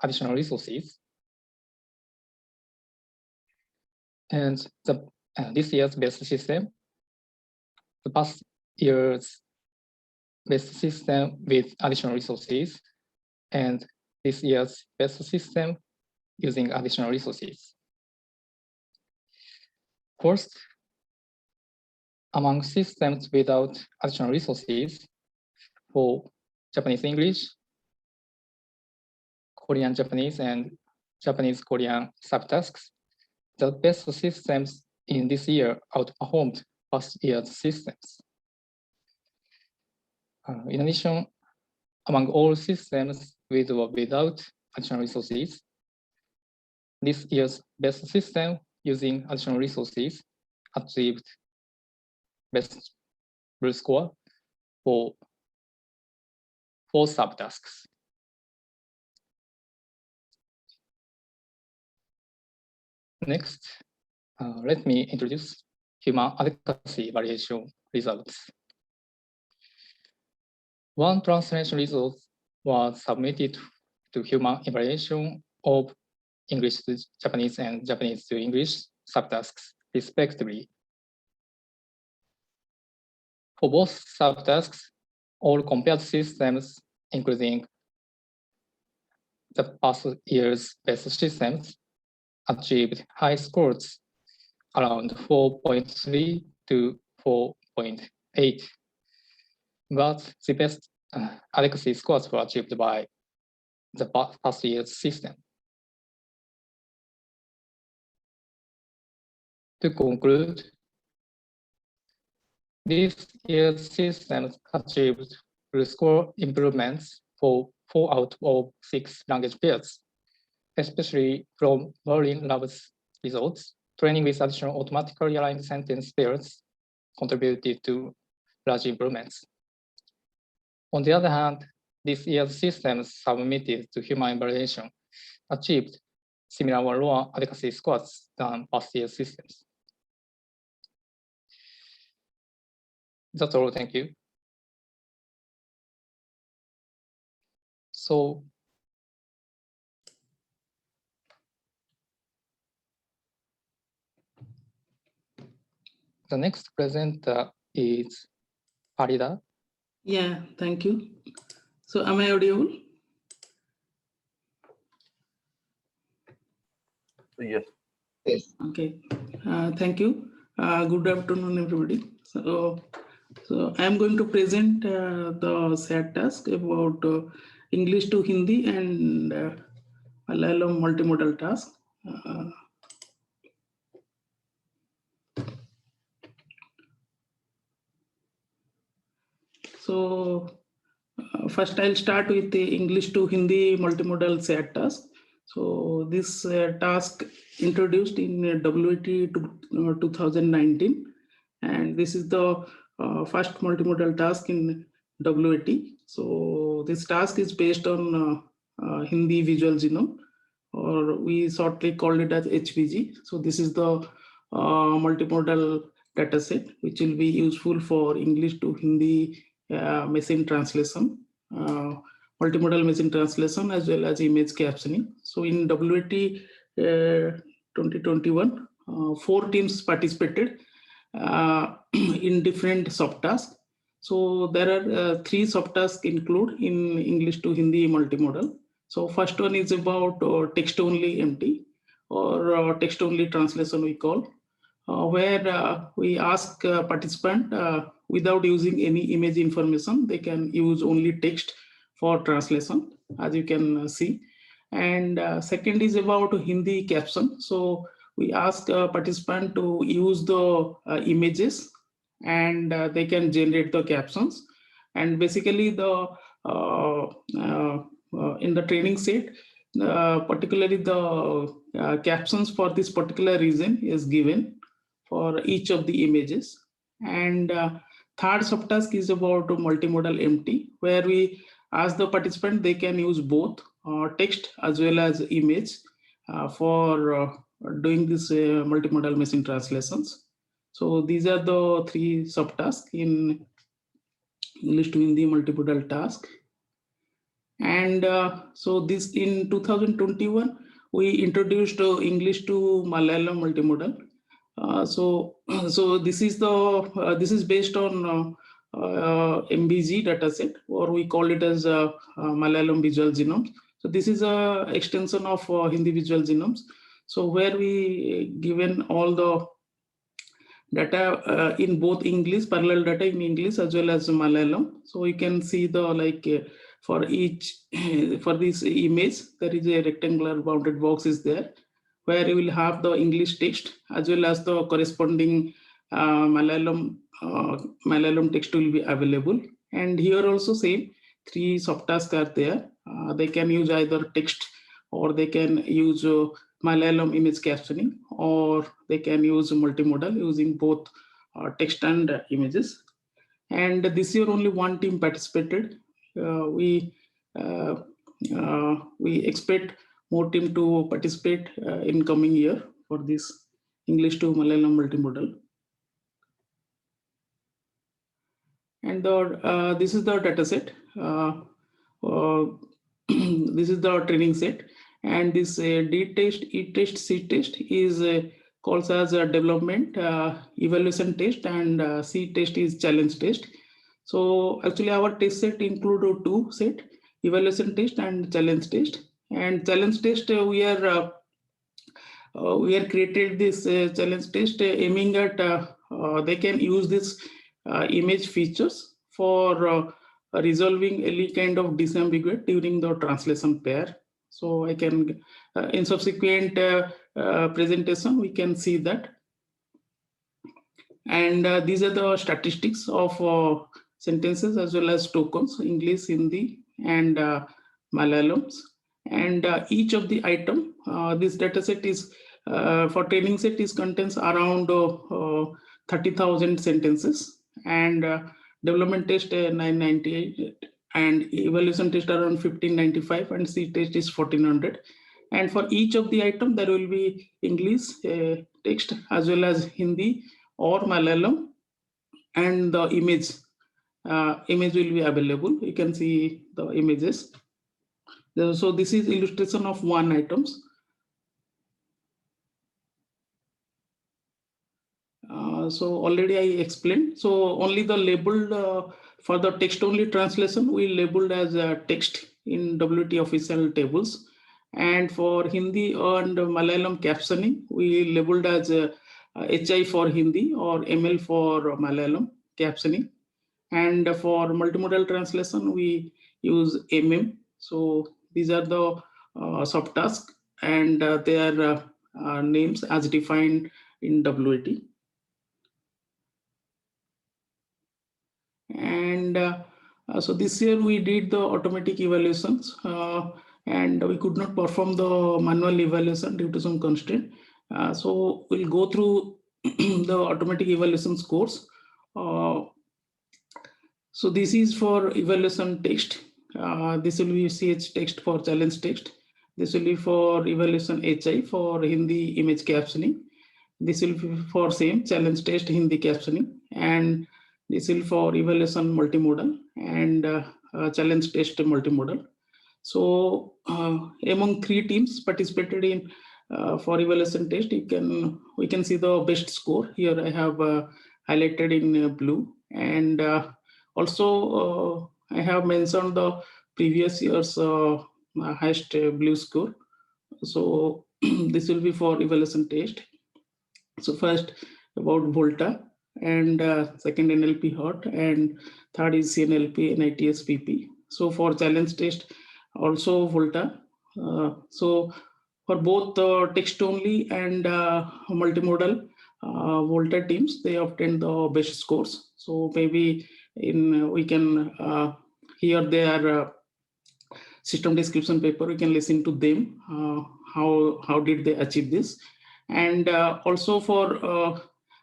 additional resources. And this year's best system, the past year's best system with additional resources, and this year's best system using additional resources. First, among systems without additional resources for Japanese English, Korean Japanese, and Japanese Korean subtasks, the best systems in this year outperformed past year's systems. In addition, among all systems with or without additional resources, this year's best system using additional resources achieved best blue score for 4 subtasks. Next, let me introduce human advocacy evaluation results. One translation result was submitted to human evaluation of English to Japanese and Japanese to English subtasks, respectively. For both subtasks, all compared systems, including the past year's best systems, achieved high scores around 4.3 to 4.8. But the best adequacy scores were achieved by the past year's system. To conclude, this year's systems achieved blue score improvements for 4 out of 6 language pairs, especially from Berlin Lab's results. Training with additional automatically aligned sentence pairs contributed to large improvements. On the other hand, this year's systems submitted to human evaluation achieved similar or lower adequacy scores than past year's systems. That's all, thank you. So, the next presenter is Farida. Yeah, thank you. So am I audible? Yes. Yes. Okay. Thank you. Good afternoon, everybody. So I'm going to present the SAT task about English to Hindi and Malayalam multimodal task. First I'll start with the English to Hindi multimodal SAT task. So this task introduced in WAT 2019, and this is the first multimodal task in WAT. So this task is based on Hindi visual genome, or we shortly called it as HVG. So this is the multimodal dataset which will be useful for English to Hindi machine translation, multimodal machine translation, as well as image captioning. So in WAT 2021, 4 teams participated in different subtasks. So there are 3 subtasks included in English to Hindi multimodal. So first one is about text only MT, or text only translation we call, where we ask participant without using any image information, they can use only text for translation, as you can see. And second is about Hindi caption. So we ask participant to use the images, and they can generate the captions. And basically the in the training set, particularly the captions for this particular region is given for each of the images. And third subtask is about multimodal MT, where we ask the participant they can use both text as well as image for doing this multimodal machine translations. So these are the 3 subtasks in English to Hindi multimodal task. And so this in 2021, we introduced English to Malayalam multimodal. So this is the this is based on MBG dataset, or we call it as Malayalam visual genomes. So this is a extension of Hindi visual genomes. So where we given all the data in both English, parallel data in English as well as Malayalam. So you can see the for each for this image, there is a rectangular bounded box is there, where you will have the English text as well as the corresponding Malayalam text will be available. And here also same 3 subtasks are there. They can use either text, or they can use Malayalam image captioning, or they can use multimodal using both text and images. And this year only one team participated. We expect more team to participate in coming year for this English to Malayalam multimodal. And this is the data set. This is the training set, and this D test, E test, C test is calls as a development evaluation test, and C test is challenge test. So actually our test set include 2 set, evaluation test and challenge test. And challenge test we are created this challenge test aiming at they can use this image features for resolving any kind of disambiguity during the translation pair. So I can in subsequent presentation we can see that. And these are the statistics of sentences as well as tokens, English, Hindi, and Malayalams. And each of the item, this data set is for training set is contains around 30,000 sentences, and development test 998, and evaluation test around 1595, and C test is 1400. And for each of the item there will be English text as well as Hindi or Malayalam, and the image will be available. You can see the images. So this is illustration of one items. So already I explained. So only the labeled for the text only translation we labeled as text in WT official tables, and for Hindi and Malayalam captioning we labeled as HI for Hindi or ML for Malayalam captioning, and for multimodal translation we use MM. So these are the subtasks, and their names as defined in WAT. And so this year we did the automatic evaluations, and we could not perform the manual evaluation due to some constraint. So we'll go through the automatic evaluation scores. So this is for evaluation text. This will be CH text for challenge text. This will be for evaluation HI for Hindi image captioning. This will be for same challenge test Hindi captioning, and this will for evaluation multimodal and challenge test multimodal. So among 3 teams participated in for evaluation test, we can see the best score here. I have highlighted in blue, and also I have mentioned the previous year's highest blue score. So this will be for evaluation test. So first about Volta, and second NLP Hot, and third is CNLP NITS PP. So for challenge test also Volta. So for both text only and multimodal Volta teams, they obtained the best scores. So maybe we can here their system description paper, we can listen to them how did they achieve this. And also for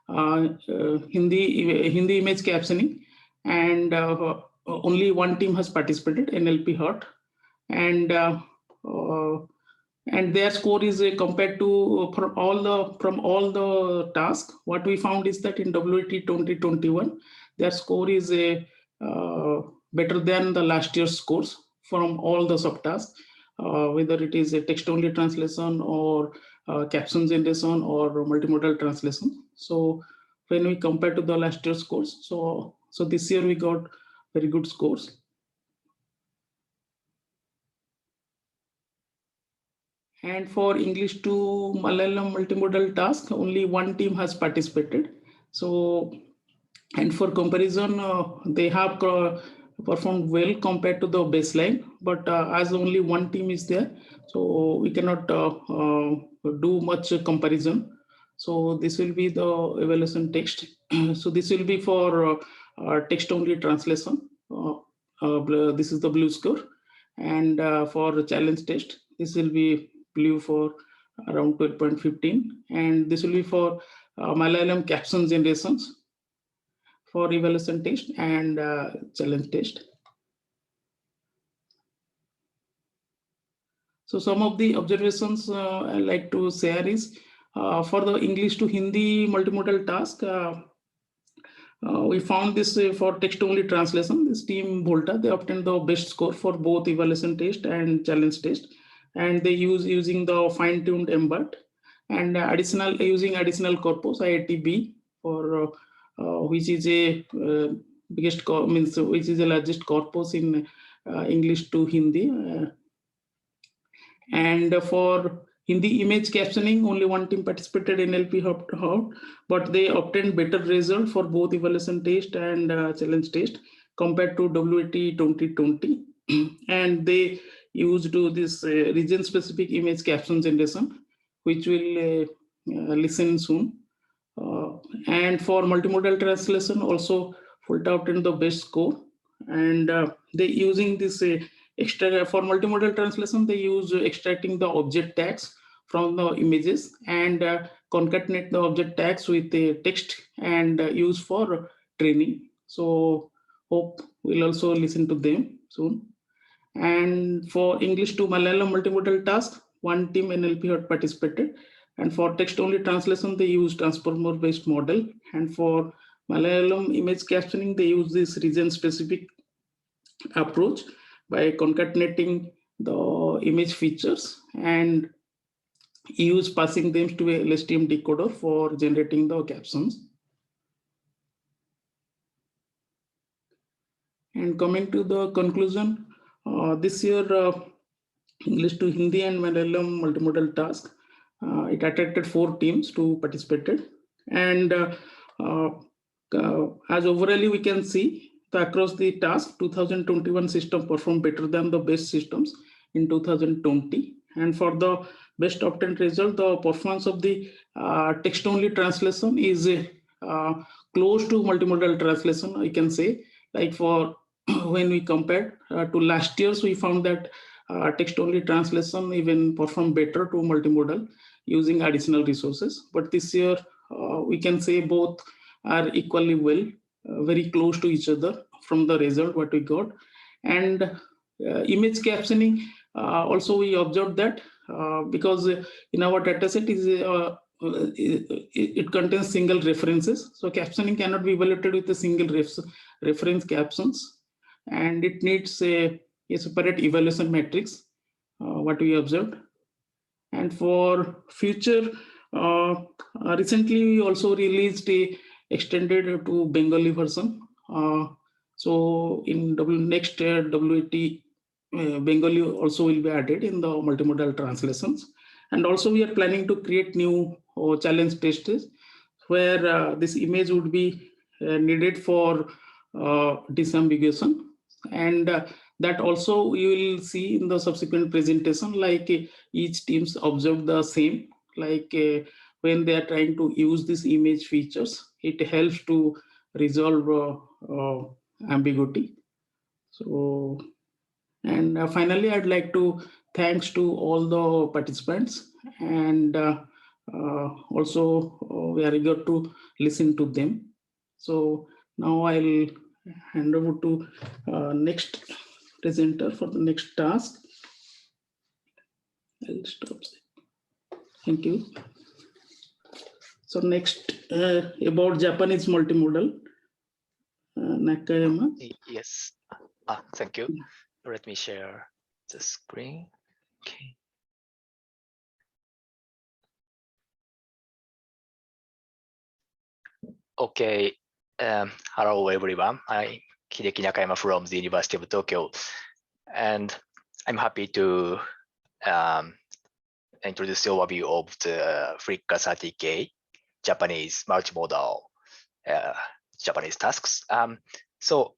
Hindi image captioning, and only one team has participated, NLP Hot, and their score is compared to from all the tasks. What we found is that in WAT 2021, their score is better than the last year's scores from all the subtasks, whether it is a text-only translation or caption generation or multimodal translation. So when we compare to the last year's scores, so this year we got very good scores. And for English to Malayalam multimodal task, only one team has participated. So, and for comparison, they have performed well compared to the baseline, but as only one team is there, so we cannot do much comparison. So this will be the evaluation text. So this will be for text only translation. This is the blue score. And for challenge test, this will be blue for around 12.15. And this will be for Malayalam caption generations for evaluation test and challenge test. So some of the observations I like to share is for the English to Hindi multimodal task, we found this for text-only translation. This team Volta, they obtained the best score for both evaluation test and challenge test, and they using the fine-tuned MBAT and using additional corpus IITB for which is a which is the largest corpus in English to Hindi. And for Hindi image captioning, only one team participated in NLP Hub, but they obtained better result for both evaluation test and challenge test compared to WAT 2020. And they used this region-specific image caption generation, which will listen soon. And for multimodal translation, also Fulta obtained the best score. And they using this for multimodal translation, they use extracting the object tags from the images and concatenate the object tags with the text and use for training. So hope we'll also listen to them soon. And for English to Malayalam multimodal task, one team NLP had participated. And for text-only translation, they use transformer-based model. And for Malayalam image captioning, they use this region-specific approach by concatenating the image features and use passing them to a LSTM decoder for generating the captions. And coming to the conclusion, this year English to Hindi and Malayalam multimodal task, it attracted 4 teams to participate. And as overall we can see, across the task, 2021 system performed better than the best systems in 2020. And for the best obtained result, the performance of the text-only translation is close to multimodal translation, I can say. Like for when we compared to last year's, we found that text-only translation even performed better to multimodal using additional resources. But this year, we can say both are equally well, very close to each other from the result what we got. And image captioning, also we observed that because in our dataset it contains single references, so captioning cannot be evaluated with a single reference captions, and it needs a separate evaluation matrix, what we observed. And for future, recently we also released a extended to Bengali version. So in next WAT, Bengali also will be added in the multimodal translations. And also we are planning to create new challenge tests where this image would be needed for disambiguation. And that also you will see in the subsequent presentation, like each teams observe the same, like when they are trying to use these image features, it helps to resolve ambiguity. So, and finally, I'd like to thanks to all the participants, and also we are eager to listen to them. So now I'll hand over to next presenter for the next task. I'll stop there. Thank you. So next about Japanese multimodal, Nakayama. Yes, thank you. let me share the screen. Okay. Okay. Hello everyone. I'm Hideki Nakayama from the University of Tokyo, and I'm happy to introduce the overview of the Flickr 30K Japanese multimodal Japanese tasks. So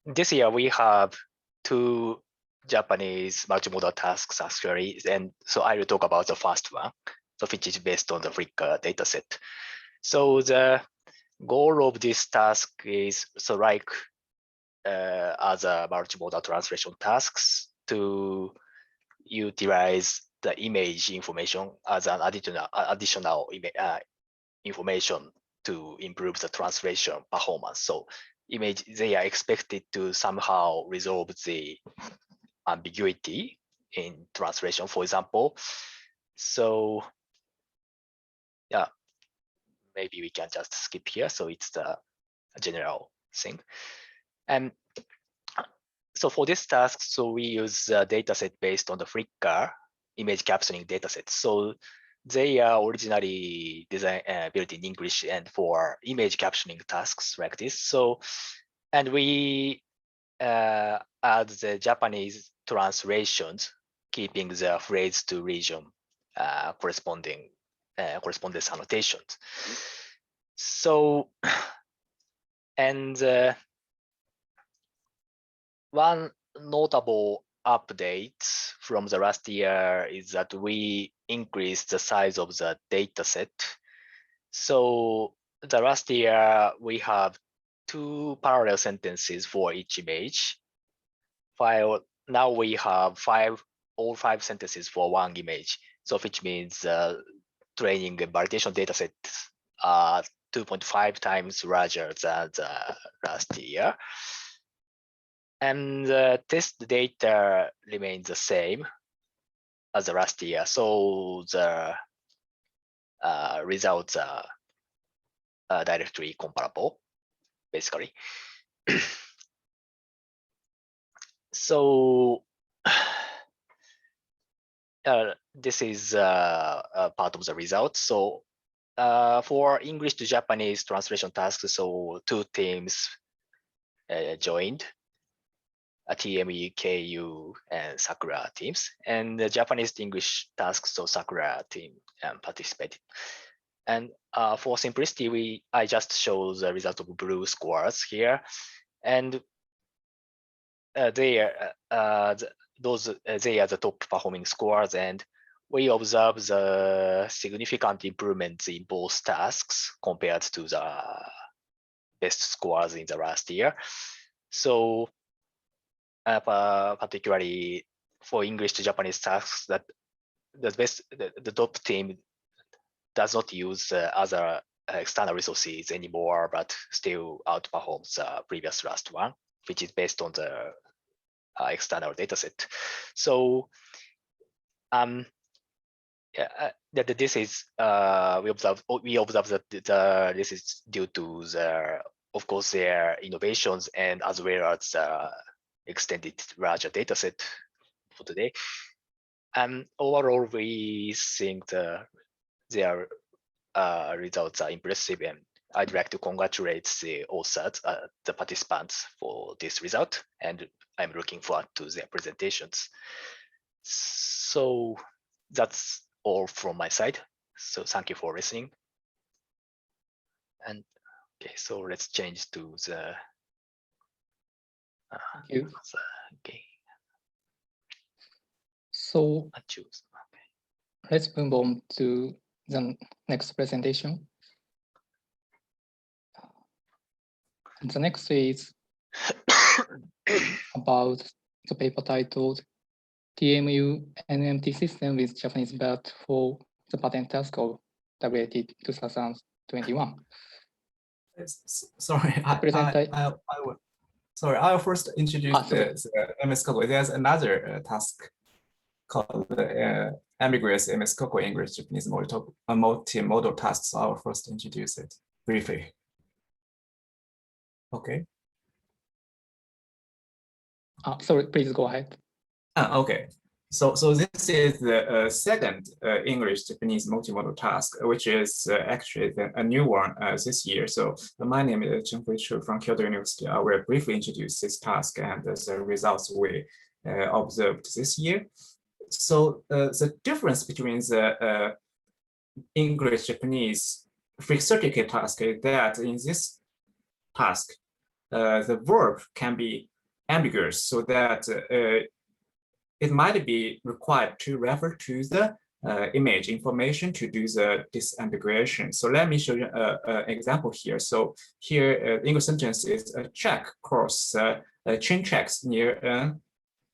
this year we have 2 Japanese multimodal tasks actually, and so I will talk about the first one, so which is based on the Flickr dataset. So the goal of this task is like other multimodal translation tasks to utilize the image information as an additional information to improve the translation performance. So image, they are expected to somehow resolve the ambiguity in translation, for example. So yeah, maybe we can just skip here. So it's the general thing. And so for this task, so we use a dataset based on the Flickr image captioning dataset. So they are originally designed built in English and for image captioning tasks like this. So, and we add the Japanese translations, keeping the phrase to region correspondence annotations. So, and one notable update from the last year is that we increased the size of the data set. So the last year we have 2 parallel sentences for each image, while now we have all 5 sentences for 1 image. So which means training and validation data set are 2.5 times larger than the last year. And the test data remains the same as the last year. So the results are directly comparable, basically. So this is a part of the results. So for English to Japanese translation tasks, so 2 teams joined. TMU, KU, and Sakura teams, and the Japanese to English tasks, so Sakura team participated. And for simplicity, I just show the result of blue scores here, and they are the top performing scores, and we observe the significant improvements in both tasks compared to the best scores in the last year. So particularly for English to Japanese tasks, that the top team does not use other external resources anymore, but still outperforms the previous last one, which is based on the external dataset. So this is we observe that this is due to the, of course, their innovations and as well as extended larger dataset for today. Overall, we think their results are impressive, and I'd like to congratulate the authors, the participants for this result, and I'm looking forward to their presentations. So that's all from my side. So thank you for listening. And okay, so let's change to the Thank you. okay. So I choose. Okay. let's move on to the next presentation. And the next is about the paper titled TMU NMT system with Japanese BAT for the patent task of WAT 2021. Sorry, I'll first introduce the MS Kako. There's another task called ambiguous MS Kako English Japanese multimodal tasks. So I'll first introduce it briefly. Okay. Sorry, please go ahead. Okay. So this is the second English-Japanese multimodal task, which is actually a new one this year. So my name is Chenghui Chu from Kyoto University. I will briefly introduce this task and the results we observed this year. So the difference between the English-Japanese fixed certificate task is that in this task, the verb can be ambiguous, so that it might be required to refer to the image information to do the disambiguation. So let me show you an example here. So here, English sentence is a check cross train tracks near an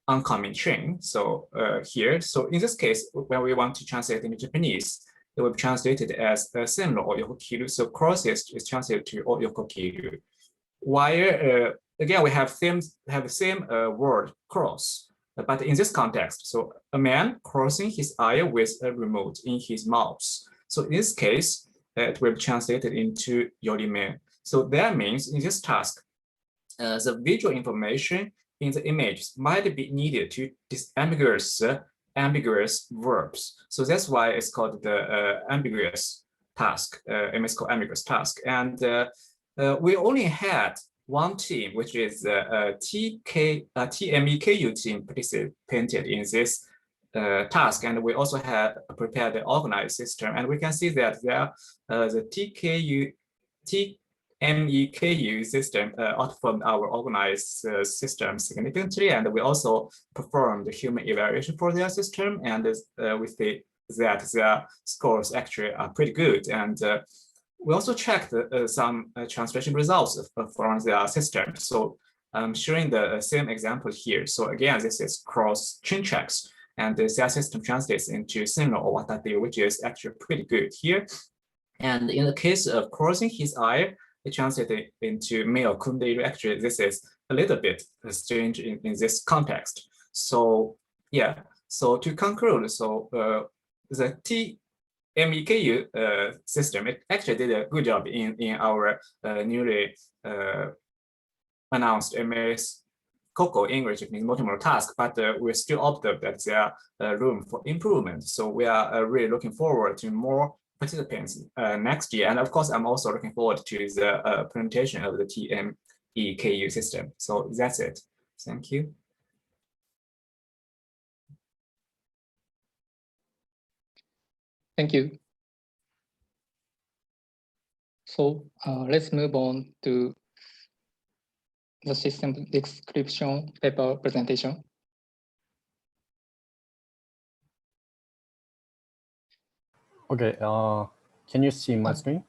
oncoming train. So here, so in this case, when we want to translate into Japanese, it will be translated as senro or yokokiru. So cross is translated to o yokokiru. While again, we have the same word cross. But in this context, so a man crossing his aisle with a remote in his mouth. So in this case, it will be translated into yorime. So that means in this task, the visual information in the image might be needed to disambiguous ambiguous verbs. So that's why it's called the ambiguous task. MS called ambiguous task. And we only had one team, which is the TMEKU team, participated in this task, and we also had prepared the organized system. And we can see that there, the TMEKU system outperformed our organized system significantly, and we also performed the human evaluation for their system, and we see that their scores actually are pretty good. And we also checked some translation results from their system. So I'm showing the same example here. So again, this is cross chain checks, and their system translates into senro or watate, which is actually pretty good here. And in the case of crossing his eye, it translated into male kundeiru. Actually, this is a little bit strange in this context. So yeah, so to conclude, so the TMEKU system, it actually did a good job in our newly announced MS Coco English Japanese multimodal task, but we still observe that there are room for improvement. So we are really looking forward to more participants next year. And of course, I'm also looking forward to the presentation of the TMEKU system. So that's it. Thank you. Thank you. So let's move on to the system description paper presentation. Okay, can you see my screen?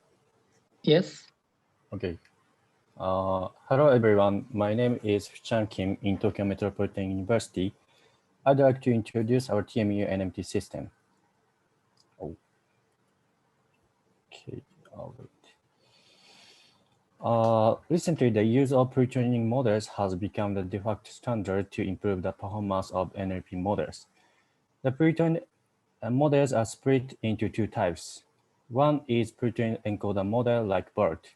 Yes. Okay. Hello everyone, my name is Chan Kim in Tokyo Metropolitan University. I'd like to introduce our TMU NMT system. Okay, wait. Recently, the use of pre-training models has become the de facto standard to improve the performance of NLP models. The pre-trained models are split into two types. One is pre-trained encoder model like BERT.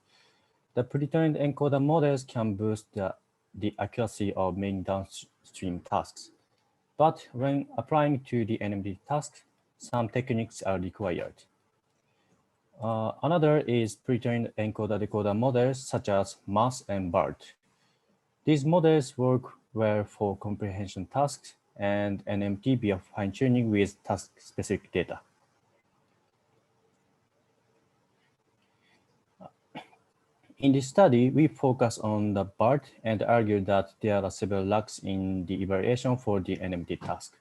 The pre-trained encoder models can boost the accuracy of main downstream tasks. But when applying to the NMT tasks, some techniques are required. Another is pre-trained encoder-decoder models such as MAS and BART. These models work well for comprehension tasks and NMT via fine-tuning with task-specific data. In this study, we focus on the BART and argue that there are several lacks in the evaluation for the NMT task.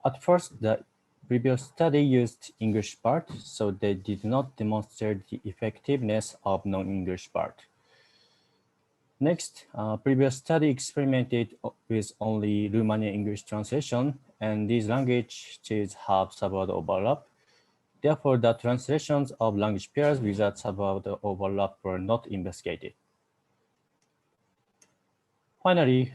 At first, the previous study used English BART, so they did not demonstrate the effectiveness of non-English BART. Next, previous study experimented with only Romanian English translation, and these languages have subword overlap. Therefore, the translations of language pairs without subword overlap were not investigated. Finally,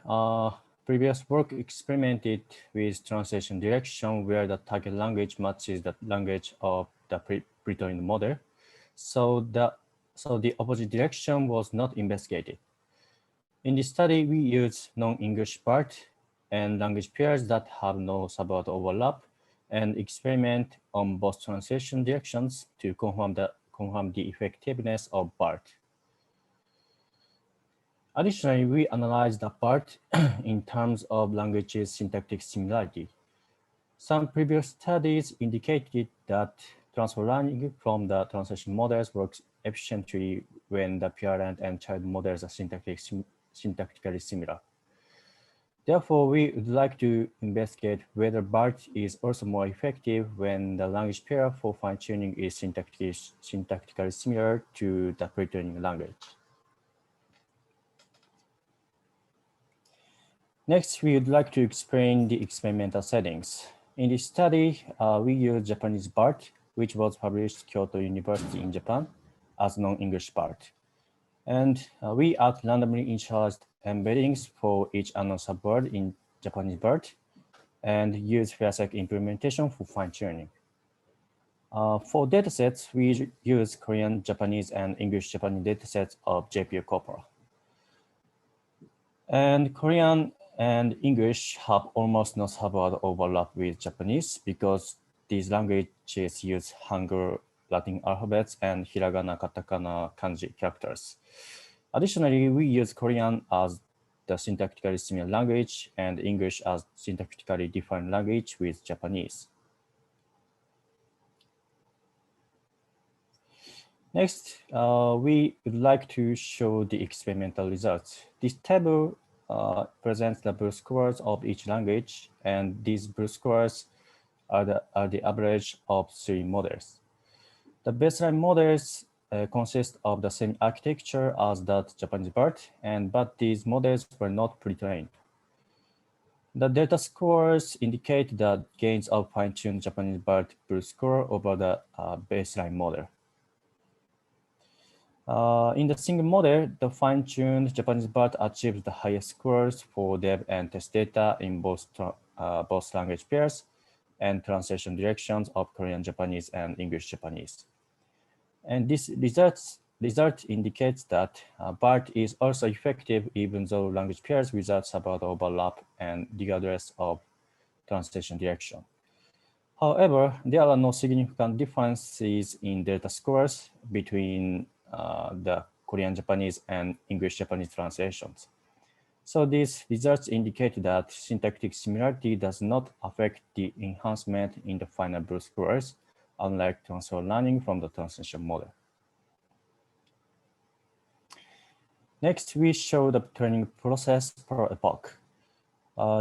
previous work experimented with translation direction where the target language matches the language of the pre-trained model. So the opposite direction was not investigated. In this study, we use non-English part and language pairs that have no subword overlap and experiment on both translation directions to confirm the effectiveness of BART. Additionally, we analyzed the BART in terms of language's syntactic similarity. Some previous studies indicated that transfer learning from the translation models works efficiently when the parent and child models are syntactically similar. Therefore, we would like to investigate whether BART is also more effective when the language pair for fine-tuning is syntactically similar to the pre-training language. Next, we would like to explain the experimental settings. In this study, we used Japanese BART, which was published Kyoto University in Japan, as non-English BART. And we add randomly initialized embeddings for each unknown subword in Japanese BART and use FAIRSEC implementation for fine-tuning. For datasets, we use Korean, Japanese, and English Japanese datasets of JPU Corpora. And Korean and English have almost no subword overlap with Japanese because these languages use Hangul Latin alphabets and hiragana, katakana, kanji characters. Additionally, we use Korean as the syntactically similar language and English as syntactically different language with Japanese. Next, we would like to show the experimental results. This table presents the BRU scores of each language, and these BRU scores are the average of 3 models. The baseline models consist of the same architecture as that Japanese BART, but these models were not pre-trained. The delta scores indicate the gains of fine-tuned Japanese BART BRU score over the baseline model. In the single model, the fine-tuned Japanese BART achieves the highest scores for dev and test data in both language pairs and translation directions of Korean Japanese and English Japanese. And this result indicates that BART is also effective even though language pairs without subword overlap and regardless of translation direction. However, there are no significant differences in delta scores between the Korean Japanese and English Japanese translations. So these results indicate that syntactic similarity does not affect the enhancement in the final BRU scores, unlike transfer learning from the translation model. Next, we show the training process per epoch.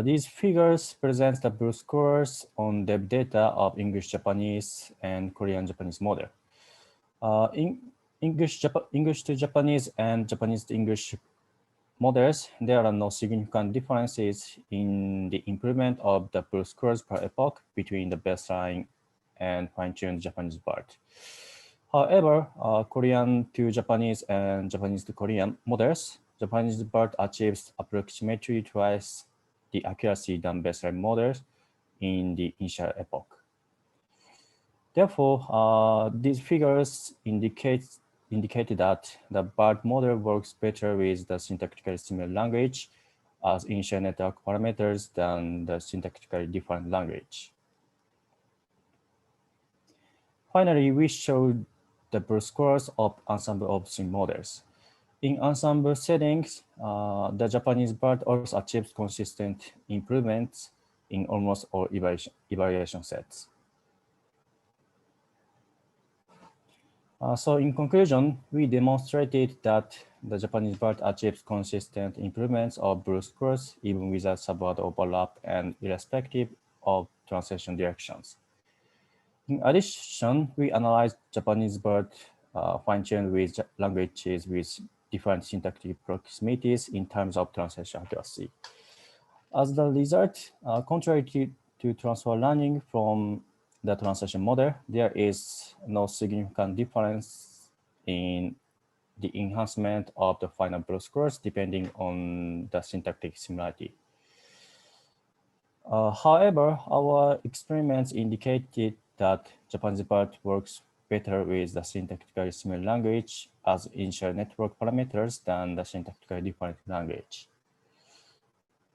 These figures present the BRU scores on dev data of English Japanese and Korean Japanese model. In English to Japanese and Japanese to English models, there are no significant differences in the improvement of the BRU scores per epoch between the baseline and fine-tuned Japanese BART. However, Korean to Japanese and Japanese to Korean models, Japanese BART achieves approximately twice the accuracy than baseline models in the initial epoch. Therefore, these figures indicate that the BART model works better with the syntactically similar language as initial network parameters than the syntactically different language. Finally, we showed the BRU scores of ensemble of 3 models. In ensemble settings, the Japanese BART also achieves consistent improvements in almost all evaluation sets. So in conclusion, we demonstrated that the Japanese BART achieves consistent improvements of BRU scores even without subword overlap and irrespective of translation directions. In addition, we analyzed Japanese BART fine-tuned with languages with different syntactic proximities in terms of translation accuracy. As the result, contrary to transfer learning from the translation model, there is no significant difference in the enhancement of the final BRU scores depending on the syntactic similarity. However, our experiments indicated that Japanese BART works better with the syntactically similar language as initial network parameters than the syntactically different language.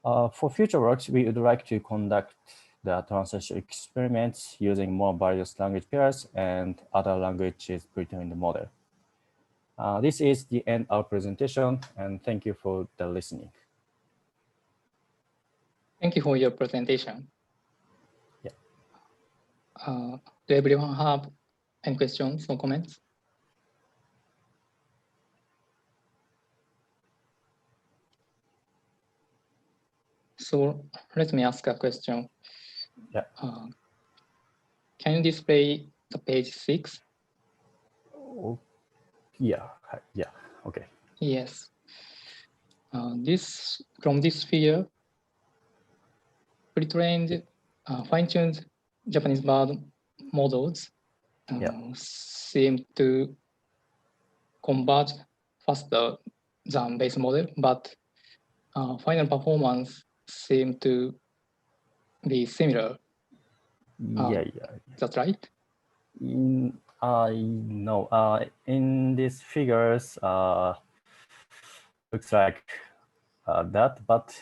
For future works, we would like to conduct the translation experiments using more various language pairs and other languages written in the model. This is the end of our presentation, and thank you for the listening. Thank you for your presentation. Yeah. Do everyone have any questions or comments? So let me ask a question. Yeah. Can you display the page 6? Oh, yeah, yeah, okay. Yes. From this figure, pre-trained, fine-tuned Japanese bird models seem to converge faster than base model, but final performance seem to be similar. Yeah. That's right? No, in these figures, looks like that, but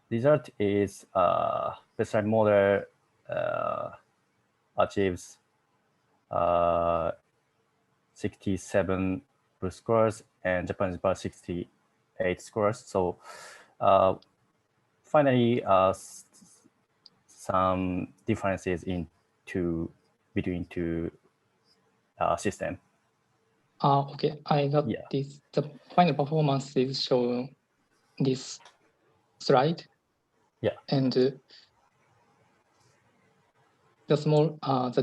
result is baseline model achieves 67 blue scores and Japanese bird 68 scores. So finally, some differences between two system. Okay, I got this. The final performance is shown this slide. Yeah. And the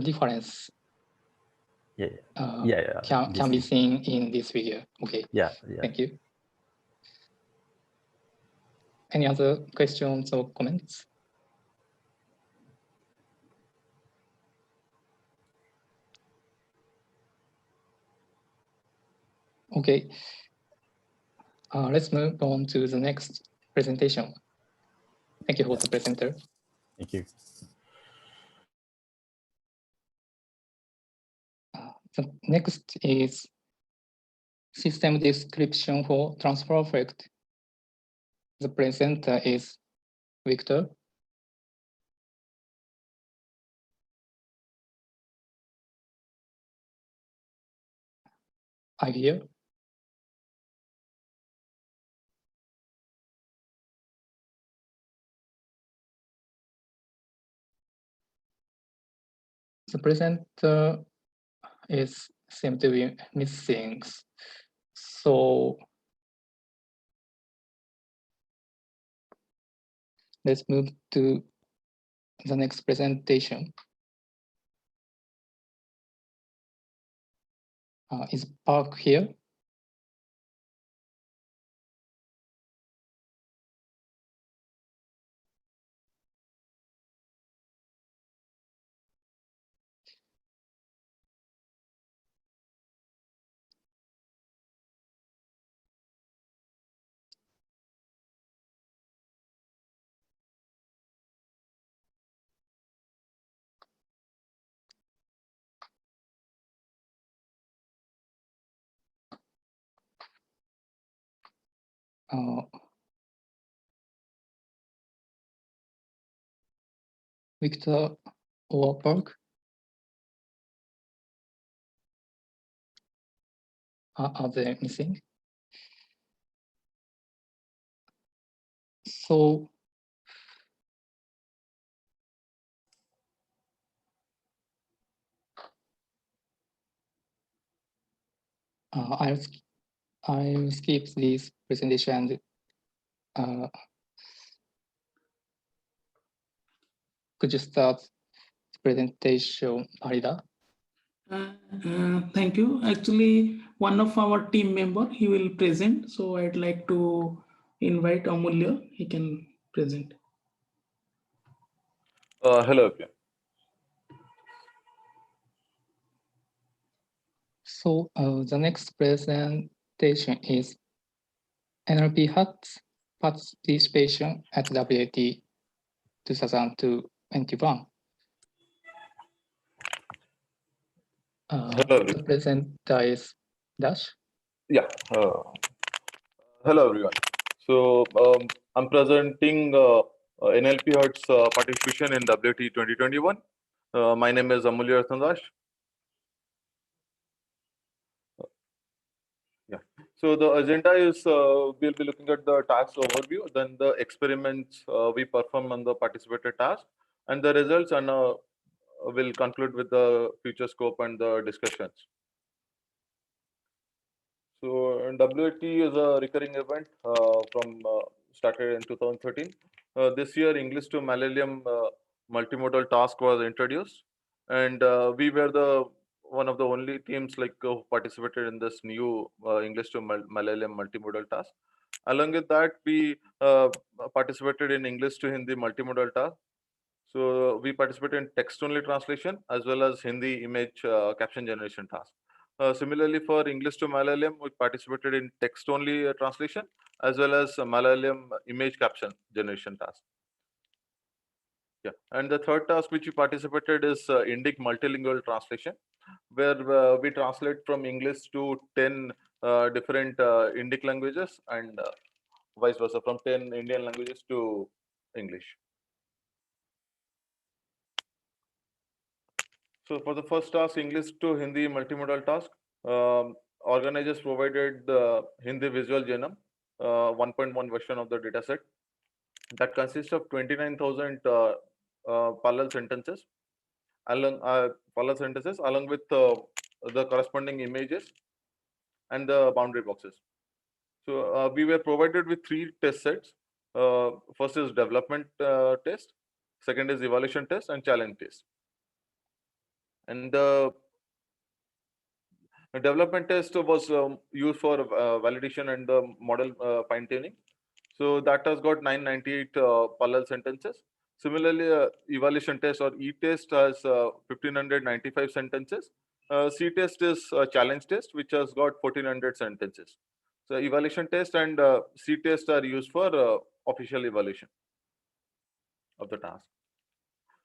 difference can be seen in this figure. Okay. Yeah. Thank you. Any other questions or comments? Okay. Let's move on to the next presentation. Thank you for the presenter. Thank you. The next is system description for transfer effect. The presenter is Victor. I hear. The presenter seem to be missing. So let's move to the next presentation. Is Park here? Victor or Park? Are they missing? So I'll skip this presentation and could you start the presentation, Arida? Thank you. Actually, one of our team member, he will present. So I'd like to invite Amulya. He can present. Hello. So the next presentation is NLP HAT's participation at WAT 2021. Hello, The presenter is Dash. yeah. Hello, everyone. So I'm presenting NLP Hertz participation in WT 2021. My name is Amulya Rathandash. Yeah. So the agenda is we'll be looking at the task overview, then the experiments we perform on the participated task, and the results, and we'll conclude with the future scope and the discussions. So WAT is a recurring event from started in 2013. This year, English to Malayalam multimodal task was introduced, and we were the one of the only teams like who participated in this new English to Malayalam multimodal task. Along with that, we participated in English to Hindi multimodal task. So we participated in text-only translation as well as Hindi image caption generation task. Similarly, for English to Malayalam, we participated in text-only translation as well as Malayalam image caption generation task. Yeah, and the third task which we participated is Indic multilingual translation, where we translate from English to 10 different Indic languages and vice versa, from 10 Indian languages to English. So for the first task, English to Hindi multimodal task, organizers provided the Hindi visual genome, 1.1 version of the dataset that consists of 29,000 parallel sentences, along with the corresponding images and the boundary boxes. So we were provided with 3 test sets. First is development test, second is evaluation test, and challenge test. And the development test was used for validation and the model fine tuning. So that has got 998 parallel sentences. Similarly, evaluation test or E-test has 1595 sentences. C-test is a challenge test, which has got 1400 sentences. So evaluation test and C-test are used for official evaluation of the task.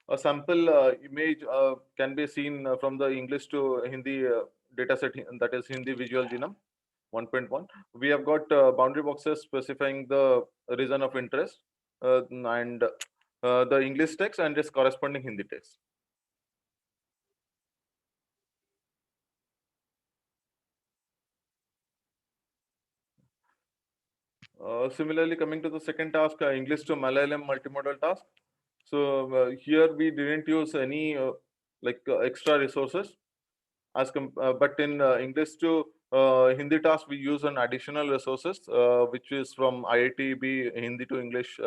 A sample image can be seen from the English to Hindi dataset, that is Hindi visual genome 1.1. We have got boundary boxes specifying the region of interest and the English text and its corresponding Hindi text. Similarly, coming to the second task, English to Malayalam multimodal task. So here we didn't use any extra resources, but in English to Hindi task we use an additional resources which is from IITB Hindi to English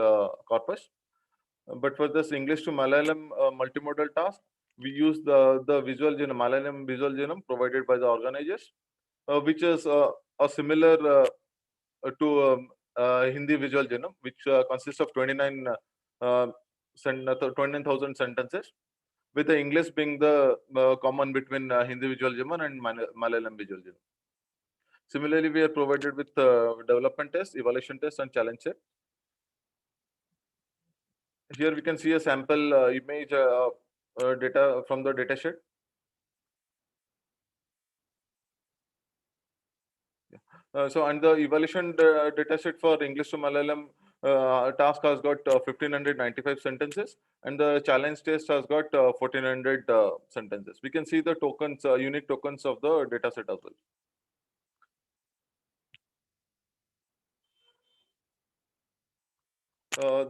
corpus. But for this English to Malayalam multimodal task, we use the visual genome, Malayalam visual genome provided by the organizers, which is a similar to Hindi visual genome, which consists of 29,000 sentences, with the English being the common between Hindi visual genome and Malayalam visual genome. Similarly, we are provided with development test, evaluation test, and challenge set. Here we can see a sample image data from the datasheet. So, and the evaluation dataset for English to Malayalam task has got 1595 sentences, and the challenge test has got 1400 sentences. We can see the tokens, unique tokens of the dataset as well.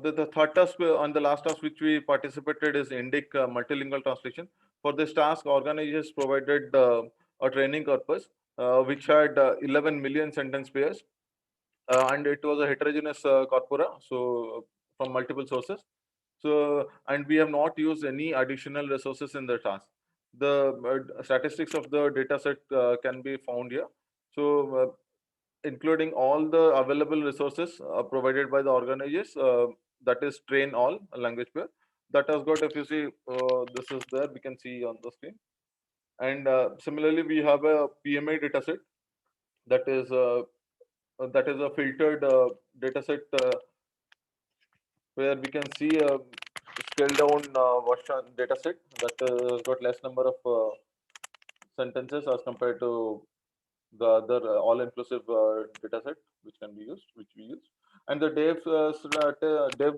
The third task on the last task which we participated is Indic multilingual translation. For this task, organizers provided a training corpus which had 11 million sentence pairs, and it was a heterogeneous corpora, so from multiple sources. So, and we have not used any additional resources in the task. The statistics of the dataset can be found here. So, including all the available resources provided by the organizers, that is train all language pair. That has got, if you see, this is there, we can see on the screen. And similarly, we have a PMA dataset that is a filtered dataset where we can see a scaled down version dataset that has got less number of sentences as compared to the other all-inclusive data set which we use. And the dev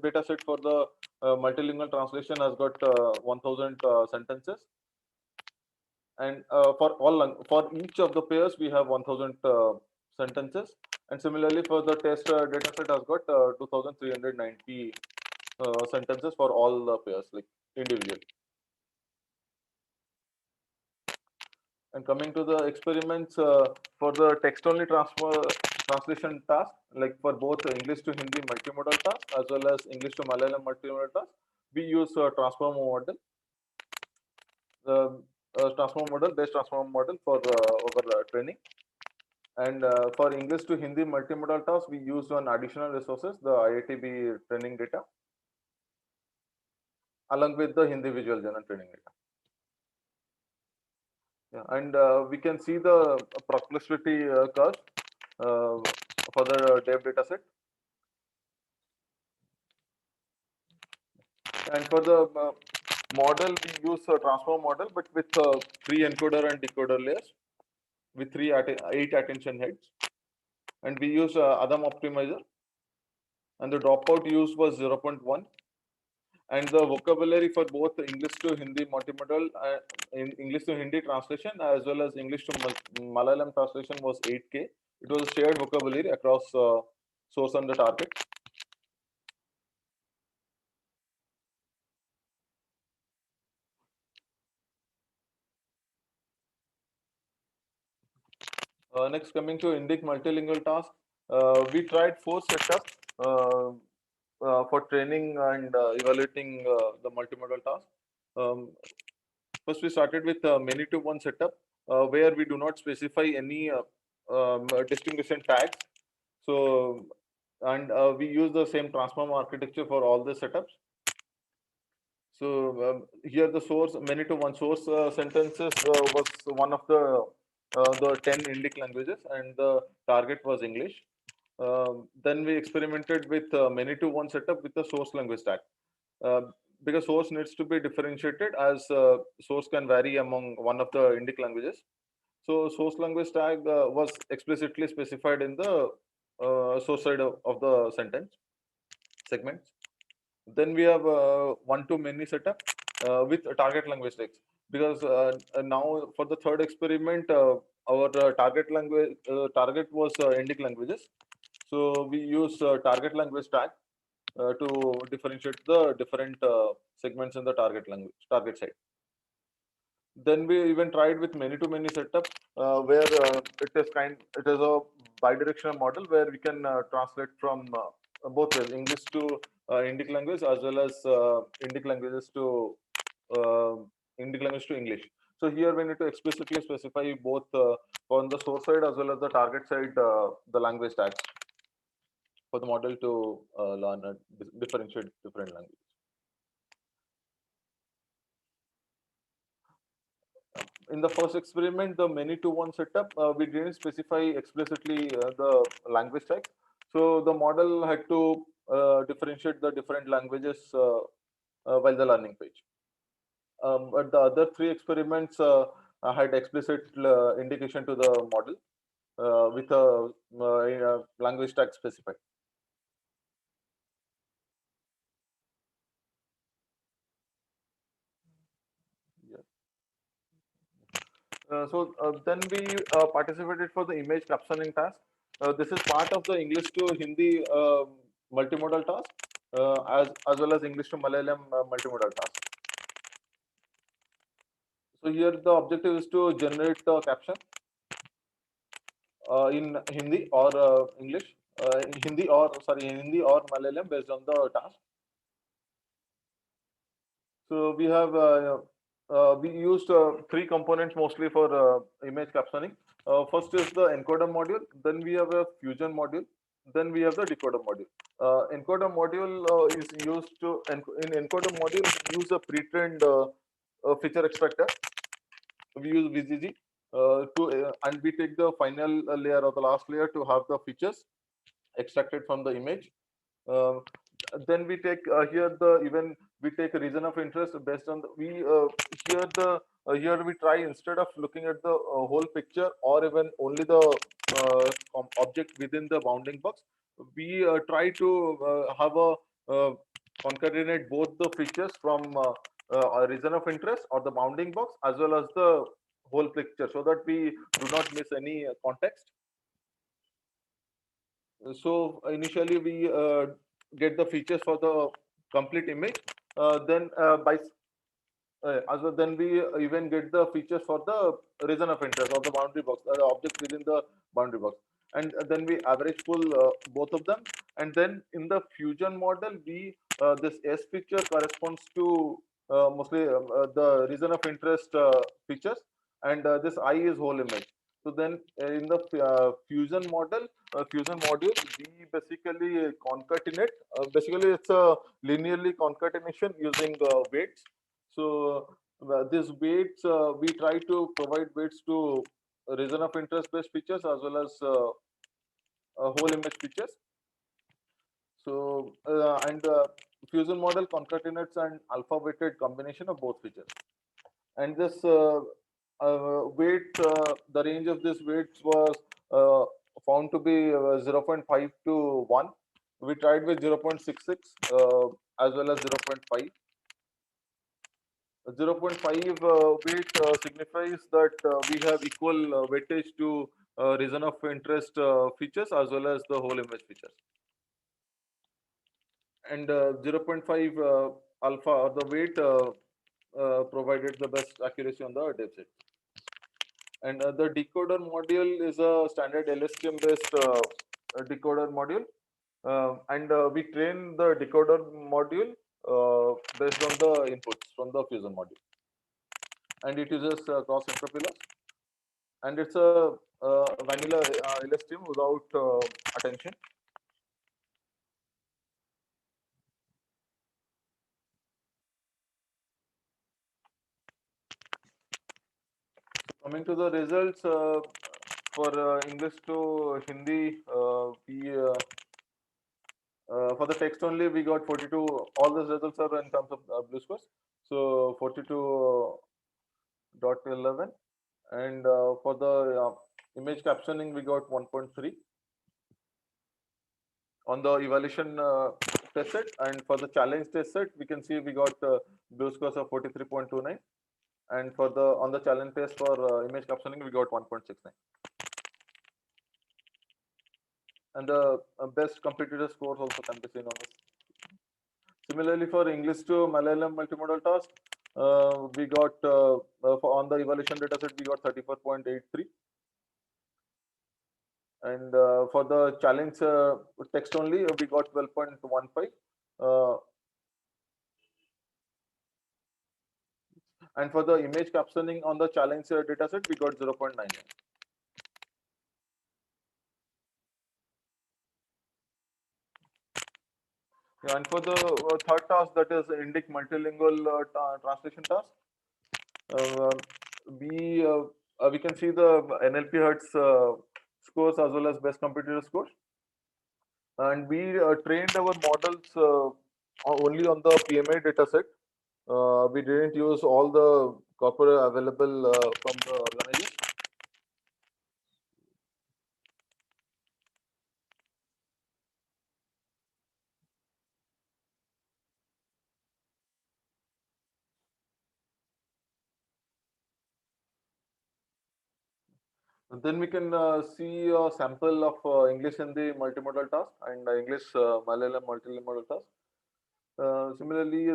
data set for the multilingual translation has got 1000 sentences. And for each of the pairs, we have 1000 sentences. And similarly, for the test data set has got 2390 sentences for all the pairs, like individual. And coming to the experiments for the text-only translation task, like for both English to Hindi multimodal task as well as English to Malayalam multimodal task, we use transformer model. The based transformer model for our training. And for English to Hindi multimodal task, we used on additional resources, the IITB training data, along with the Hindi visual journal training data. Yeah, and we can see the proplicity curve for the dev data set. And for the model, we use a transform model, but with 3 encoder and decoder layers with 8 attention heads. And we use Adam optimizer. And the dropout used was 0.1. And the vocabulary for both English to Hindi multimodal, English to Hindi translation, as well as English to Malayalam translation was 8K. It was a shared vocabulary across source and the target. Next, coming to Indic multilingual task, we tried 4 setups for training and evaluating the multimodal task. First, we started with many to one setup where we do not specify any distinguishing tags. So, and we use the same transform architecture for all the setups. So here the source many to one source sentences was one of the 10 Indic languages, and the target was English. Then we experimented with many to one setup with the source language tag. Because source needs to be differentiated as source can vary among one of the Indic languages. So source language tag was explicitly specified in the source side of the sentence segments. Then we have one-to-many setup with target language tags. Because now for the third experiment, our target was Indic languages. So we use target language tag to differentiate the different segments in the target side. Then we even tried with many-to-many setup where it is a bidirectional model where we can translate from both ways, English to Indic language as well as Indic language to English. So here we need to explicitly specify both on the source side as well as the target side the language tags for the model to learn and differentiate different languages. In the first experiment, the many to one setup, we didn't specify explicitly the language tags. So the model had to differentiate the different languages while the learning page. But the other 3 experiments had explicit indication to the model with a language tag specified. Then we participated for the image captioning task. This is part of the English to Hindi multimodal task as well as English to Malayalam multimodal task. So here the objective is to generate the caption in Hindi or English, Hindi or Malayalam based on the task. So we have we used 3 components mostly for image captioning. First is the encoder module, then we have a fusion module, then we have the decoder module. Encoder module is used to in encoder module we use a pre-trained feature extractor. We use VGG and we take the final layer or the last layer to have the features extracted from the image. Then we take here we take a region of interest based on here the here we try, instead of looking at the whole picture or even only the object within the bounding box, we try to have a concatenate both the features from a region of interest or the bounding box as well as the whole picture, so that we do not miss any context. So initially we get the features for the complete image, then then we even get the features for the region of interest or the boundary box, the object within the boundary box, and then we average pull both of them, and then in the fusion model we this S feature corresponds to mostly the region of interest features, and this I is whole image. So then in the fusion module, we basically concatenate. Basically, it's a linearly concatenation using weights. So these weights, we try to provide weights to region of interest based features as well as whole image features. So and fusion model concatenates an alpha weighted combination of both features. And this weight, the range of this weights was found to be 0.5 to 1. We tried with 0.66 as well as 0.5. 0.5 weight signifies that we have equal weightage to region of interest features as well as the whole image features. And 0.5 alpha, or the weight, provided the best accuracy on the depth set. And the decoder module is a standard LSTM based decoder module. And we train the decoder module based on the inputs from the fusion module. And it uses cross entropy loss. And it's a vanilla LSTM without attention. Coming to the results for English to Hindi, we for the text only we got 42. All these results are in terms of blue scores. So 42.11, and for the image captioning we got 1.3 on the evaluation test set, and for the challenge test set we can see we got blue scores of 43.29, and for the on the challenge test for image captioning we got 1.69. And the best competitor scores also can be seen on this. Similarly, for English to Malayalam multimodal task, we got on the evaluation dataset we got 34.83, and for the challenge text only we got 12.15, and for the image captioning on the challenge dataset we got 0.99. And for the third task, that is Indic multilingual translation task, we can see the NLP Hertz scores as well as best competitor scores, and we trained our models only on the PMA dataset. We didn't use all the corpora available from the organization. And then we can see a sample of English Hindi multimodal task and English Malayalam multimodal task. Similarly,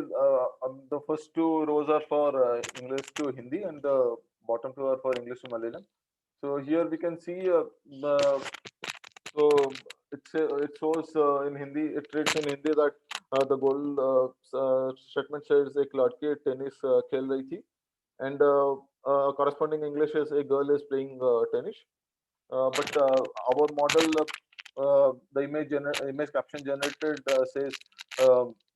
the first two rows are for English to Hindi, and the bottom two are for English to Malayalam. So here we can see so it shows in Hindi, it reads in Hindi that the goal statement says एक लड़की tennis खेल रही थी, and corresponding English is a girl is playing tennis. But our model, the image caption generated says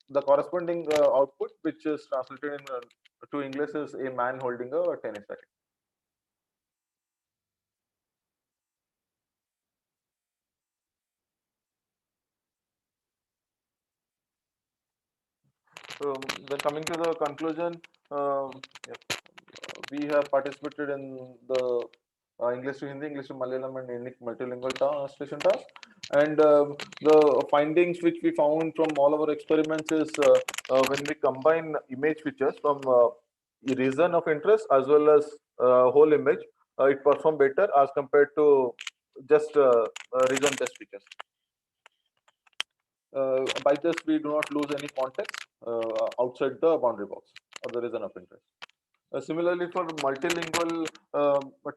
the corresponding output, which is translated in, to English, is a man holding a tennis racket. So then coming to the conclusion, we have participated in the English to Hindi, English to Malayalam, and Indic multilingual translation task. And the findings which we found from all our experiments is when we combine image features from region of interest as well as whole image, it performs better as compared to just region test features. By this, we do not lose any context outside the boundary box or the region of interest. Similarly, for multilingual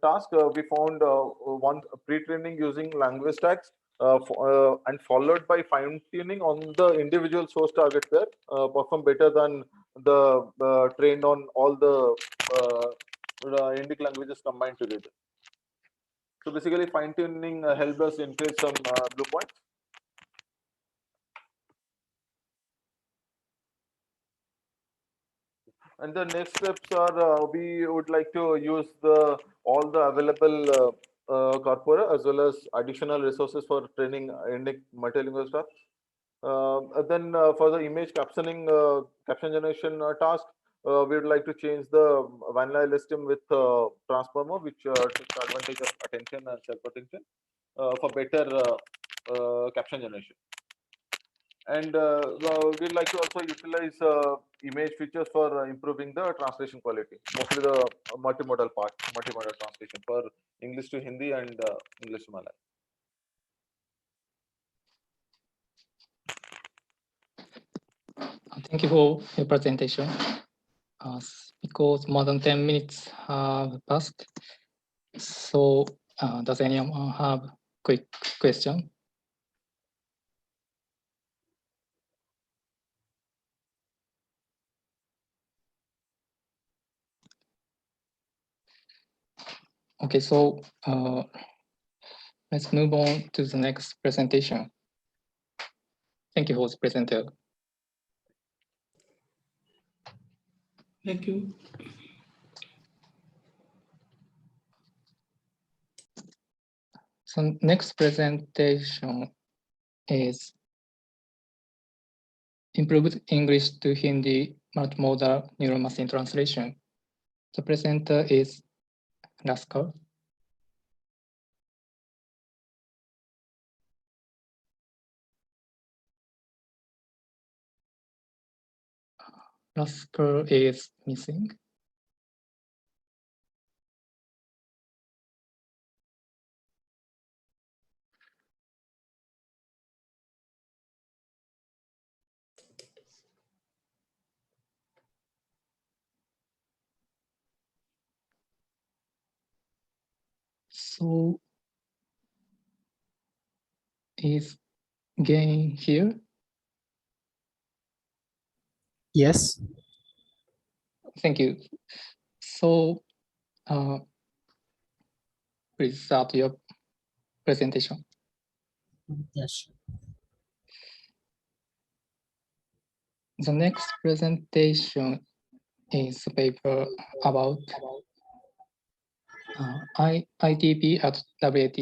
task, we found one pre-training using language tags and followed by fine-tuning on the individual source target there perform better than the trained on all the Indic languages combined together. So basically, fine-tuning helped us increase some blue points. And the next steps are we would like to use all the available corpora as well as additional resources for training Indic multilingual staff. Then for the image captioning caption generation task, we would like to change the vanilla listing with transformer, which takes advantage of attention and self-attention for better caption generation. And we'd like to also utilize image features for improving the translation quality, mostly the multimodal part, multimodal translation for English to Hindi and English to Malayalam. Thank you for your presentation. Because more than 10 minutes have passed, so does anyone have quick question? Okay, so let's move on to the next presentation. Thank you for the presenter. Thank you. So next presentation is improved English to Hindi multimodal neural machine translation. The presenter is Laskar. Laskar is missing. So is Gain here? Yes. Thank you. So please start your presentation. Yes. The next presentation is a paper about ITP at WAT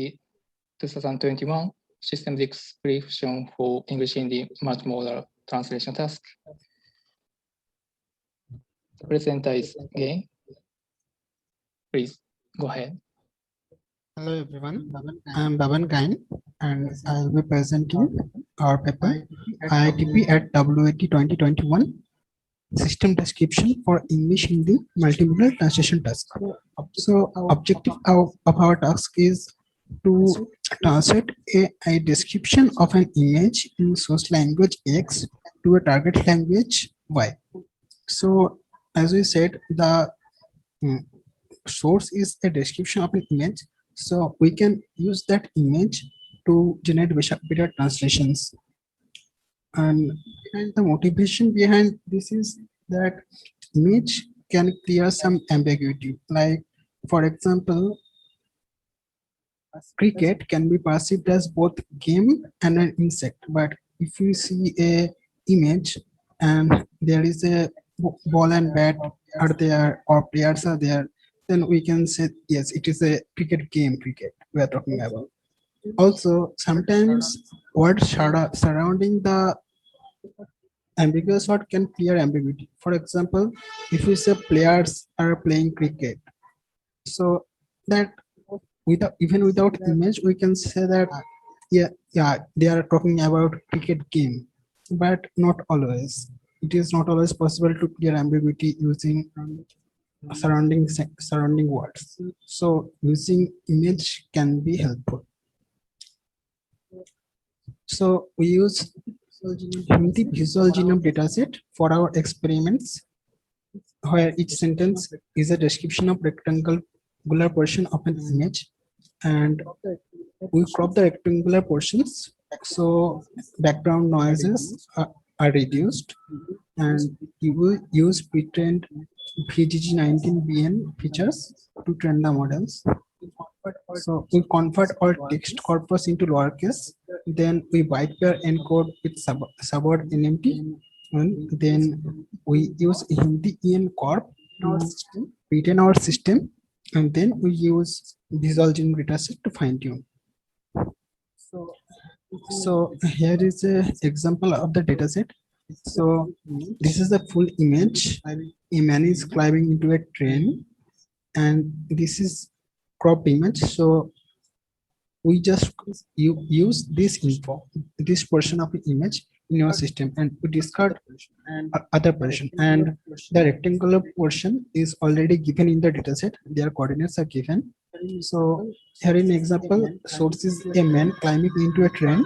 2021 system description for English Hindi multimodal translation task. The presenter is Gain. Please go ahead. Hello everyone, I am Baban Gain and I will be presenting our paper ITP at WAT 2021 system description for English Hindi multimodal translation task. So objective of our task is to translate a description of an image in source language X to a target language Y. So as we said, the source is a description of an image, so we can use that image to generate better translations. And the motivation behind this is that image can clear some ambiguity. Like, for example, cricket can be perceived as both game and an insect, but if you see a image and there is a ball and bat are there or players are there, then we can say yes, it is a cricket game. Cricket we are talking about. Also, sometimes words surrounding the ambiguous word can clear ambiguity. For example, if we say players are playing cricket, so that even without image, we can say that yeah, they are talking about cricket game, but not always. It is not always possible to clear ambiguity using surrounding words. So using image can be helpful. So we use Hindi visual genome dataset for our experiments, where each sentence is a description of rectangular portion of an image, and we crop the rectangular portions so background noises are reduced, and you will use pre-trained VGG19BN features to train the models. So we convert all text corpus into lowercase, then we bypair encode with subword NMT, and then we use Hindi EN corp to retain our system, and then we use visual genome dataset to fine tune. So here is an example of the dataset. So this is the full image. A man is climbing into a train, and this is cropped image. So we just use this info, this portion of the image in your system, and we discard other portion, and the rectangular portion is already given in the dataset. Their coordinates are given. So here in example, source is a man climbing into a train,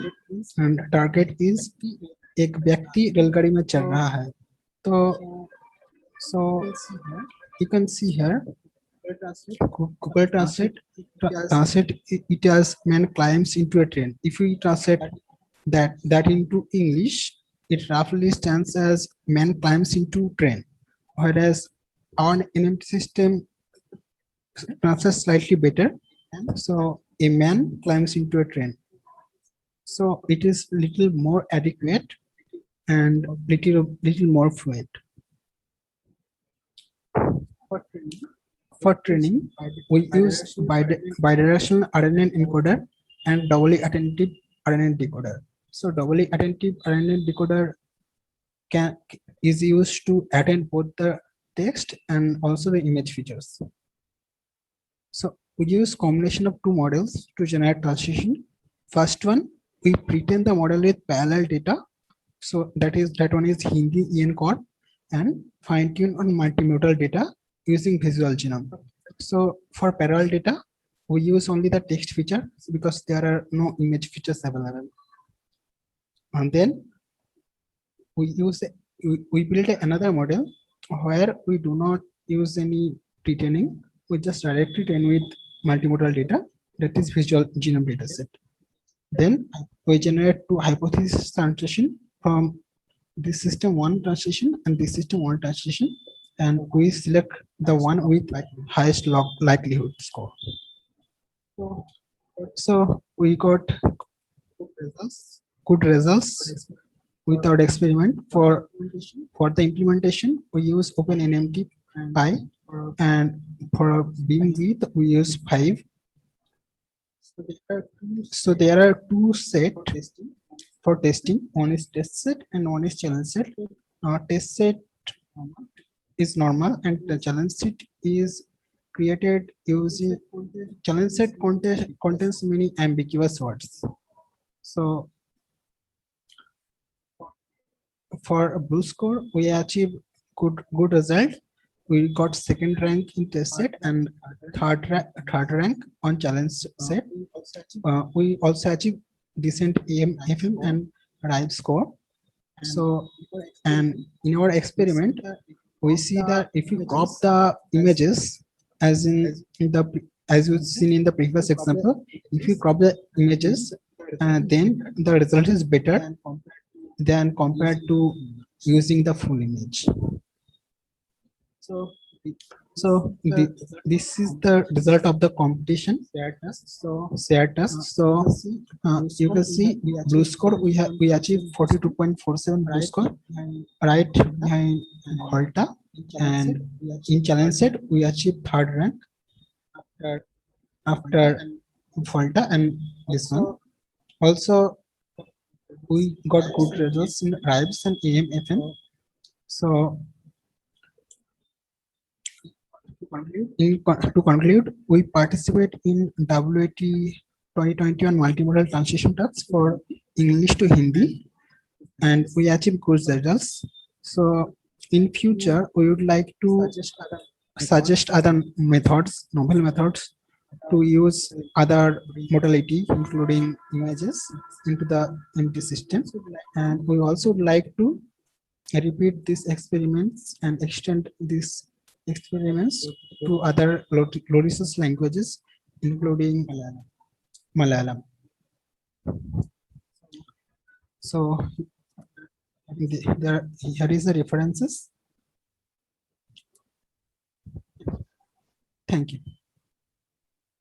and target is एक व्यक्ति रेलगाड़ी में चढ़ रहा है. So you can see here Google Translate it as man climbs into a train. If we translate that into English, it roughly stands as man climbs into train, whereas our NMT system translates slightly better. So a man climbs into a train. So it is little more adequate and little more fluent. For training, we use bidirectional RNN encoder and doubly attentive RNN decoder. So doubly attentive RNN decoder is used to attend both the text and also the image features. So we use combination of two models to generate translation. First one, we pretend the model with parallel data. So that one is Hindi EN Corp, and fine tune on multimodal data using visual genome. So for parallel data, we use only the text feature because there are no image features available. And then we build another model where we do not use any pre-training. We just directly train with multimodal data, that is visual genome dataset. Then we generate two hypothesis translation from this system one translation and this system one translation, and we select the one with highest log likelihood score. So we got good results with our experiment. For the implementation, we use OpenNMT Pi, and for beam width we use 5. So there are two sets for testing. One is test set and one is challenge set. Test set is normal and the challenge set is created using challenge set contains many ambiguous words. So for a blue score, we achieve good result. We got second rank in test set and third rank on challenge set. We also achieve decent AM, FM and RIVE score. So, and in our experiment, we see that if you crop the images, as you've seen in the previous example, if you crop the images, then the result is better than compared to using the full image. So this is the result of the competition shared task. So you can see blue score we achieved 42.47 blue score, right behind Volta, and in challenge set we achieved third rank after Volta and this one. Also we got good results in RIBES and AMFM. So to conclude, we participate in WAT 2021 multimodal translation tasks for English to Hindi, and we achieve good results. So in future, we would like to suggest other methods, novel methods, to use other modality, including images, into the MT system. And we also would like to repeat these experiments and extend these experiments to other low resource languages, including Malayalam. So here is the references. Thank you.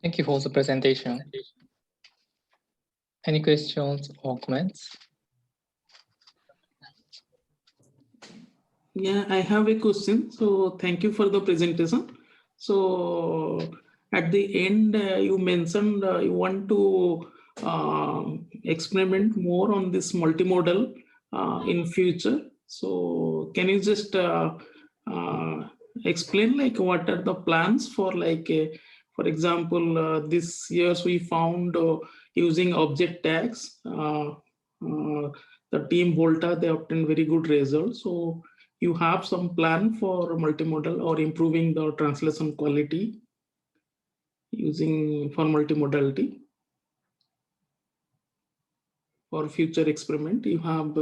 Thank you for the presentation. Any questions or comments? Yeah, I have a question. So thank you for the presentation. So at the end, you mentioned you want to experiment more on this multimodal in future. So can you just explain like what are the plans for like, for example, this years we found using object tags, the team Volta, they obtained very good results. So you have some plan for multimodal or improving the translation quality using for multimodality for future experiment? You have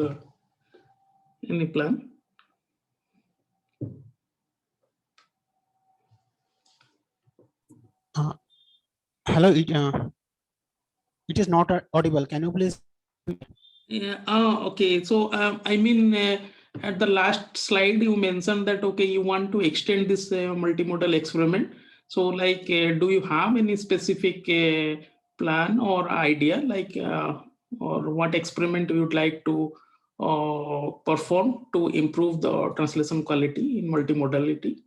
any plan? Hello, it is not audible. Can you please? Yeah. Okay. So I mean, at the last slide, you mentioned that okay, you want to extend this multimodal experiment. So, like, do you have any specific plan or idea, like, or what experiment you would like to perform to improve the translation quality in multimodality?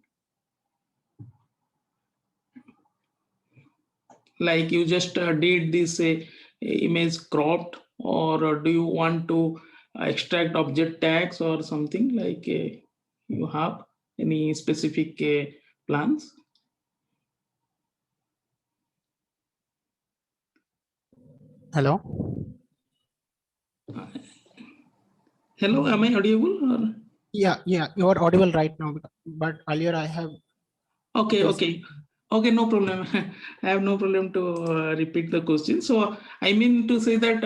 Like you just did this image cropped, or do you want to extract object tags or something like you have any specific plans? Hello. Hello, am I audible? Or? Yeah, you are audible right now, but earlier I have. Okay, okay. Okay, no problem. I have no problem to repeat the question. So I mean to say that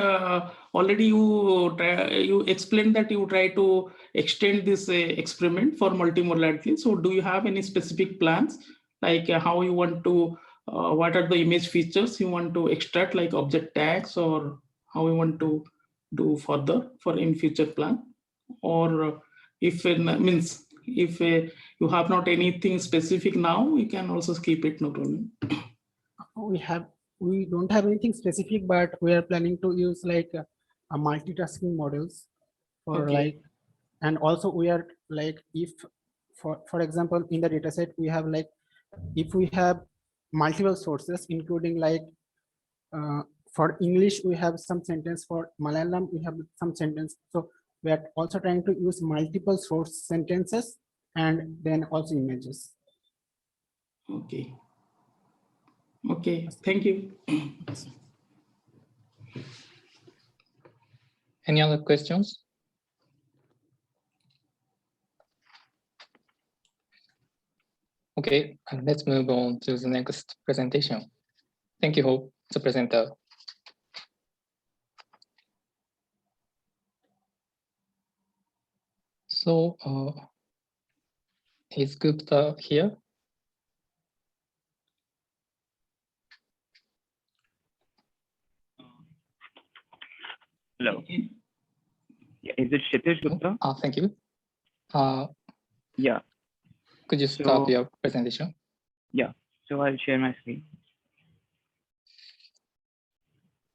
already you explained that you try to extend this experiment for multimodality. So do you have any specific plans, like how you want to, what are the image features you want to extract, like object tags, or how you want to do further for in future plan? Or if it means if you have not anything specific now, we can also skip it, no problem. We don't have anything specific, but we are planning to use like a multitasking models for Okay. like, and also we are like, if for example in the dataset we have like, if we have multiple sources including like for English we have some sentence, for Malayalam we have some sentence, so we are also trying to use multiple source sentences and then also images. Okay. Okay, thank you. Any other questions? Okay, and let's move on to the next presentation. Thank you, Hope, the presenter. So, is Gupta here? Hello. Yeah, is it Kshitish Gupta? Thank you. Yeah. Could you start your presentation? Yeah, so I'll share my screen.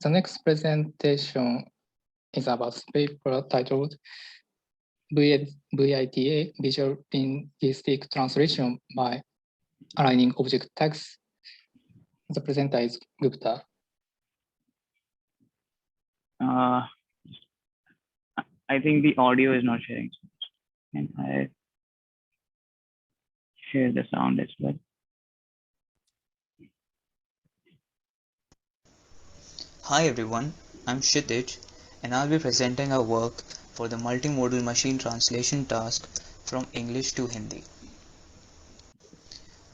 The next presentation is about paper titled VITA, Visual Linguistic Translation by Aligning Object Tags. The presenter is Gupta. I think the audio is not sharing. Can I share the sound as well? Hi everyone, I'm Kshitij and I'll be presenting our work for the multimodal machine translation task from English to Hindi.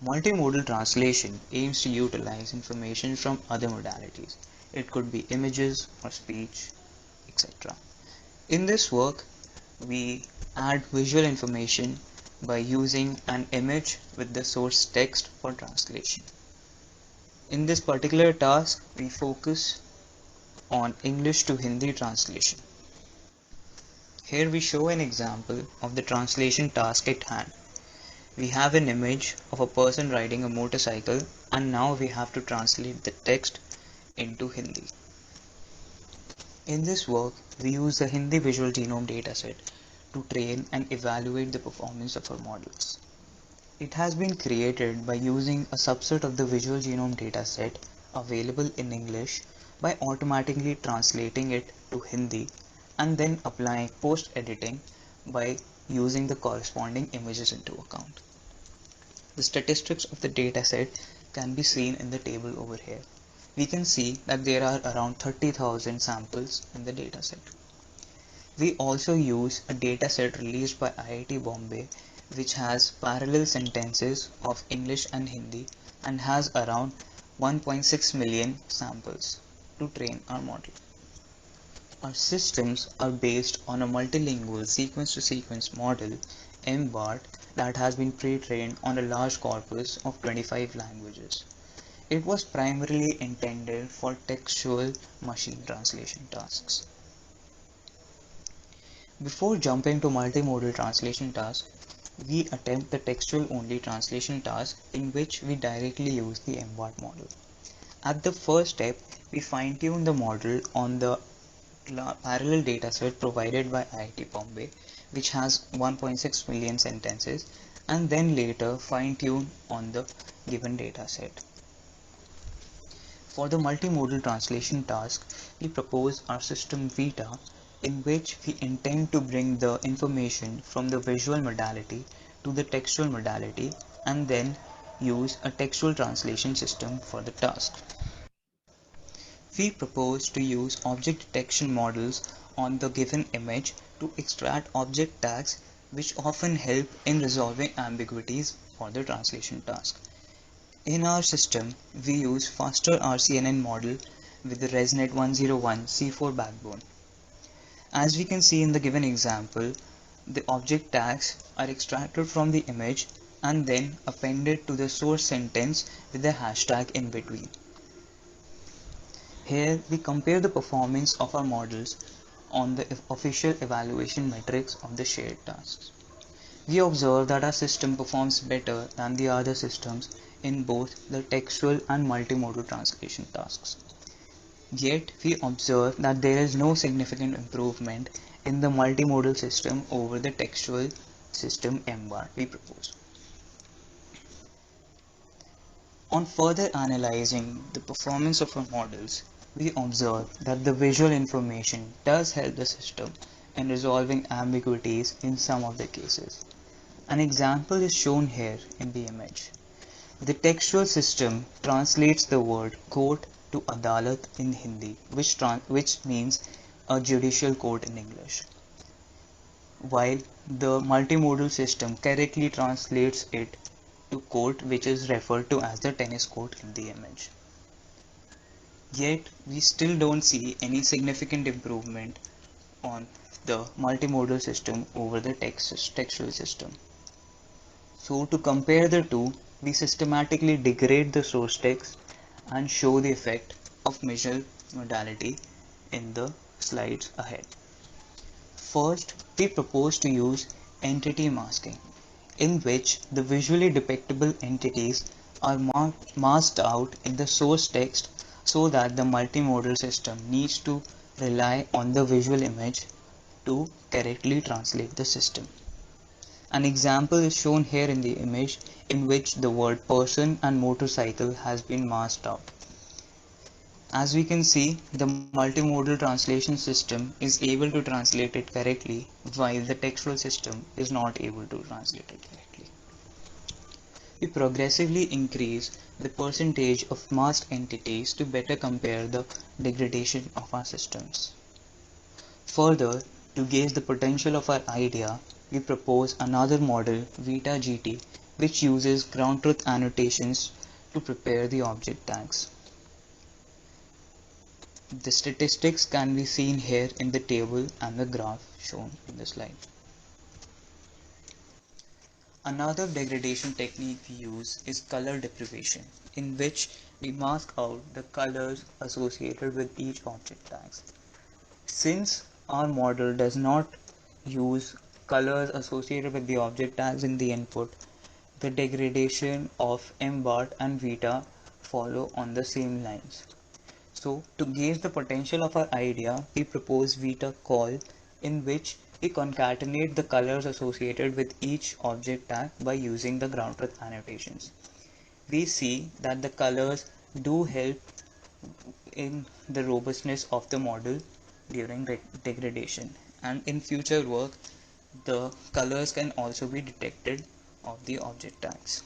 Multimodal translation aims to utilize information from other modalities. It could be images or speech, etc. In this work, we add visual information by using an image with the source text for translation. In this particular task, we focus on English to Hindi translation. Here we show an example of the translation task at hand. We have an image of a person riding a motorcycle and now we have to translate the text into Hindi. In this work, we use the Hindi visual genome dataset to train and evaluate the performance of our models. It has been created by using a subset of the visual genome dataset available in English by automatically translating it to Hindi and then applying post-editing by using the corresponding images into account. The statistics of the dataset can be seen in the table over here. We can see that there are around 30,000 samples in the dataset. We also use a dataset released by IIT Bombay which has parallel sentences of English and Hindi and has around 1.6 million samples to train our model. Our systems are based on a multilingual sequence-to-sequence model, MBART, that has been pre-trained on a large corpus of 25 languages. It was primarily intended for textual machine translation tasks. Before jumping to multimodal translation tasks, we attempt the textual-only translation task in which we directly use the MBART model. At the first step, we fine-tune the model on the parallel dataset provided by IIT Bombay, which has 1.6 million sentences, and then later fine-tune on the given dataset. For the multimodal translation task, we propose our system Vita, in which we intend to bring the information from the visual modality to the textual modality and then use a textual translation system for the task. We propose to use object detection models on the given image to extract object tags which often help in resolving ambiguities for the translation task. In our system, we use faster RCNN model with the ResNet 101 C4 backbone. As we can see in the given example, the object tags are extracted from the image and then appended to the source sentence with the hashtag in between. Here we compare the performance of our models on the official evaluation metrics of the shared tasks. We observe that our system performs better than the other systems in both the textual and multimodal translation tasks. Yet we observe that there is no significant improvement in the multimodal system over the textual system MBART we propose. On further analyzing the performance of our models, we observe that the visual information does help the system in resolving ambiguities in some of the cases. An example is shown here in the image. The textual system translates the word court to adalat in Hindi, which means a judicial court in English, while the multimodal system correctly translates it to court, which is referred to as the tennis court in the image. Yet we still don't see any significant improvement on the multimodal system over the textual system. So to compare the two, we systematically degrade the source text and show the effect of visual modality in the slides ahead. First, we propose to use entity masking, in which the visually depictable entities are masked out in the source text so that the multimodal system needs to rely on the visual image to correctly translate the system. An example is shown here in the image in which the word person and motorcycle has been masked out. As we can see, the multimodal translation system is able to translate it correctly, while the textual system is not able to translate it correctly. We progressively increase the percentage of masked entities to better compare the degradation of our systems. Further, to gauge the potential of our idea, we propose another model, Vita GT, which uses ground truth annotations to prepare the object tags. The statistics can be seen here in the table and the graph shown in the slide. Another degradation technique we use is color deprivation, in which we mask out the colors associated with each object tags. Since our model does not use colors associated with the object tags in the input, the degradation of MBART and Vita follow on the same lines. So, to gauge the potential of our idea, we propose Vita call, in which we concatenate the colors associated with each object tag by using the ground truth annotations. We see that the colors do help in the robustness of the model during degradation, and in future work the colors can also be detected of the object tags.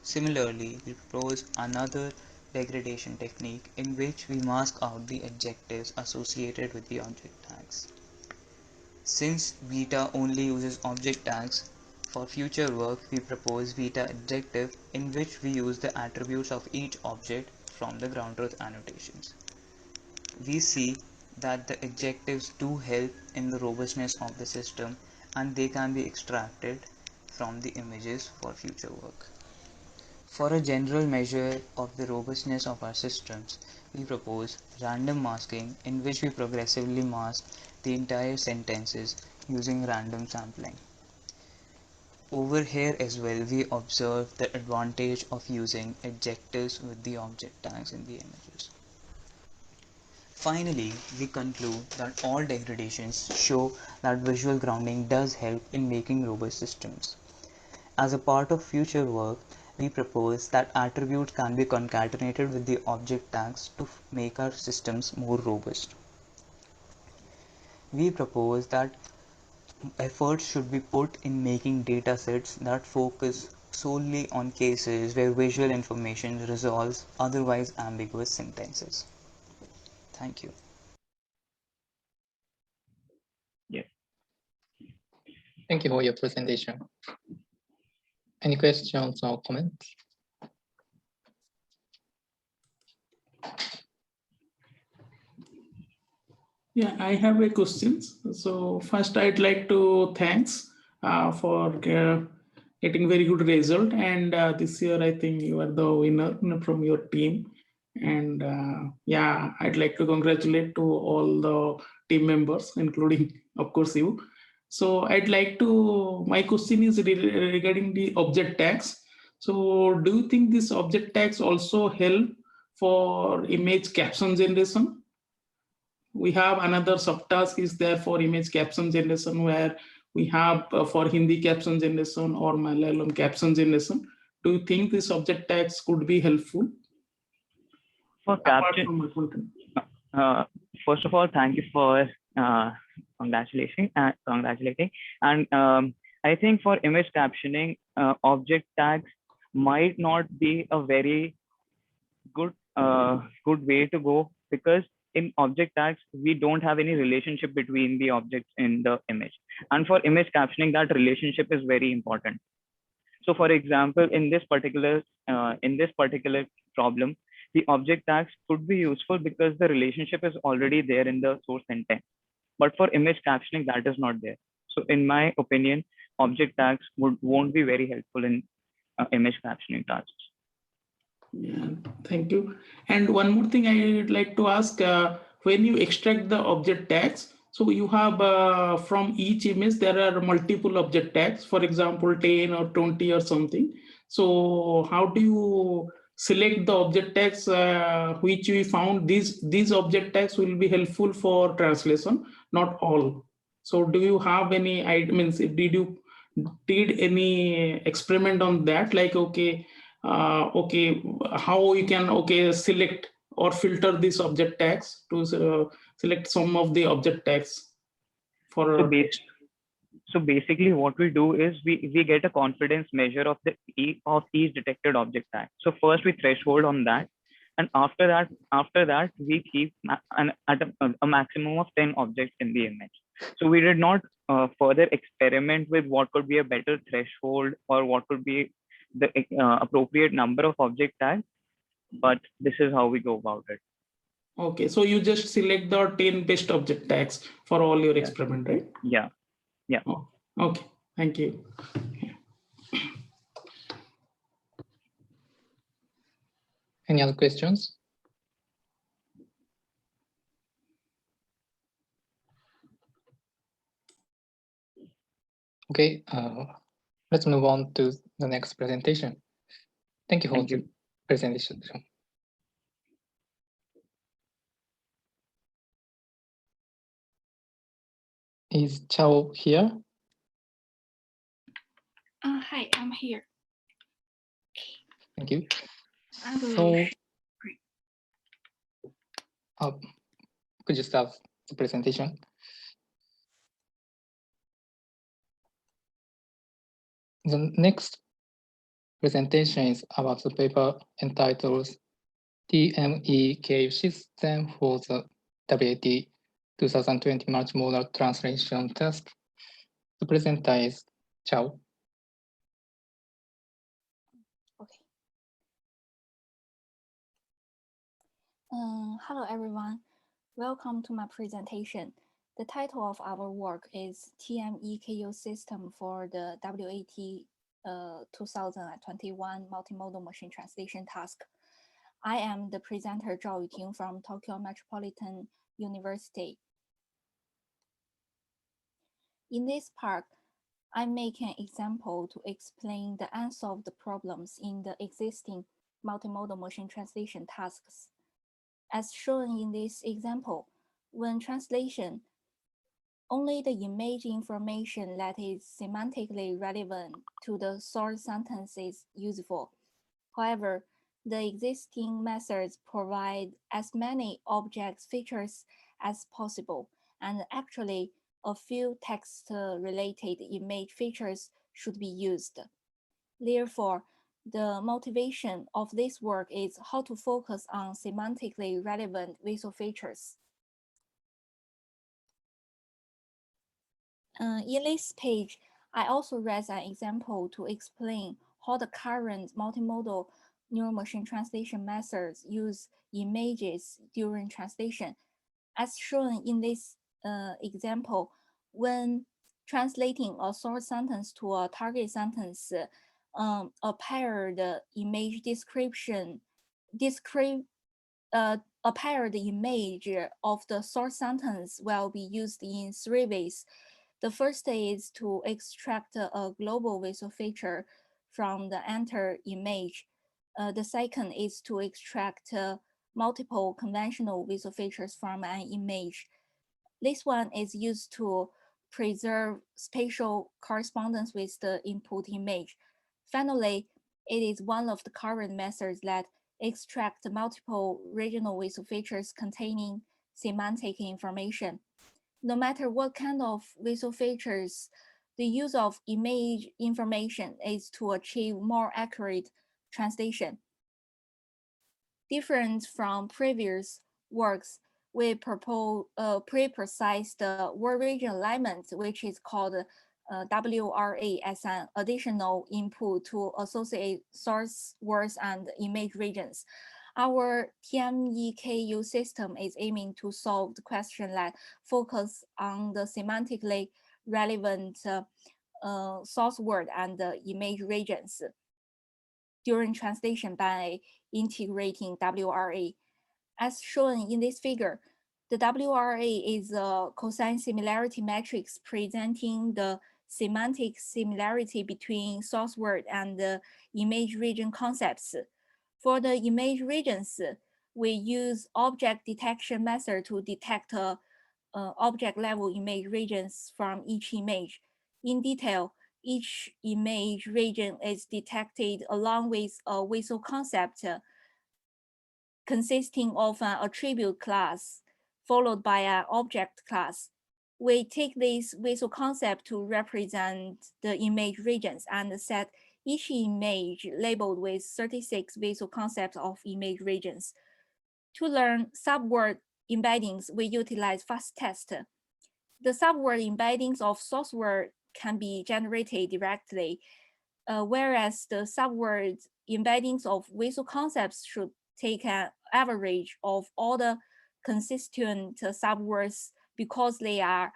Similarly, we propose another degradation technique in which we mask out the adjectives associated with the object tags. Since Vita only uses object tags, for future work we propose Vita adjective, in which we use the attributes of each object from the ground truth annotations. We see that the adjectives do help in the robustness of the system, and they can be extracted from the images for future work. For a general measure of the robustness of our systems, we propose random masking, in which we progressively mask the entire sentences using random sampling. Over here as well, we observe the advantage of using adjectives with the object tags in the images. Finally, we conclude that all degradations show that visual grounding does help in making robust systems. As a part of future work, we propose that attributes can be concatenated with the object tags to make our systems more robust. We propose that efforts should be put in making datasets that focus solely on cases where visual information resolves otherwise ambiguous sentences. Thank you. Yes. Thank you for your presentation. Any questions or comments? Yeah, I have a question. So first, I'd like to thanks for getting very good result. And this year, I think you are the winner from your team. And yeah, I'd like to congratulate to all the team members, including, of course, you. So I'd like to, my question is regarding the object tags. So do you think this object tags also help for image caption generation? We have another subtask is there for image caption generation, where we have for Hindi caption generation or Malayalam caption generation. Do you think this object tags could be helpful? For caption, first of all, thank you for congratulating. And I think for image captioning, object tags might not be a very good way to go, because in object tags we don't have any relationship between the objects in the image, and for image captioning that relationship is very important. So for example, in this particular problem, the object tags could be useful because the relationship is already there in the source sentence, but for image captioning that is not there. So in my opinion, object tags won't be very helpful in image captioning tasks. Yeah, thank you. And one more thing I'd like to ask, when you extract the object tags, so you have from each image, there are multiple object tags, for example, 10 or 20 or something. So how do you select the object tags which we found these object tags will be helpful for translation, not all? So do you have any ideas? Did any experiment on that? Like, okay, how you can select or filter these object tags to select some of the object tags for So basically what we do is we get a confidence measure of each detected object tag. So first we threshold on that, and after that we keep at a maximum of 10 objects in the image. So we did not further experiment with what could be a better threshold or what could be the appropriate number of object tags, but this is how we go about it. Okay, so you just select the 10 best object tags for all your experiment, right? Yeah. Yeah. Oh, okay, thank you. Any other questions? Okay, let's move on to the next presentation. Thank you for the presentation. Is Chao here? Hi, I'm here. Thank you. I will So, could you start the presentation? The next presentation is about the paper entitled TMEK System for the WAT 2020 Multimodal Translation Task. The presenter is Chao. Okay. Hello, everyone. Welcome to my presentation. The title of our work is TMEKU System for the WAT 2021 Multimodal Machine Translation Task. I am the presenter Zhao Yuting from Tokyo Metropolitan University. In this part, I make an example to explain the unsolved problems in the existing multimodal machine translation tasks. As shown in this example, when translation, only the image information that is semantically relevant to the source sentence is useful. However, the existing methods provide as many object features as possible, and actually a few text-related image features should be used. Therefore, the motivation of this work is how to focus on semantically relevant visual features. In this page, I also raise an example to explain how the current multimodal neural machine translation methods use images during translation. As shown in this example, when translating a source sentence to a target sentence, a paired image a paired image of the source sentence will be used in 3 ways. The first is to extract a global visual feature from the entered image. The second is to extract multiple conventional visual features from an image. This one is used to preserve spatial correspondence with the input image. Finally, it is one of the current methods that extract multiple regional visual features containing semantic information. No matter what kind of visual features, the use of image information is to achieve more accurate translation. Different from previous works, we pre-precise the word region alignment, which is called WRA, as an additional input to associate source words and image regions. Our TMEKU system is aiming to solve the question that focus on the semantically relevant source word and image regions during translation by integrating WRA. As shown in this figure, the WRA is a cosine similarity matrix presenting the semantic similarity between source word and the image region concepts. For the image regions, we use object detection method to detect object level image regions from each image. In detail, each image region is detected along with a visual concept consisting of an attribute class followed by an object class. We take this visual concept to represent the image regions and set each image labeled with 36 visual concepts of image regions. To learn subword embeddings, we utilize FastTest. The subword embeddings of source word can be generated directly, whereas the subword embeddings of visual concepts should take an average of all the constituent subwords because they are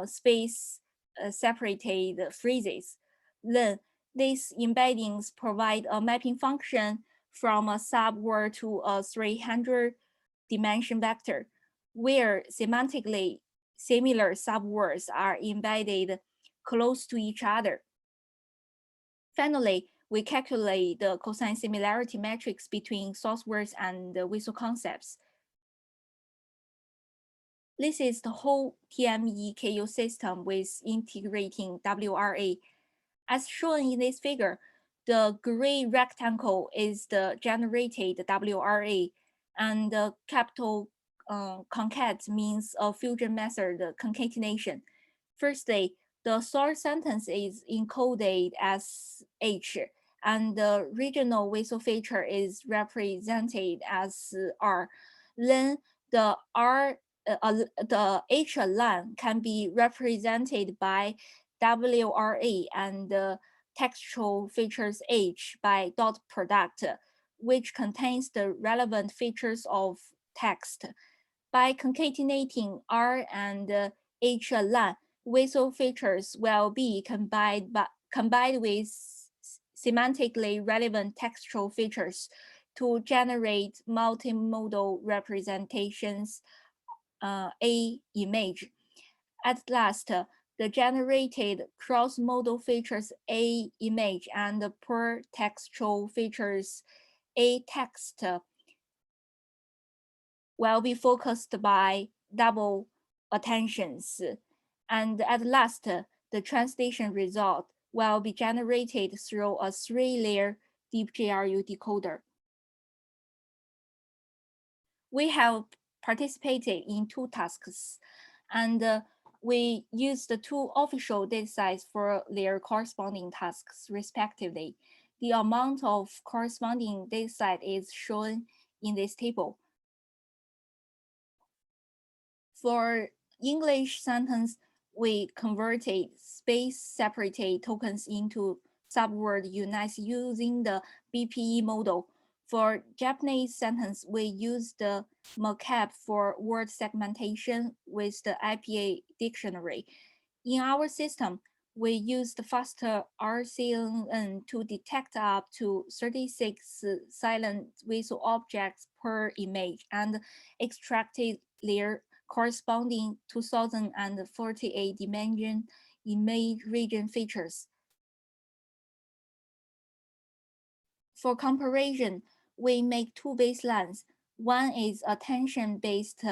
space separated phrases. Then these embeddings provide a mapping function from a subword to a 300 dimension vector, where semantically similar subwords are embedded close to each other. Finally, we calculate the cosine similarity matrix between source words and the visual concepts. This is the whole TME-KU system with integrating WRA. As shown in this figure, the gray rectangle is the generated WRA, and the capital concat means a fusion method concatenation. Firstly, the source sentence is encoded as H, and the regional visual feature is represented as R. Then the H line can be represented by WRA and the textual features H by dot product, which contains the relevant features of text. By concatenating R and H line, visual features will be combined with semantically relevant textual features to generate multimodal representations A image. At last, the generated cross-modal features A image and the per textual features A text will be focused by double attentions. And at last, the translation result will be generated through a 3-layer deep GRU decoder. We have participated in 2 tasks, and we used the 2 official datasets for their corresponding tasks respectively. The amount of corresponding dataset is shown in this table. For English sentence, we converted space-separated tokens into subword units using the BPE model. For Japanese sentence, we used the mocap for word segmentation with the IPA dictionary. In our system, we used faster RCNN to detect up to 36 silent visual objects per image and extracted their corresponding 2048 dimension image region features. For comparison, we make 2 baselines. One is attention-based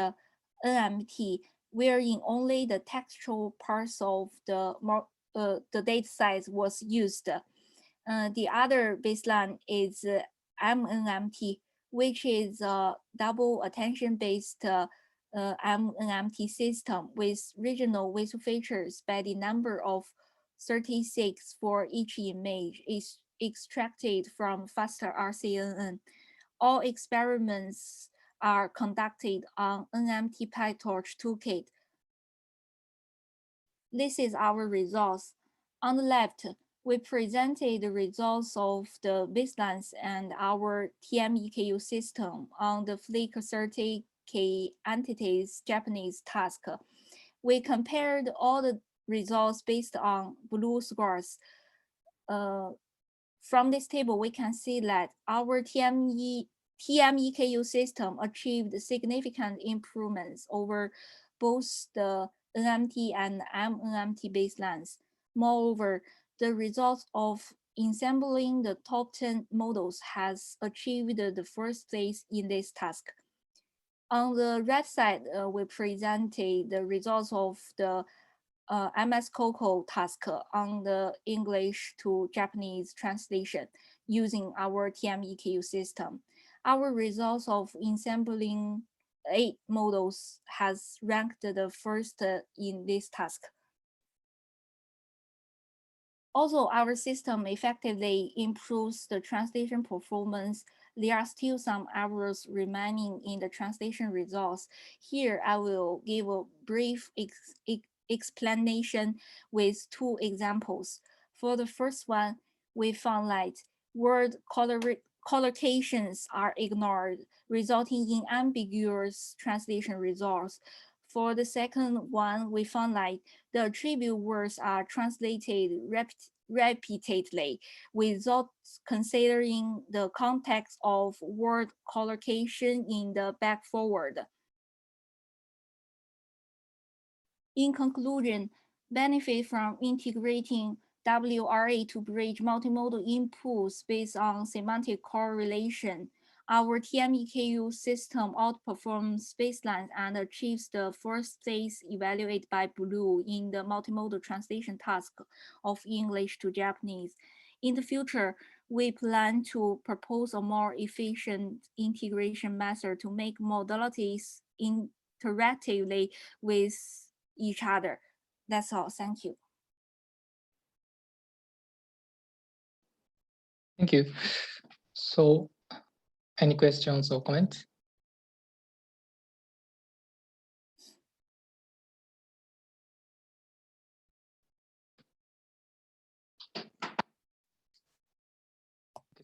NMT, wherein only the textual parts of the data size was used. The other baseline is MNMT, which is a double attention-based MNMT system with regional visual features by the number of 36 for each image is extracted from faster RCNN. All experiments are conducted on NMT PyTorch toolkit. This is our results. On the left, we presented the results of the baselines and our TME-KU system on the Flickr 30K entities Japanese task. We compared all the results based on blue scores. From this table, we can see that our TME-KU system achieved significant improvements over both the NMT and MNMT baselines. Moreover, the results of ensembling the top 10 models has achieved the first place in this task. On the right side, we presented the results of the MS Coco task on the English to Japanese translation using our TME-KU system. Our results of ensembling 8 models has ranked the first in this task. Although our system effectively improves the translation performance, there are still some errors remaining in the translation results. Here, I will give a brief explanation with 2 examples. For the first one, we found that word collocations are ignored, resulting in ambiguous translation results. For the second one, we found that the attribute words are translated repeatedly without considering the context of word collocation in the back forward. In conclusion, benefit from integrating WRA to bridge multimodal inputs based on semantic correlation. Our TMEKU system outperforms baselines and achieves the first place evaluated by Blue in the multimodal translation task of English to Japanese. In the future, we plan to propose a more efficient integration method to make modalities interactively with each other. That's all. Thank you. Thank you. So, any questions or comments?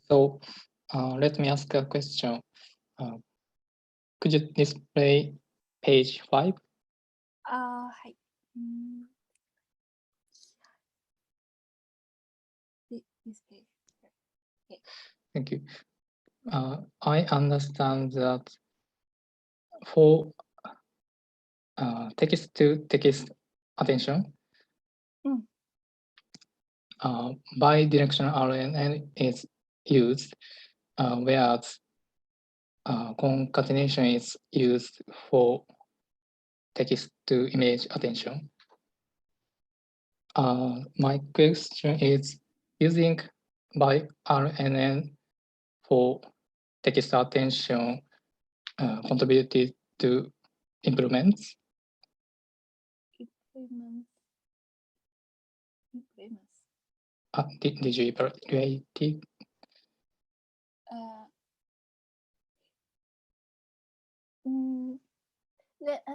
So, let me ask a question. Could you display page 5? This page. Okay. Thank you. I understand that for text-to-text attention, bidirectional RNN is used, whereas concatenation is used for text-to-image attention. My question is, using biRNN for text attention contributed to improvements? Did you evaluate it?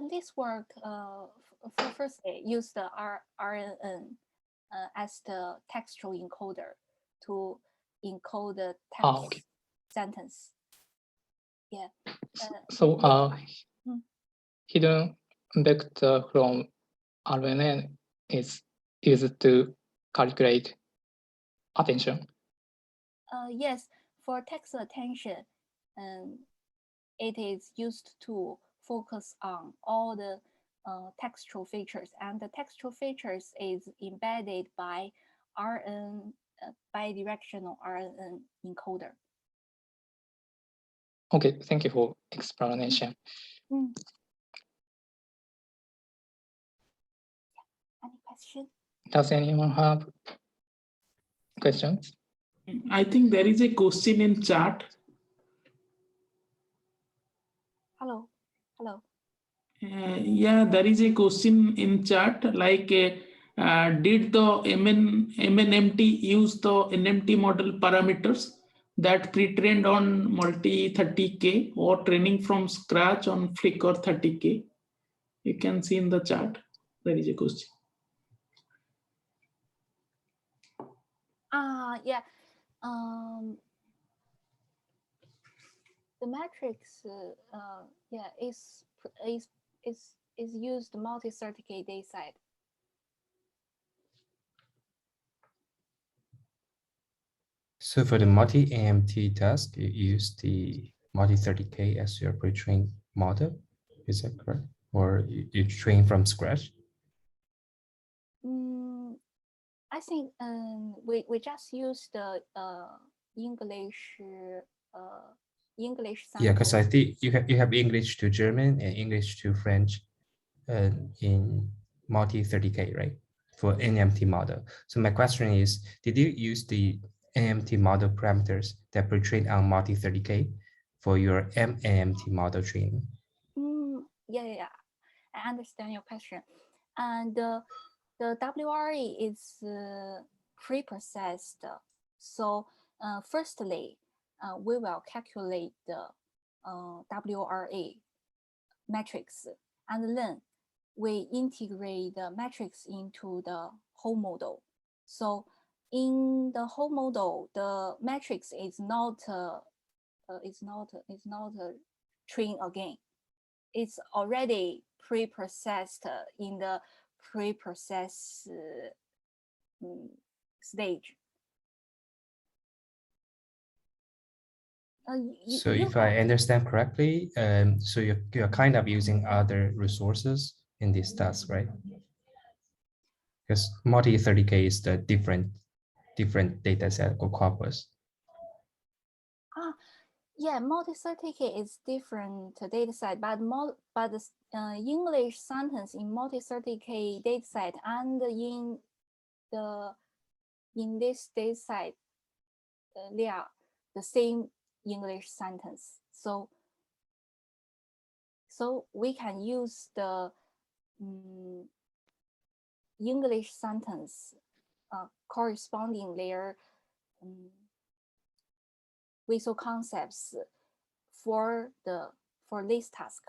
This work first use the RNN as the textual encoder to encode the text sentence. Yeah. So hidden vector from RNN is used to calculate attention. Yes, for text attention, it is used to focus on all the textual features, and the textual features is embedded by bidirectional RNN encoder. Okay, thank you for explanation. Any question? Does anyone have questions? I think there is a question in chat. Hello. Yeah, there is a question in chat like did the MNMT use the NMT model parameters that pre-trained on multi 30K or training from scratch on Flickr 30K? You can see in the chat, there is a question. Yeah. The matrix, yeah, is used multi 30K day side. So for the multi-AMT task, you use the multi 30K as your pre-trained model, is that correct? Or you train from scratch? I think we just use the English sample. Yeah, because I think you have English to German and English to French in multi 30K, right? For NMT model. So my question is, did you use the NMT model parameters that pre-trained on multi 30K for your MAMT model training? Yeah, I understand your question. And the WRA is pre-processed. So firstly, we will calculate the WRA matrix, and then we integrate the matrix into the whole model. So in the whole model, the matrix is not trained again. It's already pre-processed in the pre-process stage. So if I understand correctly, so you're kind of using other resources in this task, right? Because multi 30K is the different data set or corpus. Yeah, multi-30K is different data set, but the English sentence in multi-30K data set and in this data set, they are the same English sentence. So we can use the English sentence corresponding their visual concepts for this task.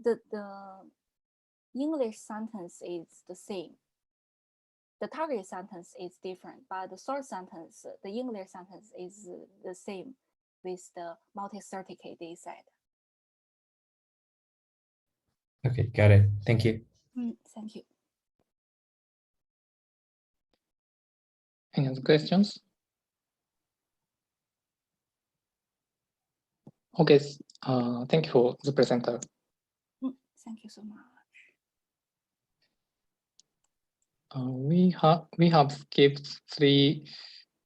The English sentence is the same. The target sentence is different, but the source sentence, the English sentence is the same with the multi-30K data set. Okay, got it. Thank you. Thank you. Any other questions? Okay, thank you for the presenter. Thank you so much. We have skipped 3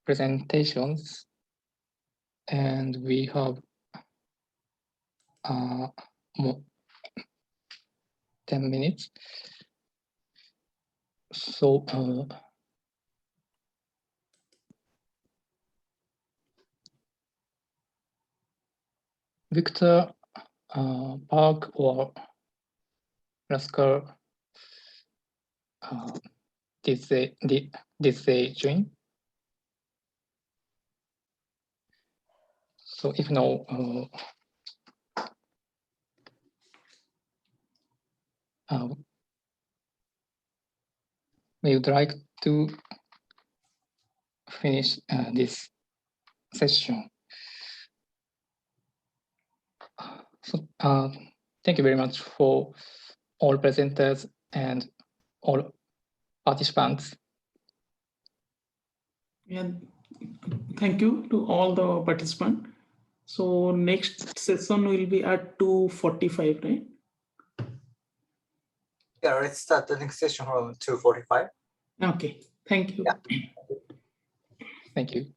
presentations, and we have more 10 minutes. So Victor, Park, or Lasker, did they join? So if no, we would like to finish this session. So thank you very much for all presenters and all participants. Yeah, thank you to all the participants. So next session will be at 2:45, right? Yeah, let's start the next session around 2:45. Okay, thank you. Yeah. Thank you.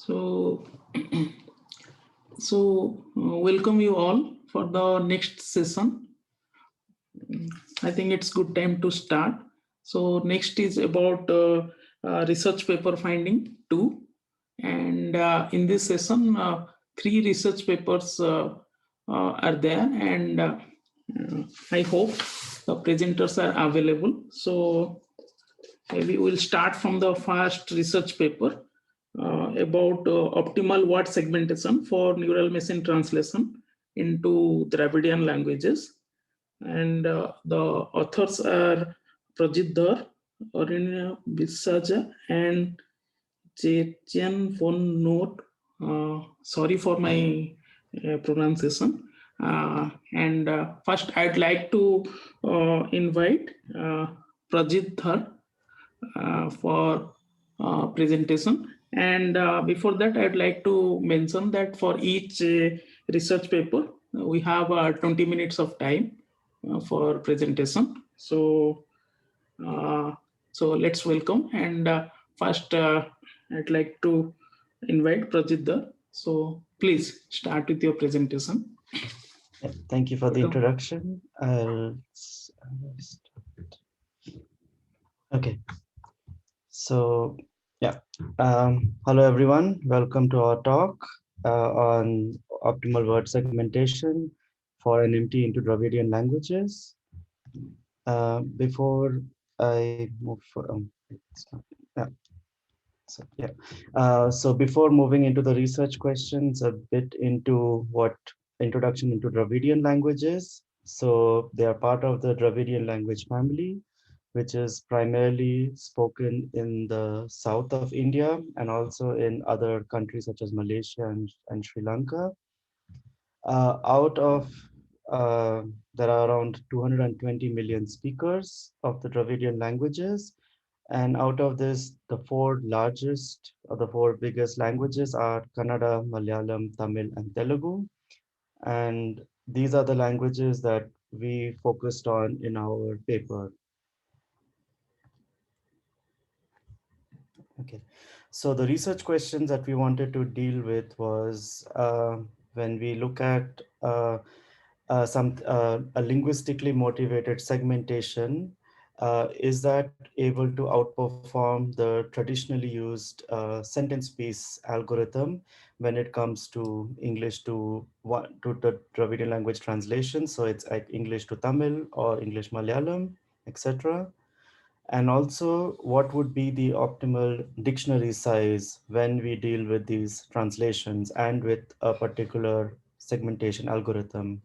So, welcome you all for the next session. I think it's good time to start. So next is about research paper finding 2. And in this session, 3 research papers are there, and I hope the presenters are available. So maybe we'll start from the first research paper about optimal WAT segmentation for neural machine translation into Dravidian languages. And the authors are Prajit Dhar, Orinia Bisaja, and Chechen von Noot. Sorry for my pronunciation. And first, I'd like to invite Prajit Dhar for presentation. And before that, I'd like to mention that for each research paper, we have 20 minutes of time for presentation. So, let's welcome. And first, I'd like to invite Prajit Dhar. So please start with your presentation. Thank you for the introduction. Okay. So yeah, hello everyone. Welcome to our talk on optimal word segmentation for NMT into Dravidian languages. Before I move for, so before moving into the research questions, a bit into what introduction into Dravidian languages. So they are part of the Dravidian language family, which is primarily spoken in the south of India and also in other countries such as Malaysia and Sri Lanka. There are around 220 million speakers of the Dravidian languages. And out of this, the 4 largest or the 4 biggest languages are Kannada, Malayalam, Tamil, and Telugu. And these are the languages that we focused on in our paper. Okay, so the research questions that we wanted to deal with was when we look at a linguistically motivated segmentation, is that able to outperform the traditionally used sentence piece algorithm when it comes to English to the Dravidian language translation? So it's like English to Tamil or English Malayalam, etc. And also, what would be the optimal dictionary size when we deal with these translations and with a particular segmentation algorithm?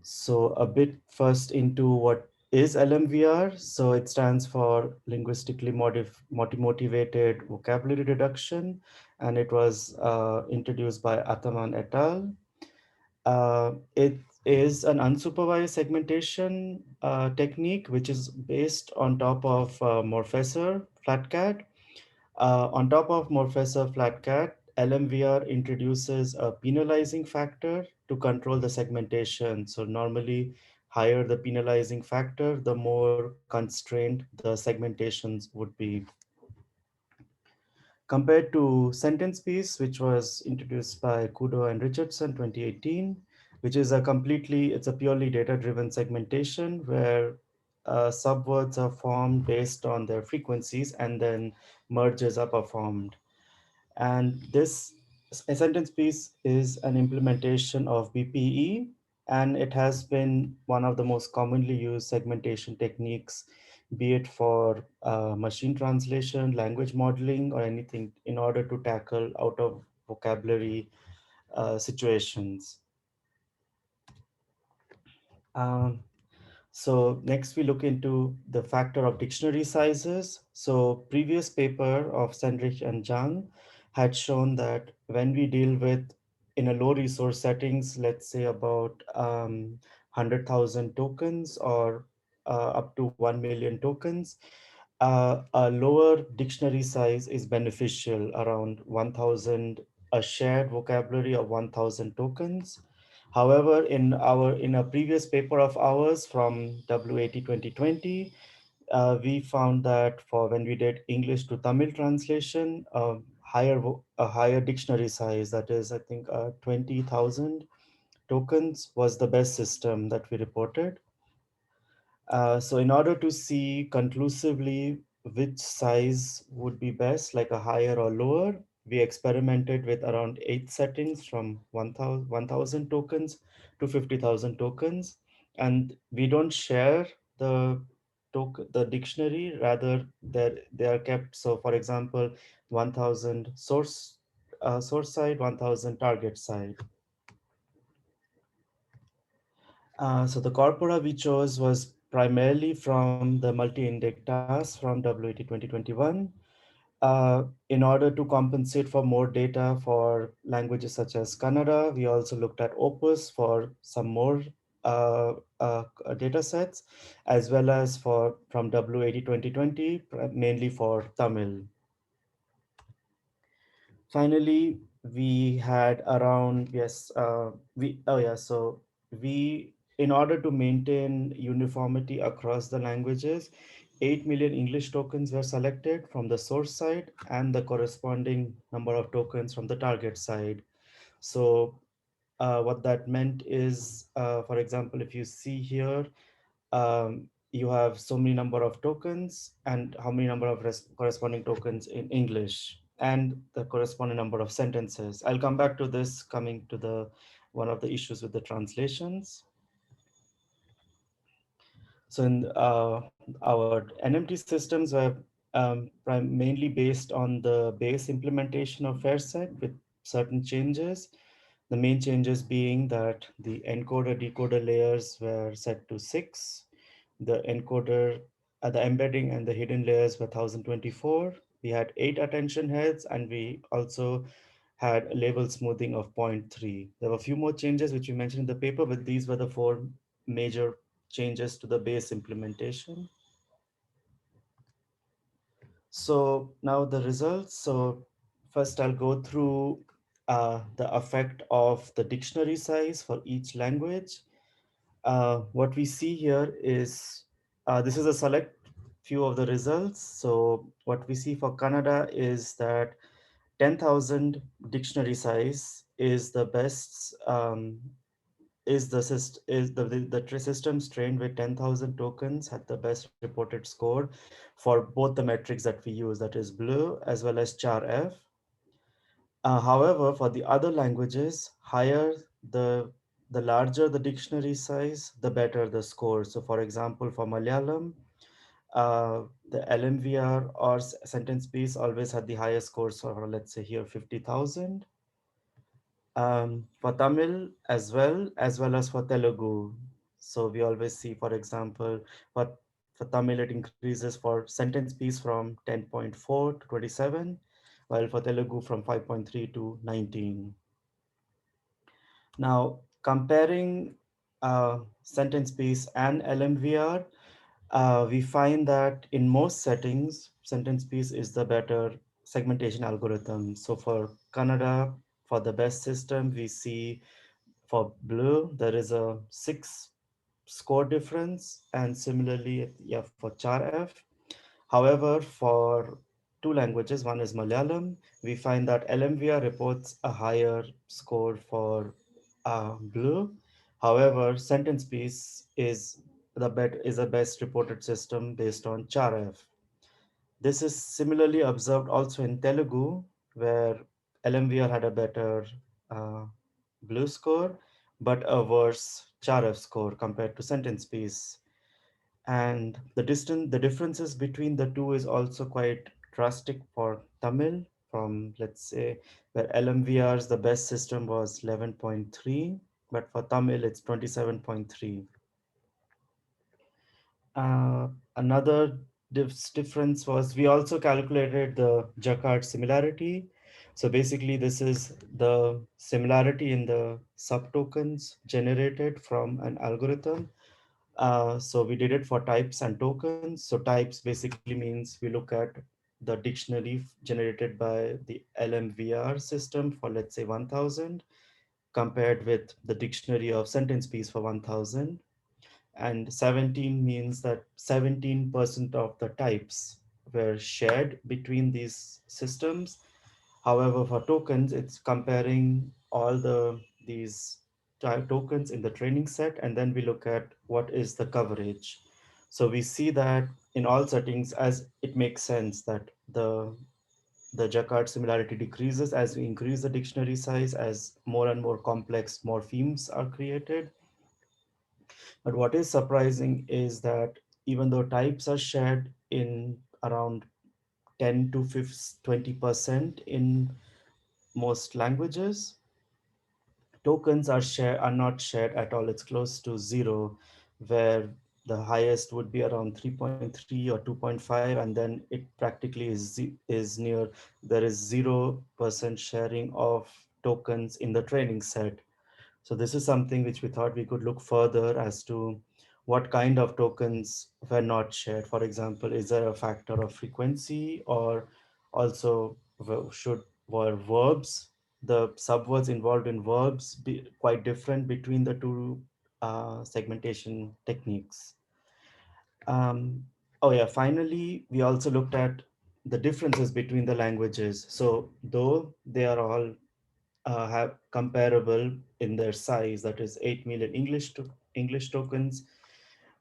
So a bit first into what is LMVR. So it stands for linguistically motivated vocabulary reduction, and it was introduced by Ataman et al. It is an unsupervised segmentation technique, which is based on top of Morfessor Flatcat. On top of Morfessor Flatcat, LMVR introduces a penalizing factor to control the segmentation. So normally, higher the penalizing factor, the more constrained the segmentations would be. Compared to sentence piece, which was introduced by Kudo and Richardson 2018, which is it's a purely data-driven segmentation where subwords are formed based on their frequencies and then merges are performed. And this sentence piece is an implementation of BPE, and it has been one of the most commonly used segmentation techniques, be it for machine translation, language modeling, or anything in order to tackle out of vocabulary situations. So next we look into the factor of dictionary sizes. So previous paper of Sendrich and Zhang had shown that when we deal with in a low resource settings, let's say about 100,000 tokens or up to 1 million tokens, a lower dictionary size is beneficial, around 1,000, a shared vocabulary of 1,000 tokens. However, in a previous paper of ours from WAT 2020, we found that for when we did English to Tamil translation, a higher dictionary size, that is, I think 20,000 tokens was the best system that we reported. So in order to see conclusively which size would be best, like a higher or lower, we experimented with around 8 settings from 1,000 tokens to 50,000 tokens. And we don't share the the dictionary, rather they are kept. So for example, 1,000 source side, 1,000 target side. So the corpora we chose was primarily from the multi-index task from WAT 2021. In order to compensate for more data for languages such as Kannada, we also looked at Opus for some more data sets, as well as for from WAT 2020, mainly for Tamil. Finally, we had around, yes, so we, in order to maintain uniformity across the languages, 8 million English tokens were selected from the source side and the corresponding number of tokens from the target side. So what that meant is, for example, if you see here, you have so many number of tokens and how many number of corresponding tokens in English and the corresponding number of sentences. I'll come back to this coming to the one of the issues with the translations. So in our NMT systems were mainly based on the base implementation of FAIRSET with certain changes. The main changes being that the encoder decoder layers were set to 6. The encoder, the embedding and the hidden layers were 1024. We had 8 attention heads, and we also had label smoothing of 0.3. There were a few more changes which we mentioned in the paper, but these were the 4 major changes to the base implementation. So now the results. So first I'll go through the effect of the dictionary size for each language. What we see here is, this is a select few of the results. So what we see for Kannada is that 10,000 dictionary size is the best, is the systems trained with 10,000 tokens had the best reported score for both the metrics that we use, that is BLEU as well as CHAR-F. However, for the other languages, higher the larger the dictionary size, the better the score. So for example, for Malayalam, the LMVR or sentence piece always had the highest scores for, let's say here, 50,000. For Tamil as well as for Telugu. So we always see, for example, for Tamil, it increases for sentence piece from 10.4 to 27, while for Telugu from 5.3 to 19. Now, comparing sentence piece and LMVR, we find that in most settings, sentence piece is the better segmentation algorithm. So for Kannada, for the best system, we see for BLEU, there is a 6 score difference, and similarly, yeah, for CHAR-F. However, for 2 languages, one is Malayalam, we find that LMVR reports a higher score for BLEU. However, sentence piece is the best reported system based on CHAR-F. This is similarly observed also in Telugu, where LMVR had a better BLEU score, but a worse CHAR-F score compared to sentence piece. And the differences between the two is also quite drastic for Tamil. From, let's say, where LMVR's the best system was 11.3, but for Tamil it's 27.3. Another difference was we also calculated the Jacquard similarity. So basically, this is the similarity in the subtokens generated from an algorithm. So we did it for types and tokens. So types basically means we look at the dictionary generated by the LMVR system for, let's say, 1000 compared with the dictionary of sentence piece for 1000. and 17 means that 17% of the types were shared between these systems. However, for tokens, it's comparing all these type tokens in the training set, and then we look at what is the coverage. So we see that in all settings, as it makes sense that the Jacquard similarity decreases as we increase the dictionary size, as more and more complex morphemes are created. But what is surprising is that even though types are shared in around 10 to 20% in most languages, tokens are not shared at all. It's close to zero, where the highest would be around 3.3 or 2.5, and then it practically is near, there is 0% sharing of tokens in the training set. So this is something which we thought we could look further as to what kind of tokens were not shared. For example, is there a factor of frequency, or also were verbs, the subwords involved in verbs, be quite different between the two segmentation techniques? Oh yeah, finally, we also looked at the differences between the languages. So though they are all have comparable in their size, that is 8 million English tokens.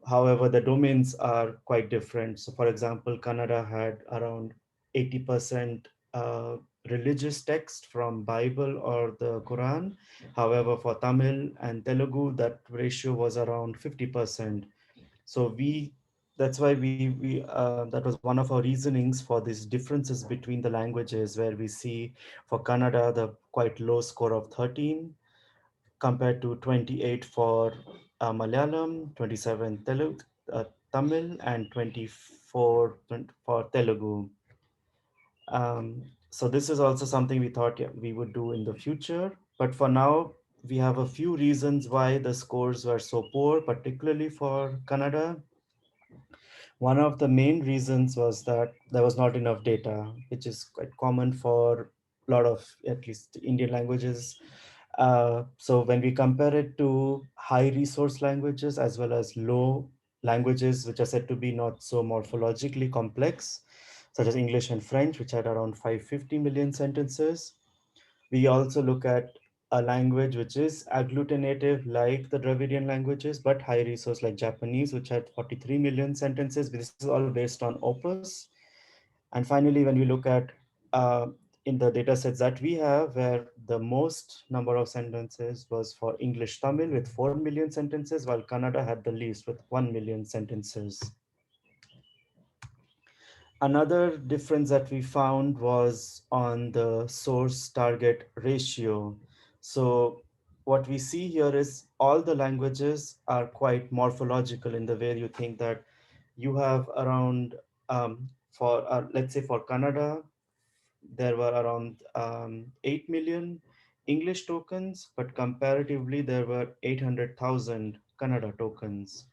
However, the domains are quite different. So for example, Kannada had around 80% religious text from Bible or the Quran. However, for Tamil and Telugu, that ratio was around 50%. So that's why that was one of our reasonings for these differences between the languages, where we see for Kannada the quite low score of 13 compared to 28 for Malayalam, 27 Tamil, and 24 for Telugu. So this is also something we thought we would do in the future. But for now, we have a few reasons why the scores were so poor, particularly for Kannada. One of the main reasons was that there was not enough data, which is quite common for a lot of, at least Indian languages. So when we compare it to high resource languages as well as low languages, which are said to be not so morphologically complex, such as English and French, which had around 550 million sentences, we also look at a language which is agglutinative like the Dravidian languages, but high resource like Japanese, which had 43 million sentences. This is all based on Opus. And finally, when we look at in the data sets that we have, where the most number of sentences was for English Tamil with 4 million sentences, while Kannada had the least with 1 million sentences. Another difference that we found was on the source target ratio. So what we see here is all the languages are quite morphological in the way you think that you have around, let's say for Kannada, there were around 8 million English tokens, but comparatively there were 800,000 Kannada tokens.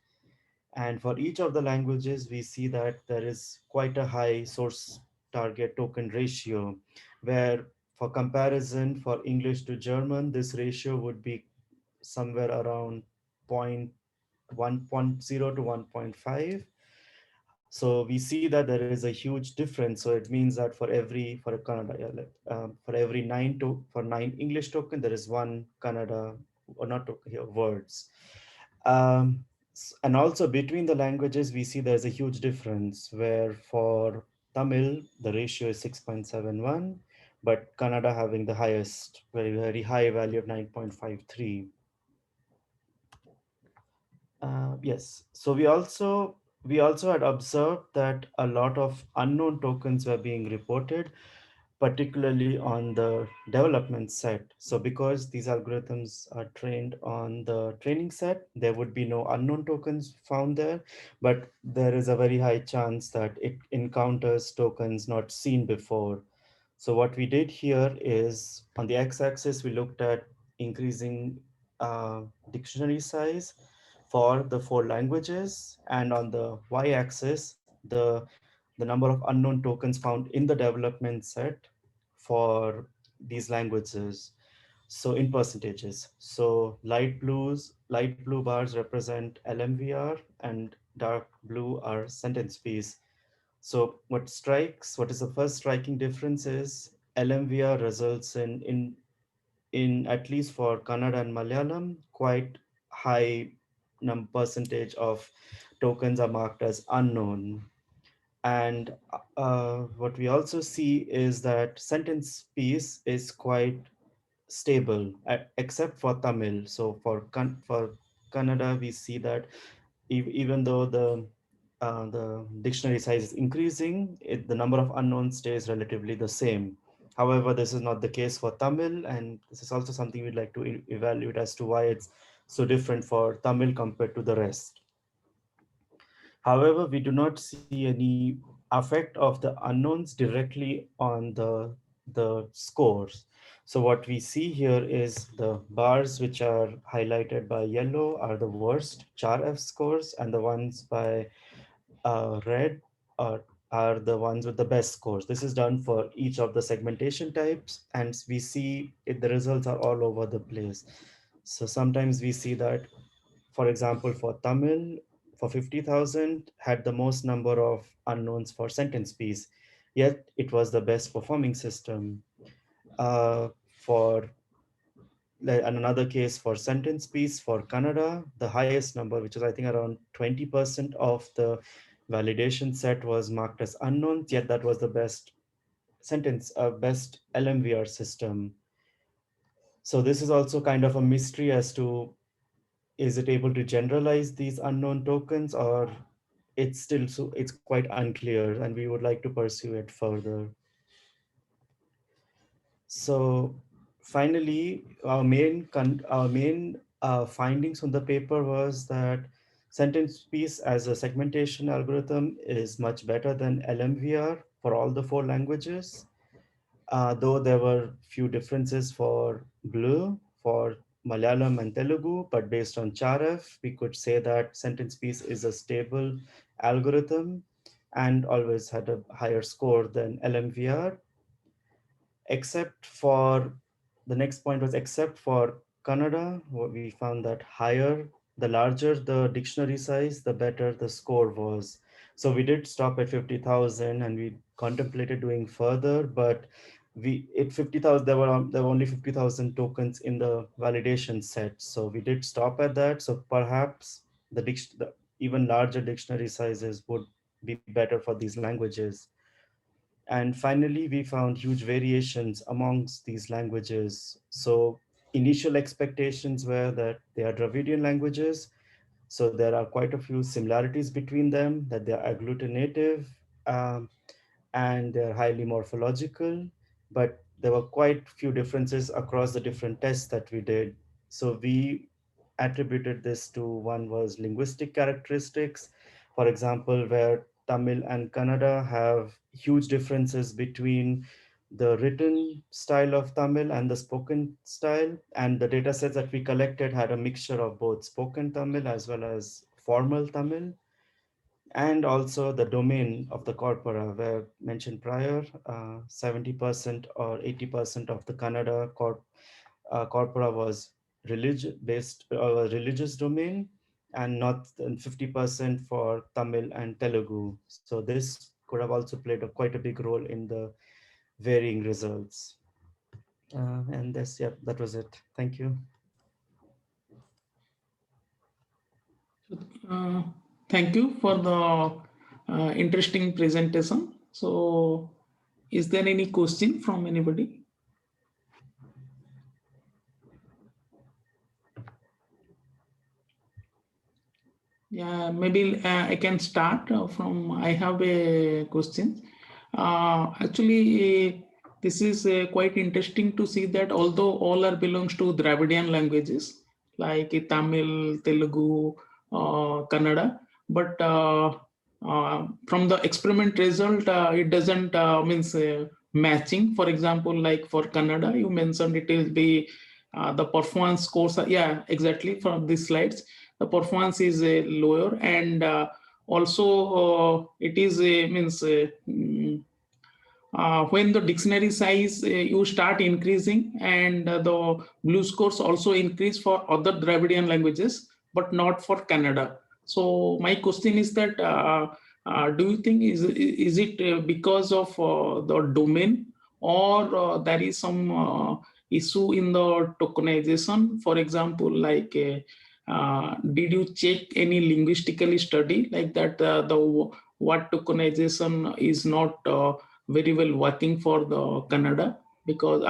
And for each of the languages, we see that there is quite a high source target token ratio, where for comparison, for English to German, this ratio would be somewhere around 1.0 to 1.5. So we see that there is a huge difference. So it means that for a Kannada, for every for 9 English token, there is one Kannada, or not token here, words. And also between the languages, we see there's a huge difference, where for Tamil, the ratio is 6.71, but Kannada having the highest, very, very high value of 9.53. Yes, so we also had observed that a lot of unknown tokens were being reported, particularly on the development set. So because these algorithms are trained on the training set, there would be no unknown tokens found there, but there is a very high chance that it encounters tokens not seen before. So what we did here is, on the x-axis, we looked at increasing dictionary size for the 4 languages, and on the y-axis, the number of unknown tokens found in the development set for these languages. So in percentages. So light blue bars represent LMVR and dark blue are sentence piece. So what is the first striking difference is LMVR results in at least for Kannada and Malayalam, quite high percentage of tokens are marked as unknown. And what we also see is that sentence piece is quite stable, except for Tamil. So for Kannada, we see that even though the dictionary size is increasing, the number of unknowns stays relatively the same. However, this is not the case for Tamil, and this is also something we'd like to evaluate as to why it's so different for Tamil compared to the rest. However, we do not see any effect of the unknowns directly on the scores. So what we see here is the bars which are highlighted by yellow are the worst char F scores, and the ones by red are the ones with the best scores. This is done for each of the segmentation types, and we see the results are all over the place. So sometimes we see that, for example, for Tamil, for 50,000 had the most number of unknowns for sentence piece, yet it was the best performing system. For another case for sentence piece for Kannada, the highest number, which is I think around 20% of the validation set was marked as unknown, yet that was the best best LMVR system. So this is also kind of a mystery as to, is it able to generalize these unknown tokens, or it's quite unclear, and we would like to pursue it further. So finally, our main findings from the paper was that sentence piece as a segmentation algorithm is much better than LMVR for all the 4 languages. Though there were few differences for Blue, for Malayalam and Telugu, but based on CharF, we could say that sentence piece is a stable algorithm and always had a higher score than LMVR, except for, the next point was except for Kannada, we found that the larger the dictionary size, the better the score was. So we did stop at 50,000 and we contemplated doing further, but 50,000, there were only 50,000 tokens in the validation set. So we did stop at that. So perhaps the even larger dictionary sizes would be better for these languages. And finally, we found huge variations amongst these languages. So initial expectations were that they are Dravidian languages. So there are quite a few similarities between them, that they are agglutinative, and they're highly morphological, but there were quite few differences across the different tests that we did. So we attributed this to, one was linguistic characteristics, for example, where Tamil and Kannada have huge differences between the written style of Tamil and the spoken style. And the data sets that we collected had a mixture of both spoken Tamil as well as formal Tamil. And also the domain of the corpora, where mentioned prior, 70% or 80% of the Kannada corpora was religious domain, and not 50% for Tamil and Telugu. So this could have also played quite a big role in the varying results. And that was it. Thank you. Thank you for the interesting presentation. So is there any question from anybody? Yeah, maybe I can start from, I have a question. Actually, this is quite interesting to see that although all are belongs to Dravidian languages, like Tamil, Telugu, Kannada, but from the experiment result, it doesn't means matching. For example, like for Kannada, you mentioned it will be the performance scores. Yeah, exactly, from these slides the performance is lower, and also it is when the dictionary size you start increasing, and the blue scores also increase for other Dravidian languages, but not for Kannada. So my question is that do you think is it because of the domain, or there is some issue in the tokenization? For example, like did you check any linguistically study like that the WAT tokenization is not very well working for the Kannada, because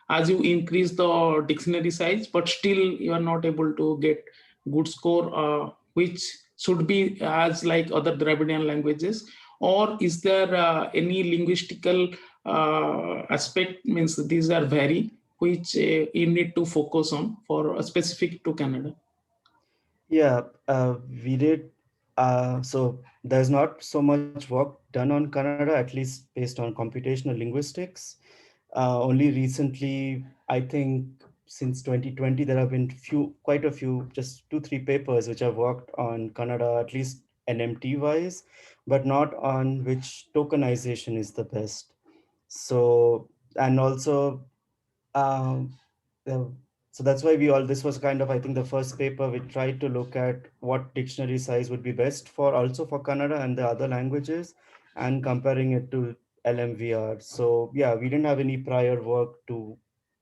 as you increase the dictionary size, but still you are not able to get good score, which should be as like other Dravidian languages? Or is there any linguistical aspect, means these are vary, which you need to focus on for specific to Kannada? Yeah, we did. So there's not so much work done on Kannada, at least based on computational linguistics. Only recently, I think since 2020, there have been quite a few, just 2-3 papers which have worked on Kannada, at least NMT wise, but not on which tokenization is the best. So, and also, um, so that's why this was kind of, I think, the first paper we tried to look at what dictionary size would be best for also for Kannada and the other languages, and comparing it to LMVR. So yeah, we didn't have any prior work to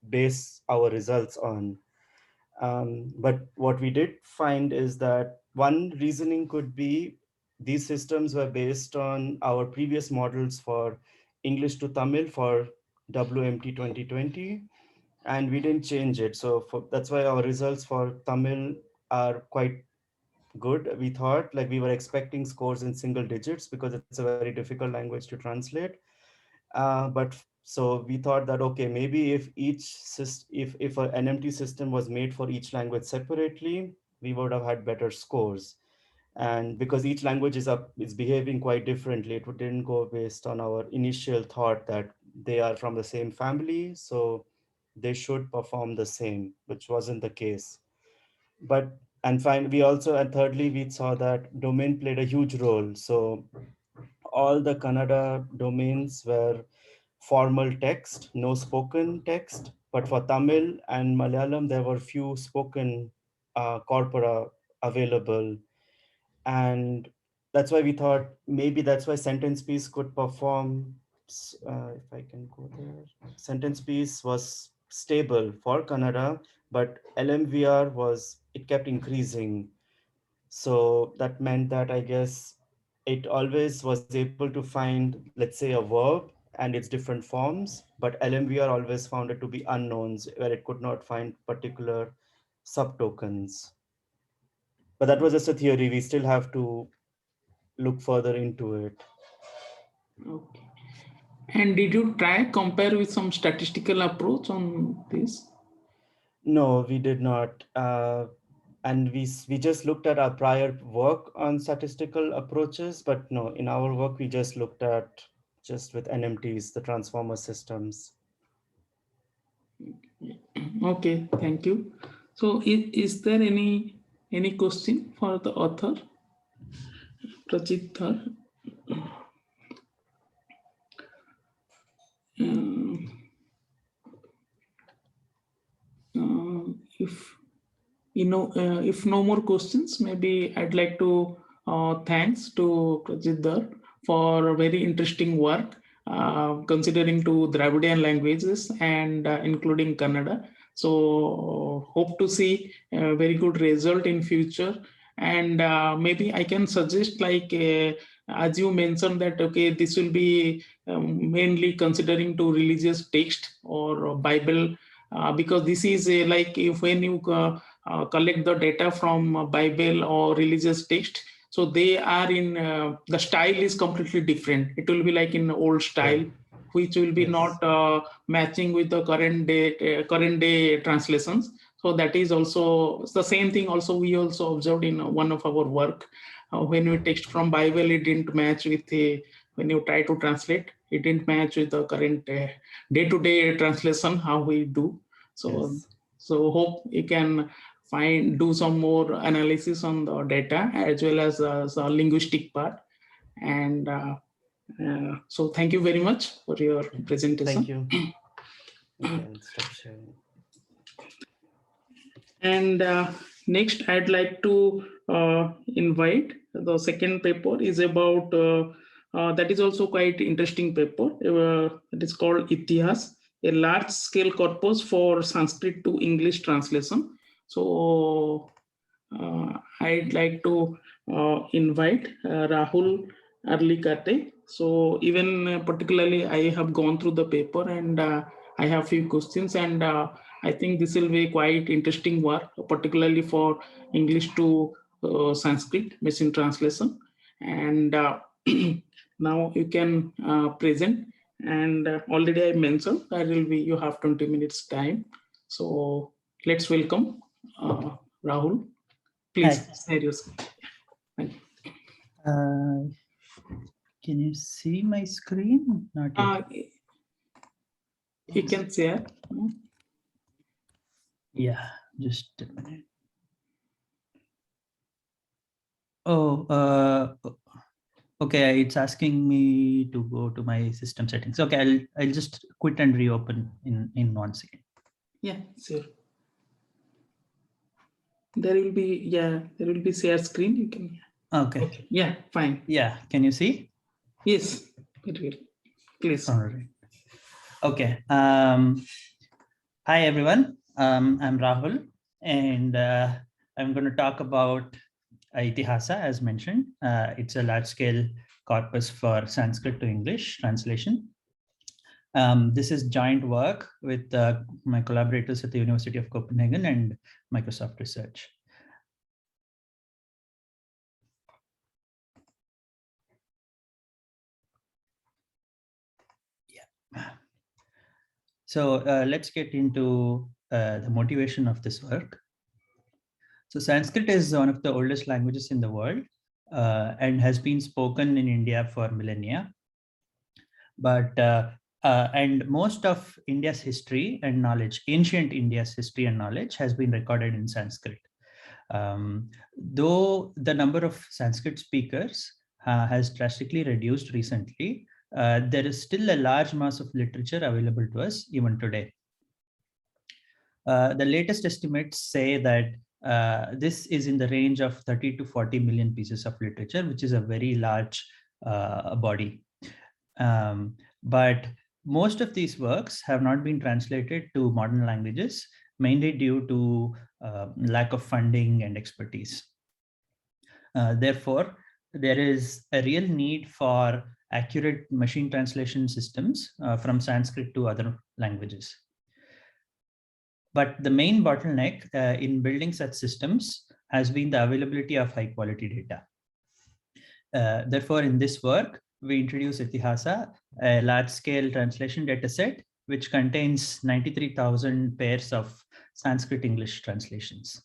base our results on. But what we did find is that one reasoning could be these systems were based on our previous models for English to Tamil for WMT 2020, and we didn't change it. So that's why our results for Tamil are quite good. We thought, like, we were expecting scores in single digits because it's a very difficult language to translate. But so we thought that, okay, maybe if if an NMT system was made for each language separately, we would have had better scores. And because each language is behaving quite differently, it didn't go based on our initial thought that they are from the same family, so they should perform the same, which wasn't the case. But and thirdly, we saw that domain played a huge role. So all the Kannada domains were formal text, no spoken text. But for Tamil and Malayalam, there were few spoken corpora available. And that's why we thought maybe that's why sentence piece could perform. If I can go there, sentence piece was stable for Kannada, but LMVR it kept increasing. So that meant that, I guess, it always was able to find, let's say, a verb and its different forms, but LMVR always found it to be unknowns where it could not find particular subtokens. But that was just a theory. We still have to look further into it. Okay. And did you try compare with some statistical approach on this? No, we did not. And we just looked at our prior work on statistical approaches, but no, in our work, we just looked at just with NMTs, the transformer systems. Okay, thank you. So is there any question for the author, Prajit Dhar? If no more questions, maybe I'd like to thanks to Prajit Dhar for very interesting work considering to Dravidian languages and including Kannada. So hope to see a very good result in future. And maybe I can suggest, like, as you mentioned that, okay, this will be mainly considering to religious text or Bible, because this is like if when you collect the data from Bible or religious text, so they are in the style is completely different. It will be like in old style, which will be not matching with the current day translations. So that is also the same thing. Also, we also observed in one of our work when we text from Bible, it didn't match with when you try to translate, it didn't match with the current day-to-day translation how we do. So so hope you can do some more analysis on the data as well as the linguistic part. And So thank you very much for your presentation. Thank you. Okay, I'll stop sharing. And next, I'd like to invite the second paper is about, that is also quite interesting paper. It is called Itihas, a large scale corpus for Sanskrit to English translation. So I'd like to invite Rahul Arlikate. So even particularly, I have gone through the paper and I have few questions, and I think this will be quite interesting work, particularly for English to Sanskrit machine translation. And now you can present. And already I mentioned that will be, you have 20 minutes time. So let's welcome Rahul. Please share your screen. Thank you. Can you see my screen? Not yet. You can share. Yeah, just a minute. Oh, okay. It's asking me to go to my system settings. Okay, I'll just quit and reopen in 1 second. Yeah, sure. There will be share screen. You can. Okay. Yeah, fine. Yeah, can you see? Yes, it will. Please. All right. Okay. Hi everyone. I'm Rahul, and I'm going to talk about Itihasa, as mentioned. It's a large-scale corpus for Sanskrit to English translation. This is joint work with my collaborators at the University of Copenhagen and Microsoft Research. Yeah. So let's get into the motivation of this work. So Sanskrit is one of the oldest languages in the world and has been spoken in India for millennia. But and most of India's history and knowledge, ancient India's history and knowledge, has been recorded in Sanskrit. Though the number of Sanskrit speakers has drastically reduced recently, there is still a large mass of literature available to us even today. The latest estimates say that this is in the range of 30 to 40 million pieces of literature, which is a very large body. But most of these works have not been translated to modern languages, mainly due to lack of funding and expertise. Therefore, there is a real need for accurate machine translation systems from Sanskrit to other languages. But the main bottleneck in building such systems has been the availability of high quality data. Therefore, in this work, we introduce Itihasa, a large-scale translation dataset, which contains 93,000 pairs of Sanskrit-English translations.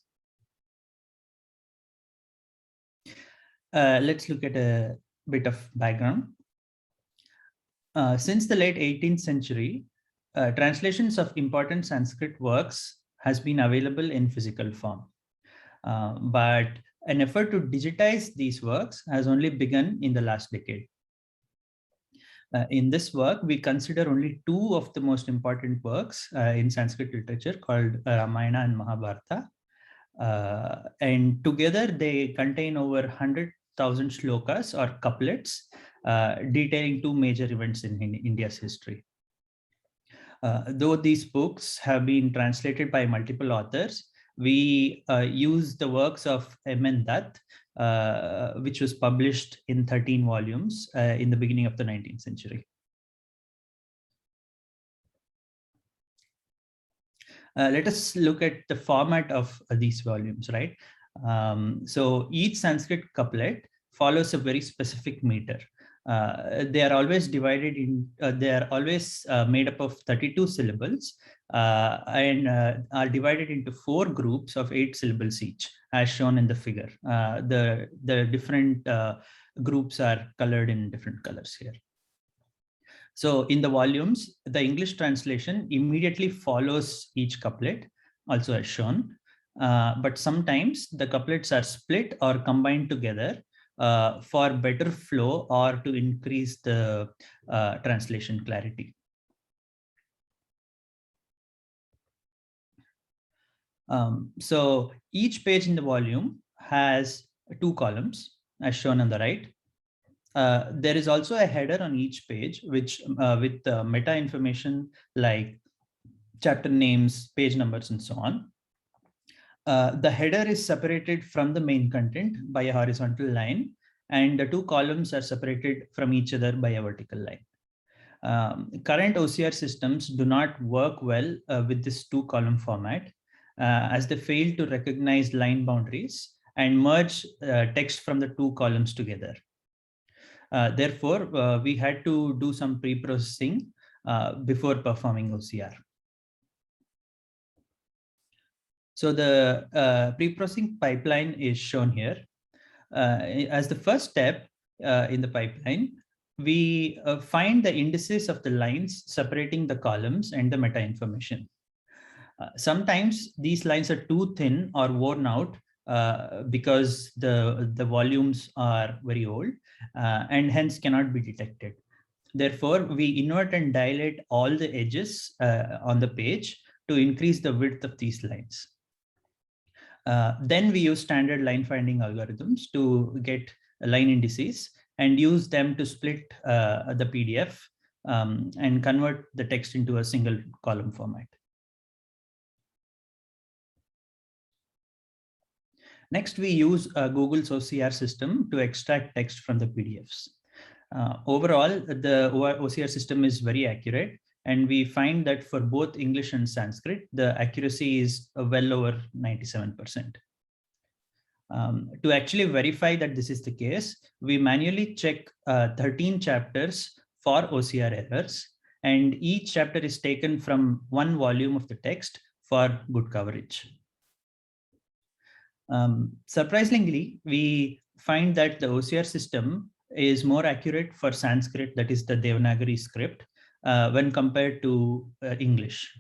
Let's look at a bit of background. Since the late 18th century, translations of important Sanskrit works has been available in physical form. But an effort to digitize these works has only begun in the last decade. In this work, we consider only two of the most important works in Sanskrit literature called Ramayana and Mahabharata. And together they contain over 100,000 shlokas or couplets detailing two major events in India's history. Though these books have been translated by multiple authors, we use the works of M.N. Dutt, which was published in 13 volumes in the beginning of the 19th century. Let us look at the format of these volumes, right? So each Sanskrit couplet follows a very specific meter. They are always divided in, they are always made up of 32 syllables and are divided into 4 groups of 8 syllables each, as shown in the figure. The different groups are colored in different colors here. So in the volumes, the English translation immediately follows each couplet, also as shown. But sometimes the couplets are split or combined together for better flow or to increase the translation clarity. So each page in the volume has 2 columns as shown on the right. There is also a header on each page, which with meta information like chapter names, page numbers, and so on. The header is separated from the main content by a horizontal line, and the 2 columns are separated from each other by a vertical line. Current OCR systems do not work well with this 2-column format, as they fail to recognize line boundaries and merge text from the 2 columns together. Therefore, we had to do some pre-processing before performing OCR. So the pre-processing pipeline is shown here. As the first step in the pipeline, we find the indices of the lines separating the columns and the meta information. Sometimes these lines are too thin or worn out because the volumes are very old and hence cannot be detected. Therefore, we invert and dilate all the edges on the page to increase the width of these lines. Then we use standard line finding algorithms to get line indices and use them to split the PDF and convert the text into a single column format. Next, we use Google's OCR system to extract text from the PDFs. Overall, the OCR system is very accurate, and we find that for both English and Sanskrit, the accuracy is well over 97%. To actually verify that this is the case, we manually check 13 chapters for OCR errors, and each chapter is taken from 1 volume of the text for good coverage. Surprisingly, we find that the OCR system is more accurate for Sanskrit, that is the Devanagari script, when compared to English.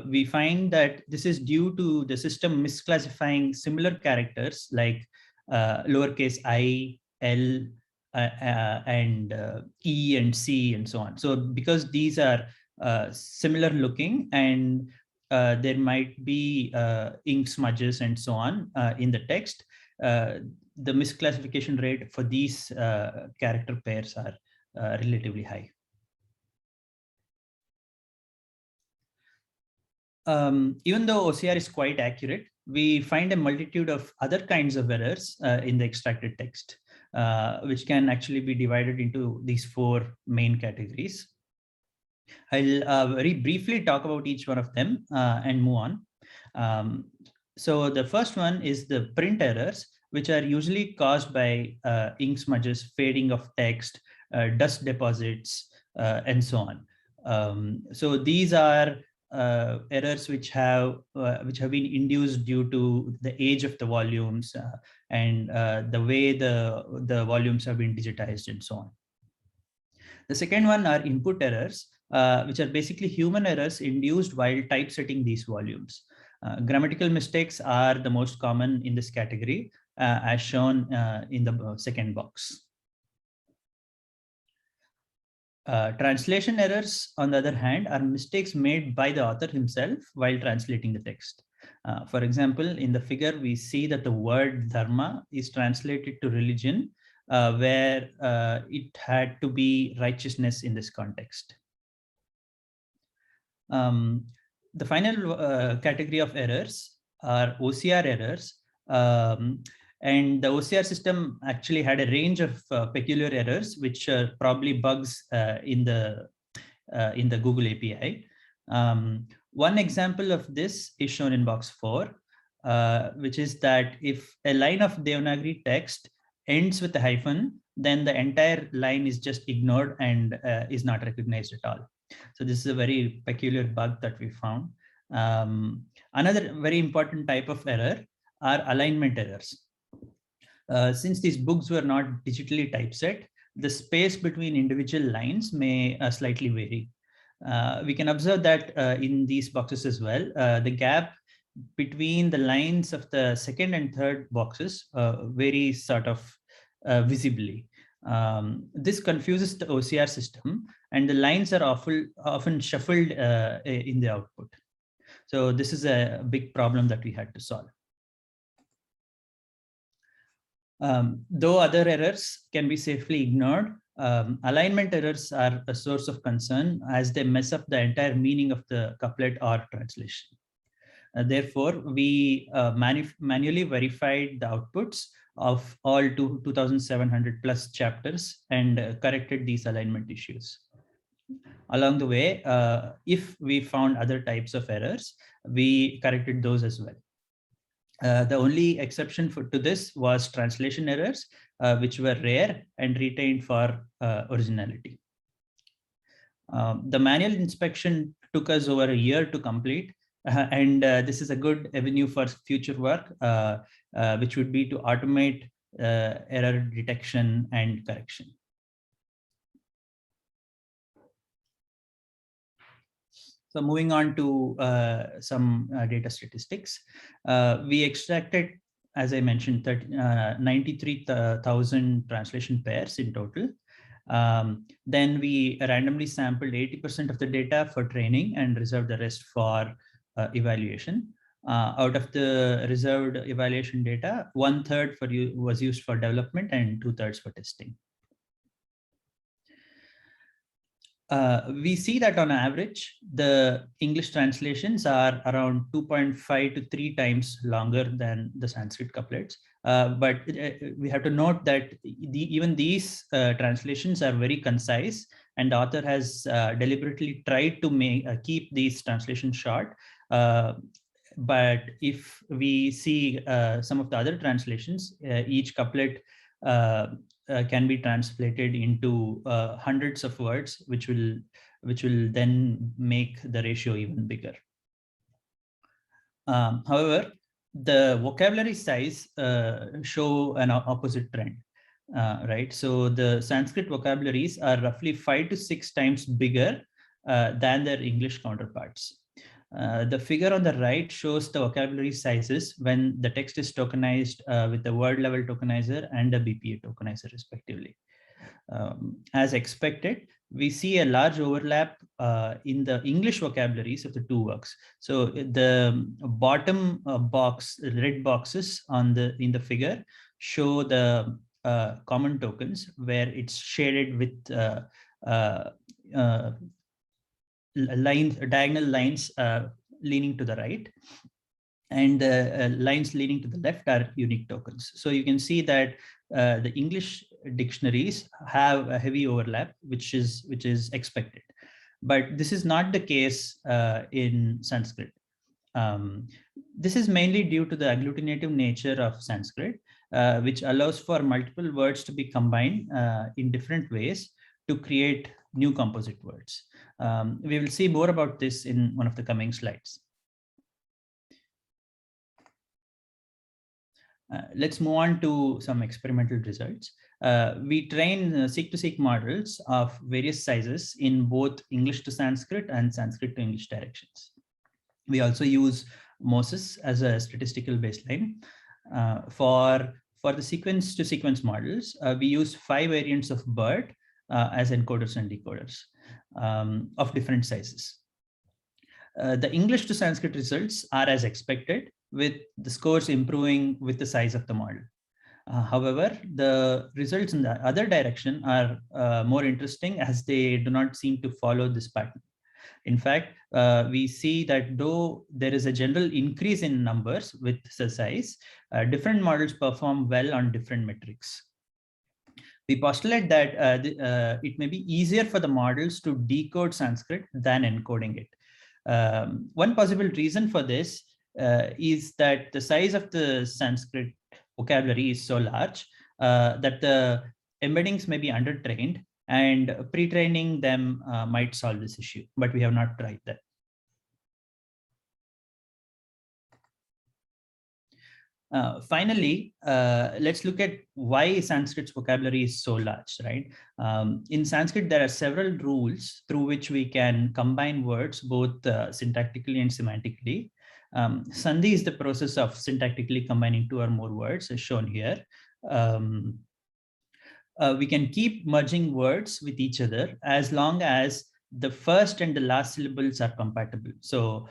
We find that this is due to the system misclassifying similar characters like lowercase I, L, and E and C and so on. So because these are similar looking and there might be ink smudges and so on in the text, the misclassification rate for these character pairs are relatively high. Even though OCR is quite accurate, we find a multitude of other kinds of errors in the extracted text, which can actually be divided into these 4 main categories. I'll very briefly talk about each one of them and move on. So the first one is the print errors, which are usually caused by ink smudges, fading of text, dust deposits, and so on. So these are errors which have been induced due to the age of the volumes and the way the volumes have been digitized and so on. The second one are input errors, which are basically human errors induced while typesetting these volumes. Grammatical mistakes are the most common in this category, as shown in the second box. Translation errors, on the other hand, are mistakes made by the author himself while translating the text. For example, in the figure, we see that the word dharma is translated to religion, where it had to be righteousness in this context. The final category of errors are OCR errors. And the OCR system actually had a range of peculiar errors, which are probably bugs in the Google API. One example of this is shown in box 4, which is that if a line of Devanagari text ends with a hyphen, then the entire line is just ignored and is not recognized at all. So this is a very peculiar bug that we found. Another very important type of error are alignment errors. Since these books were not digitally typeset, the space between individual lines may slightly vary. We can observe that in these boxes as well. The gap between the lines of the second and third boxes varies sort of visibly. This confuses the OCR system, and the lines are often shuffled in the output. So this is a big problem that we had to solve. Though other errors can be safely ignored, alignment errors are a source of concern as they mess up the entire meaning of the couplet or translation. Therefore, we manually verified the outputs of all 2,700 plus chapters and corrected these alignment issues. Along the way, if we found other types of errors, we corrected those as well. The only exception to this was translation errors, which were rare and retained for originality. The manual inspection took us over a year to complete, and this is a good avenue for future work, which would be to automate error detection and correction. So moving on to some data statistics, we extracted, as I mentioned, 93,000 translation pairs in total. Then we randomly sampled 80% of the data for training and reserved the rest for evaluation. Out of the reserved evaluation data, 1/3 was used for development and 2/3 for testing. We see that on average, the English translations are around 2.5 to 3 times longer than the Sanskrit couplets. But we have to note that even these translations are very concise, and the author has deliberately tried to keep these translations short. But if we see some of the other translations, each couplet can be translated into hundreds of words, which will then make the ratio even bigger. However, the vocabulary size show an opposite trend, right? So the Sanskrit vocabularies are roughly 5 to 6 times bigger than their English counterparts. The figure on the right shows the vocabulary sizes when the text is tokenized with the word level tokenizer and a BPA tokenizer respectively. As expected, we see a large overlap in the English vocabularies of the two works. So the bottom box, red boxes in the figure show the common tokens where it's shaded with diagonal lines leaning to the right, and the lines leaning to the left are unique tokens. So you can see that the English dictionaries have a heavy overlap, which is expected. But this is not the case in Sanskrit. This is mainly due to the agglutinative nature of Sanskrit, which allows for multiple words to be combined in different ways to create new composite words. We will see more about this in one of the coming slides. Let's move on to some experimental results. We train seek-to-seek models of various sizes in both English to Sanskrit and Sanskrit to English directions. We also use Moses as a statistical baseline. For the sequence to sequence models, we use 5 variants of BERT as encoders and decoders of different sizes. The English to Sanskrit results are as expected, with the scores improving with the size of the model. However, the results in the other direction are more interesting, as they do not seem to follow this pattern. In fact, we see that though there is a general increase in numbers with the size, different models perform well on different metrics. We postulate that it may be easier for the models to decode Sanskrit than encoding it. One possible reason for this is that the size of the Sanskrit vocabulary is so large that the embeddings may be undertrained, and pre-training them might solve this issue, but we have not tried that. Finally, let's look at why Sanskrit's vocabulary is so large, right? In Sanskrit, there are several rules through which we can combine words both syntactically and semantically. Sandhi is the process of syntactically combining 2 or more words, as shown here. we can keep merging words with each other as long as the first and the last syllables are compatible. So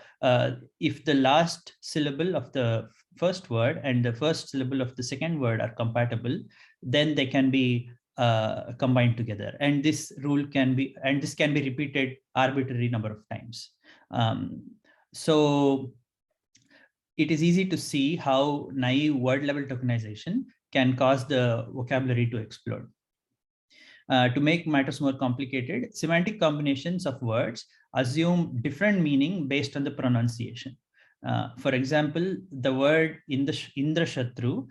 if the last syllable of the first word and the first syllable of the second word are compatible, then they can be combined together. And this rule can be, and this can be repeated arbitrary number of times. So it is easy to see how naive word level tokenization can cause the vocabulary to explode. To make matters more complicated, semantic combinations of words assume different meaning based on the pronunciation. For example, the word Indra Shatru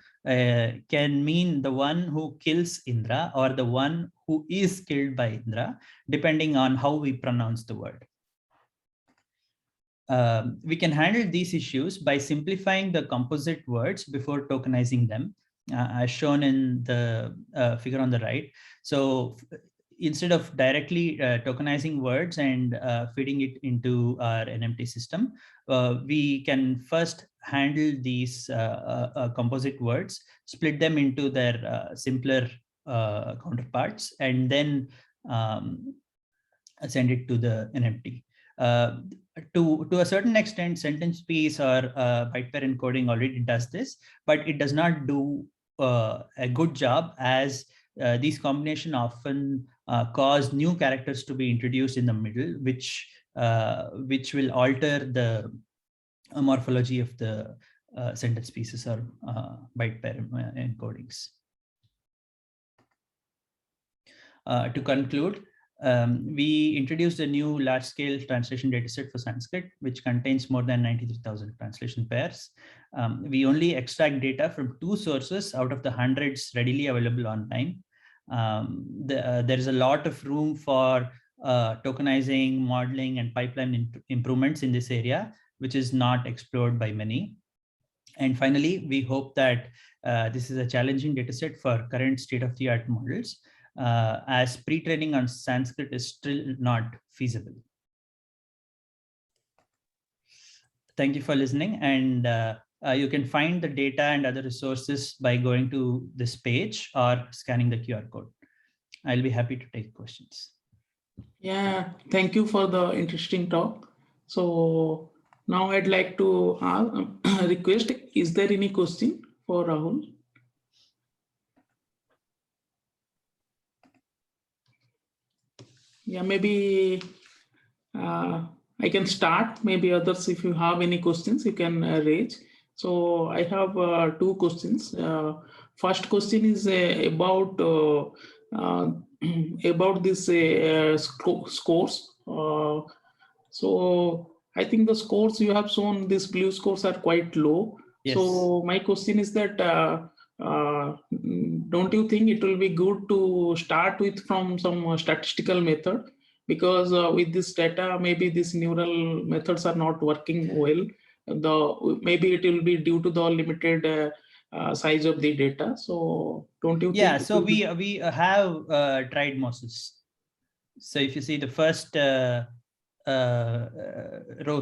can mean the one who kills Indra or the one who is killed by Indra, depending on how we pronounce the word. We can handle these issues by simplifying the composite words before tokenizing them, as shown in the figure on the right. So instead of directly tokenizing words and feeding it into our NMT system, we can first handle these composite words, split them into their simpler counterparts, and then send it to the NMT. To a certain extent, sentence piece or byte pair encoding already does this, but it does not do a good job, as these combinations often cause new characters to be introduced in the middle, which will alter the morphology of the sentence pieces or byte pair encodings. To conclude, we introduced a new large-scale translation dataset for Sanskrit, which contains more than 93,000 translation pairs. We only extract data from 2 sources out of the hundreds readily available online. There is a lot of room for tokenizing, modeling, and pipeline improvements in this area, which is not explored by many. And finally, we hope that this is a challenging dataset for current state-of-the-art models, as pre-training on Sanskrit is still not feasible. Thank you for listening, and you can find the data and other resources by going to this page or scanning the QR code. I'll be happy to take questions. Yeah, thank you for the interesting talk. So now I'd like to request, is there any question for Rahul? Yeah, maybe I can start. Maybe others, if you have any questions, you can raise. So I have 2 questions. First question is about this scores. So I think the scores you have shown, these blue scores are quite low. Yes. So my question is that don't you think it will be good to start with from some statistical method? Because with this data, maybe these neural methods are not working well. Maybe it will be due to the limited size of the data. So don't you think? Yeah, so we have tried MOSES. So if you see the first row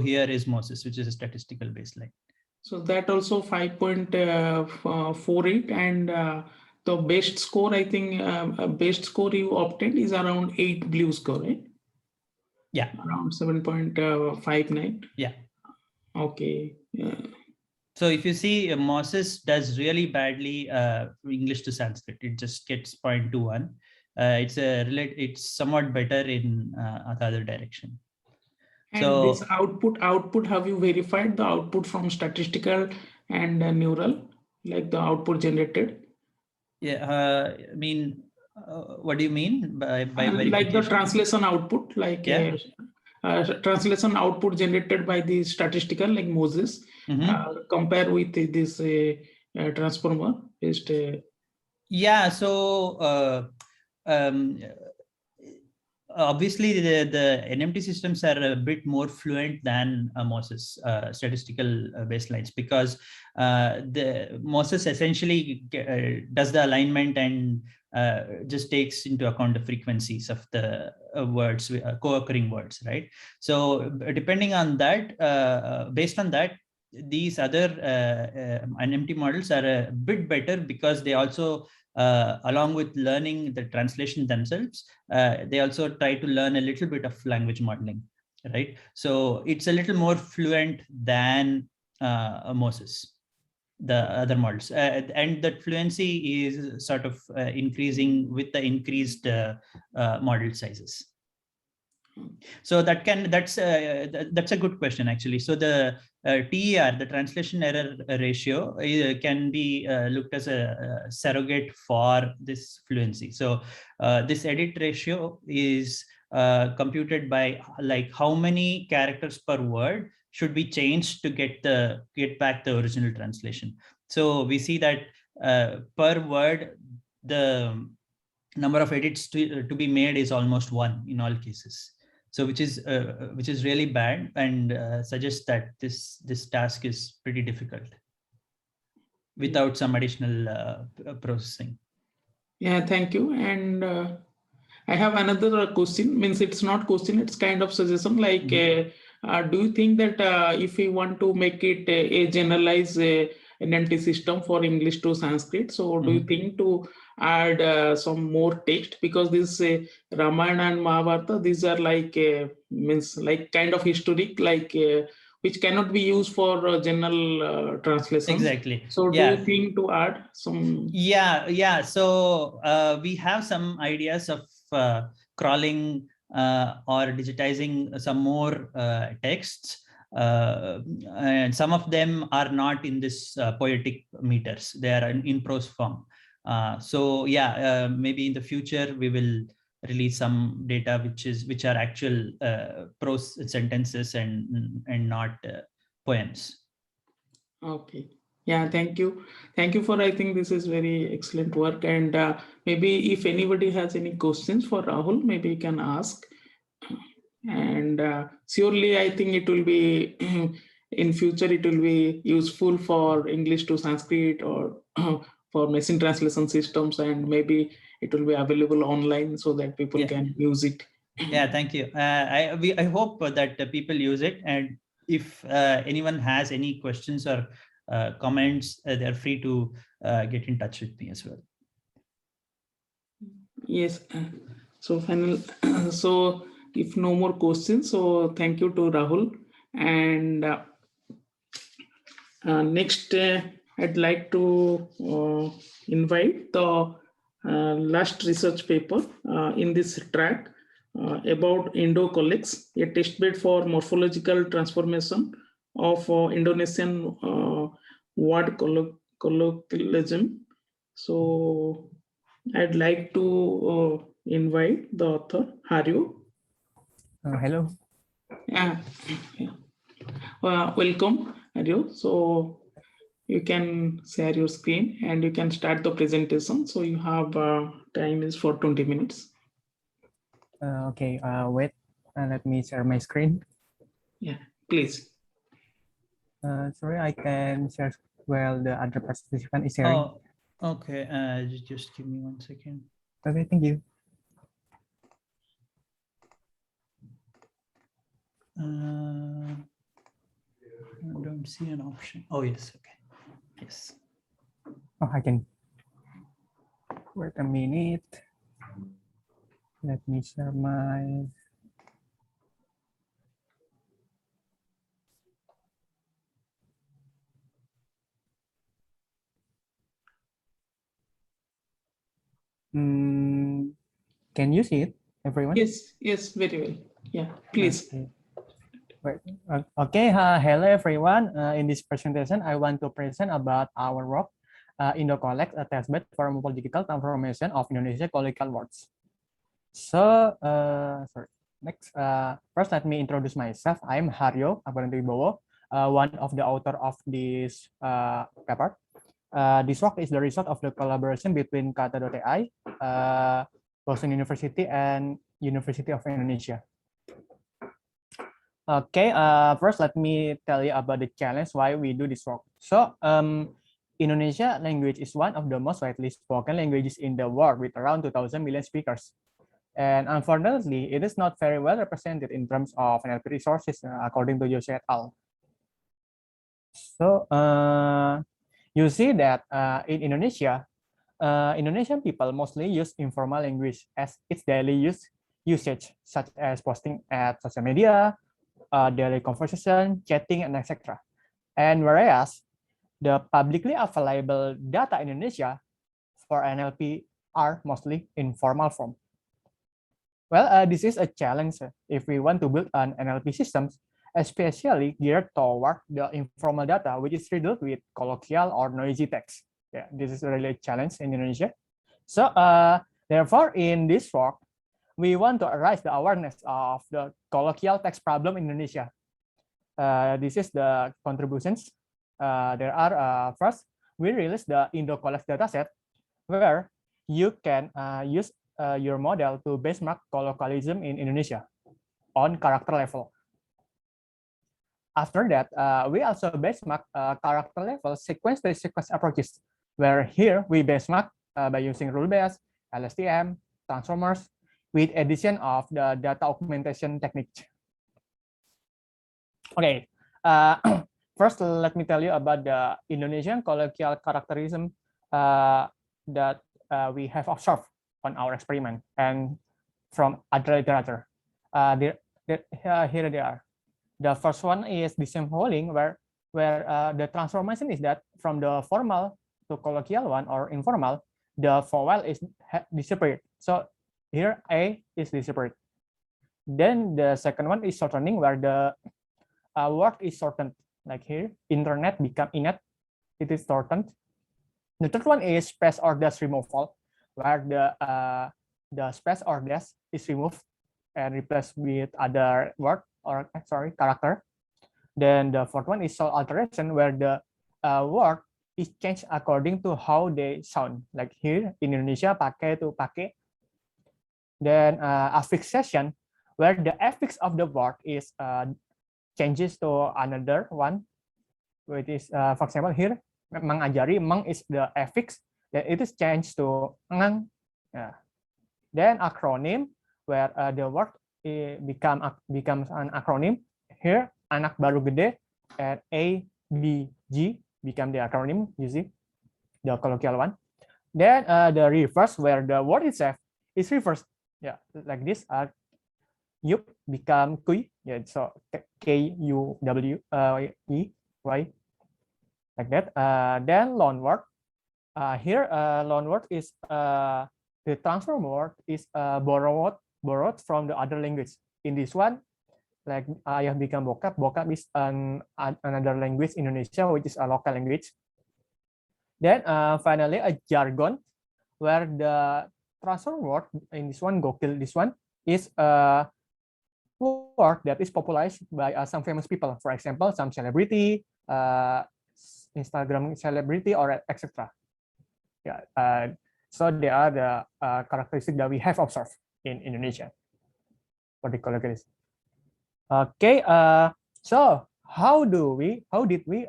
here is MOSES, which is a statistical baseline. So that also 5.48, and the best score, I think best score you obtained is around 8 blue score, right? Yeah. Around 7.59. Yeah. Okay. Yeah. So if you see, MOSES does really badly English to Sanskrit. It just gets 0.21. It's somewhat better in the other direction. And so this output, have you verified the output from statistical and neural, like the output generated? Yeah, I mean, what do you mean by verification? Like the translation output, like translation output generated by the statistical, like MOSES, compare with this transformer based. Yeah, so obviously the NMT systems are a bit more fluent than MOSES statistical baselines, because the MOSES essentially does the alignment and just takes into account the frequencies of the words, co-occurring words, right? So depending on that, based on that, these other NMT models are a bit better, because they also along with learning the translation themselves, they also try to learn a little bit of language modeling, right? So it's a little more fluent than Moses, the other models, and that fluency is sort of increasing with the increased model sizes. So that's a good question, actually. So the TER, the translation error ratio, can be looked as a surrogate for this fluency. So this edit ratio is computed by like how many characters per word should be changed to get back the original translation. So we see that per word, the number of edits to be made is almost 1 in all cases. So which is really bad, and suggests that this task is pretty difficult without some additional processing. Yeah, thank you. And I have another question. Means it's not question; it's kind of suggestion. Like, do you think that if we want to make it a generalized NLT system for English to Sanskrit, so do you think to add some more text, because this Ramayana and Mahabharata, these are like means like kind of historic, like which cannot be used for general translations. Exactly. So do you think to add some? Yeah. So we have some ideas of crawling or digitizing some more texts. And some of them are not in this poetic meters. They are in prose form. So yeah, maybe in the future we will release some data which are actual prose sentences and not poems. Okay. Yeah, thank you. Thank you for, I think this is very excellent work. And maybe if anybody has any questions for Rahul, maybe you can ask. And surely I think it will be, in future, it will be useful for English to Sanskrit or for machine translation systems, and maybe it will be available online so that people can use it. Yeah, thank you. I hope that people use it, and if anyone has any questions or comments, they're free to get in touch with me as well. Yes. So final. So if no more questions, so thank you to Rahul. And next, I'd like to invite the last research paper in this track about Indo-Collex, a testbed for morphological transformation of Indonesian word colloquialism. So I'd like to invite the author, Haryo. Hello. Yeah. Welcome, Haryo. So you can share your screen and you can start the presentation. So you have time is for 20 minutes. Okay, wait, let me share my screen. Yeah, please. Sorry, I can share while the other participant is sharing. Oh, okay. Just give me 1 second. Okay, thank you. I don't see an option. Oh, yes. Okay. Yes. Oh, I can. Wait a minute. Let me share my. Can you see it, everyone? Yes, very well. Yeah, please. Okay. Wait. Okay. Hello, everyone. In this presentation, I want to present about our work, Indo-Collex, a testbed for morphological transformation of Indonesia colloquial words. So, sorry. Next, first, let me introduce myself. I'm Haryo Wibowo, one of the author of this paper. This work is the result of the collaboration between Kata.ai, Boston University, and University of Indonesia. Okay, first let me tell you about the challenge why we do this work. So, Indonesia language is one of the most widely spoken languages in the world with around 2,000 million speakers. And unfortunately, it is not very well represented in terms of NLP resources, according to Joshua et al. So, you see that in Indonesia, Indonesian people mostly use informal language as its daily usage, such as posting at social media, daily conversation, chatting, and etc. And whereas the publicly available data in Indonesia for NLP are mostly informal form. Well, this is a challenge if we want to build an NLP system, especially geared toward the informal data, which is riddled with colloquial or noisy text. Yeah, this is really a challenge in Indonesia. So therefore, in this work, we want to raise the awareness of the colloquial text problem in Indonesia. This is the contributions. There are first, we released the IndoCollex dataset where you can use your model to benchmark colloquialism in Indonesia on character level. After that, we also benchmark character level sequence-based sequence approaches, where here we benchmark by using rule-based, LSTM, transformers, with addition of the data augmentation technique. Okay, first let me tell you about the Indonesian colloquial characterism that we have observed on our experiment and from other literature. Here they are. The first one is disassembling, where the transformation is that from the formal to colloquial one or informal, the vowel is disappeared. So here A is disappeared. Then the second one is shortening, where the word is shortened. Like here, internet become inet, it is shortened. The third one is space or dash removal, where the space or dash is removed and replaced with other word or character. Then the fourth one is sound alteration, where the word is changed according to how they sound. Like here in Indonesia, pakai to pakai. Then affixation, where the affix of the word is changes to another one, which is for example here mengajari, meng is the affix, then it is changed to ngang. Yeah. Then acronym, where the word becomes an acronym. Here anak baru gede and ABG become the acronym, you see, the colloquial one. Then the reverse, where the word itself is reversed. Yeah, like this. Yup become kui. Yeah, so KUWEY, like that. Then loan word. Here loan word is the transform word is borrowed from the other language. In this one, like ayah become bokap. Bokap is another language in Indonesia, which is a local language. Then finally a jargon, where the transform word in this one, gokil, this one is a word that is popularized by some famous people. For example, some celebrity, Instagram celebrity, or etc. Yeah. So they are the characteristics that we have observed in Indonesia for the colloquialism. Okay, so how did we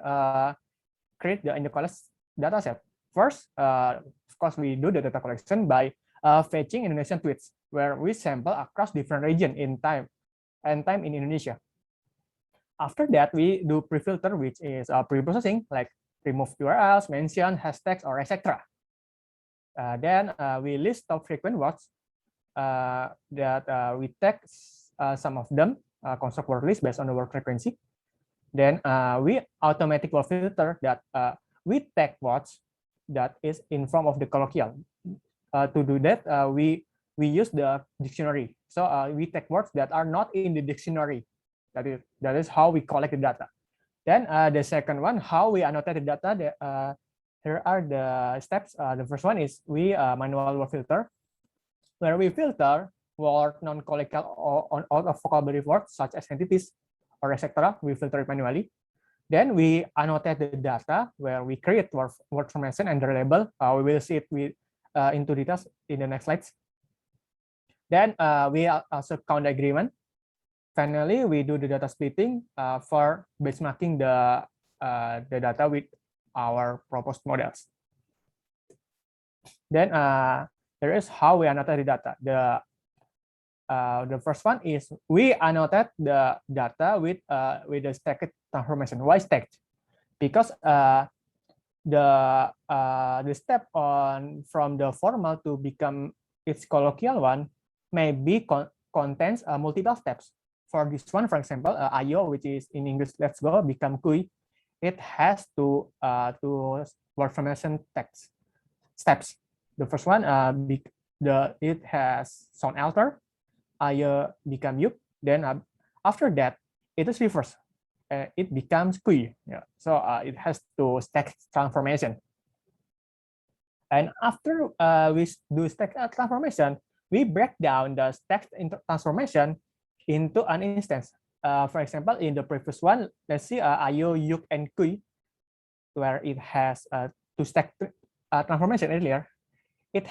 create the IndoCollex dataset? First, of course, we do the data collection by fetching Indonesian tweets, where we sample across different regions in time in Indonesia. After that, we do pre-filter, which is pre-processing, like remove URLs, mention hashtags, or etc. Then we list top frequent words that we tag some of them, construct word list based on the word frequency. Then we automatic word filter that we tag words that is in form of the colloquial. To do that, we use the dictionary. So we tag words that are not in the dictionary. That is how we collect the data. Then the second one, how we annotate the data. Here are the steps. The first one is we manual word filter, where we filter word non-colloquial on out of vocabulary words such as entities or etc. We filter it manually. Then we annotate the data, where we create word formation and the label. We will see it into details in the next slides. Then we also count the agreement. Finally, we do the data splitting for benchmarking the data with our proposed models. Then there is how we annotate the data. The first one is we annotate the data with the stacked transformation. Why stacked? Because the step on from the formal to become its colloquial one maybe contains multiple steps. For this one, for example, IO, which is in English let's go, become kui. It has two word formation text steps. The first one, it has sound alter, IO become yuk. Then after that, it is reverse. It becomes kui. Yeah. So it has two stack transformation. And after we do stack transformation, we break down the stack transformation into an instance. For example, in the previous one, let's see IO, yuk, and kui, where it has two stack transformation earlier. It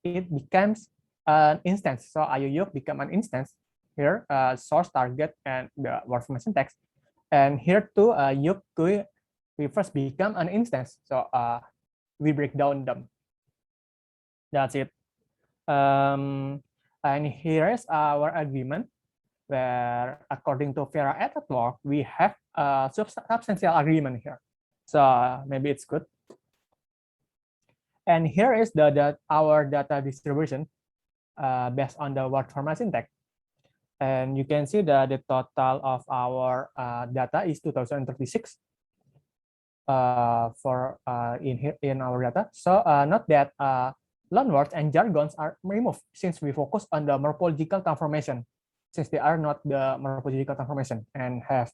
becomes an instance. So IO, yuk become an instance here, source, target, and the word formation text. And here too, yuk, kui, we first become an instance. So we break down them. That's it. And here is our agreement, where according to Vera et al. Work, we have a substantial agreement here. So maybe it's good. And here is our data distribution based on the word formation tag. And you can see that the total of our data is 2036 for in our data. So note that loanwords and jargons are removed since we focus on the morphological transformation, since they are not the morphological transformation and have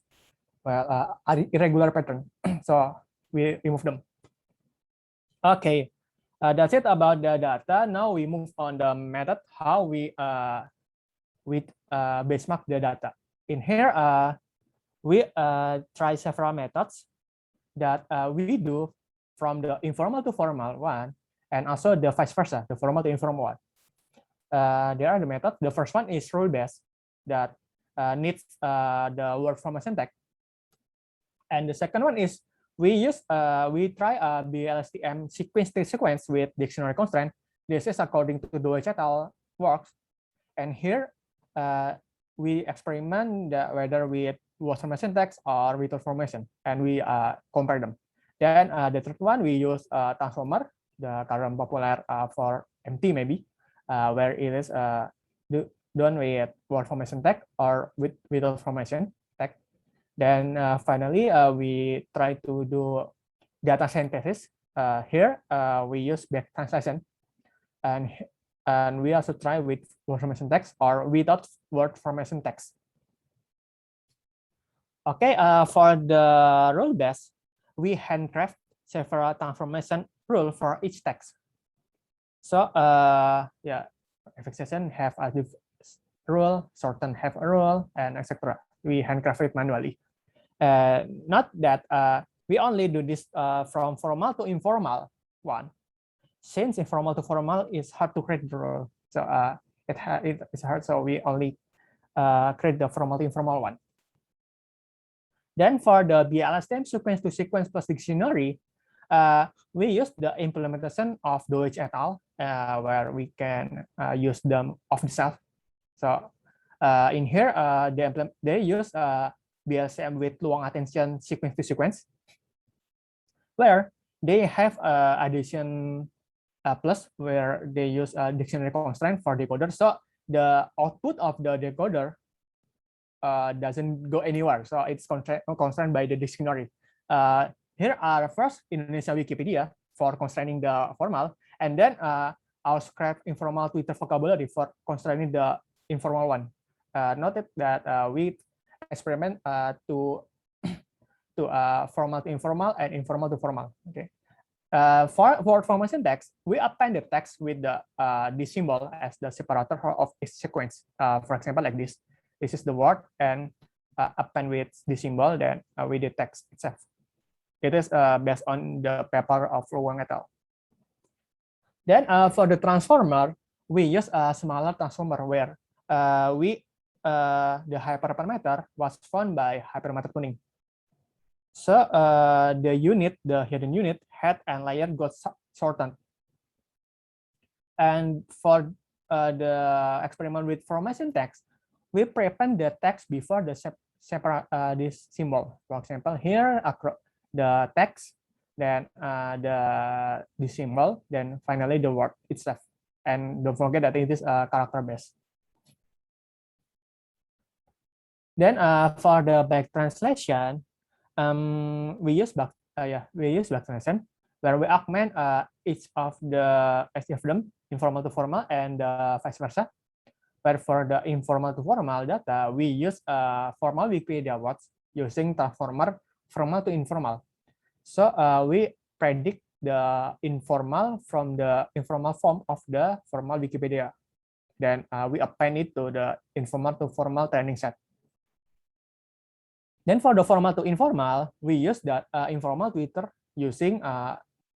irregular pattern. So we remove them. Okay, that's it about the data. Now we move on the method how we benchmark the data. In here, we try several methods that we do from the informal to formal one, and also the vice versa, the formal to informal one. There are the methods. The first one is rule-based, that needs the word formation tag. And the second one is we try a BLSTM sequence with dictionary constraint. This is according to the WAT et al. Works. And here we experiment whether with word formation text or without formation, and we compare them. Then the third one, we use transformer, the current popular for MT maybe, where it is done with word formation tag or without formation tag. Then finally, we try to do data synthesis. Here we use back translation, and we also try with word formation text or without word formation text. Okay, for the rule base, we handcraft several transformation rule for each text. So yeah, fixation have a rule, shorten have a rule, and etc. We handcraft it manually. Not that we only do this from formal to informal one. Since informal to formal is hard to create the rule, so it's hard. So we only create the formal to informal one. Then for the BLSTM sequence to sequence plus dictionary, we use the implementation of Deutsch et al., where we can use them off the shelf. So in here, they use BLSTM with long attention sequence to sequence, where they have addition plus, where they use a dictionary constraint for decoder. So the output of the decoder doesn't go anywhere. So it's constrained by the dictionary. Here are first Indonesia Wikipedia for constraining the formal, and then our script informal Twitter vocabulary for constraining the informal one. Noted that we experiment to formal to informal and informal to formal. Okay. For word formation text, we append the text with this symbol as the separator of its sequence. For example, like this. This is the word, and append with the symbol, then with the text itself. It is based on the paper of Wang et al. Then for the transformer, we use a smaller transformer where the hyperparameter was found by hyperparameter tuning. So the hidden unit, head and layer got shortened. And for the experiment with formation text, we prepend the text before the separate this symbol. For example, here the text, then the symbol, then finally the word itself. And don't forget that it is character based. Then for the back translation, we use back translation where we augment each of them, informal to formal and vice versa. Where for the informal to formal data, we use formal Wikipedia words using transformer formal to informal. So we predict the informal from the informal form of the formal Wikipedia. Then we append it to the informal to formal training set. Then for the formal to informal, we use that informal Twitter using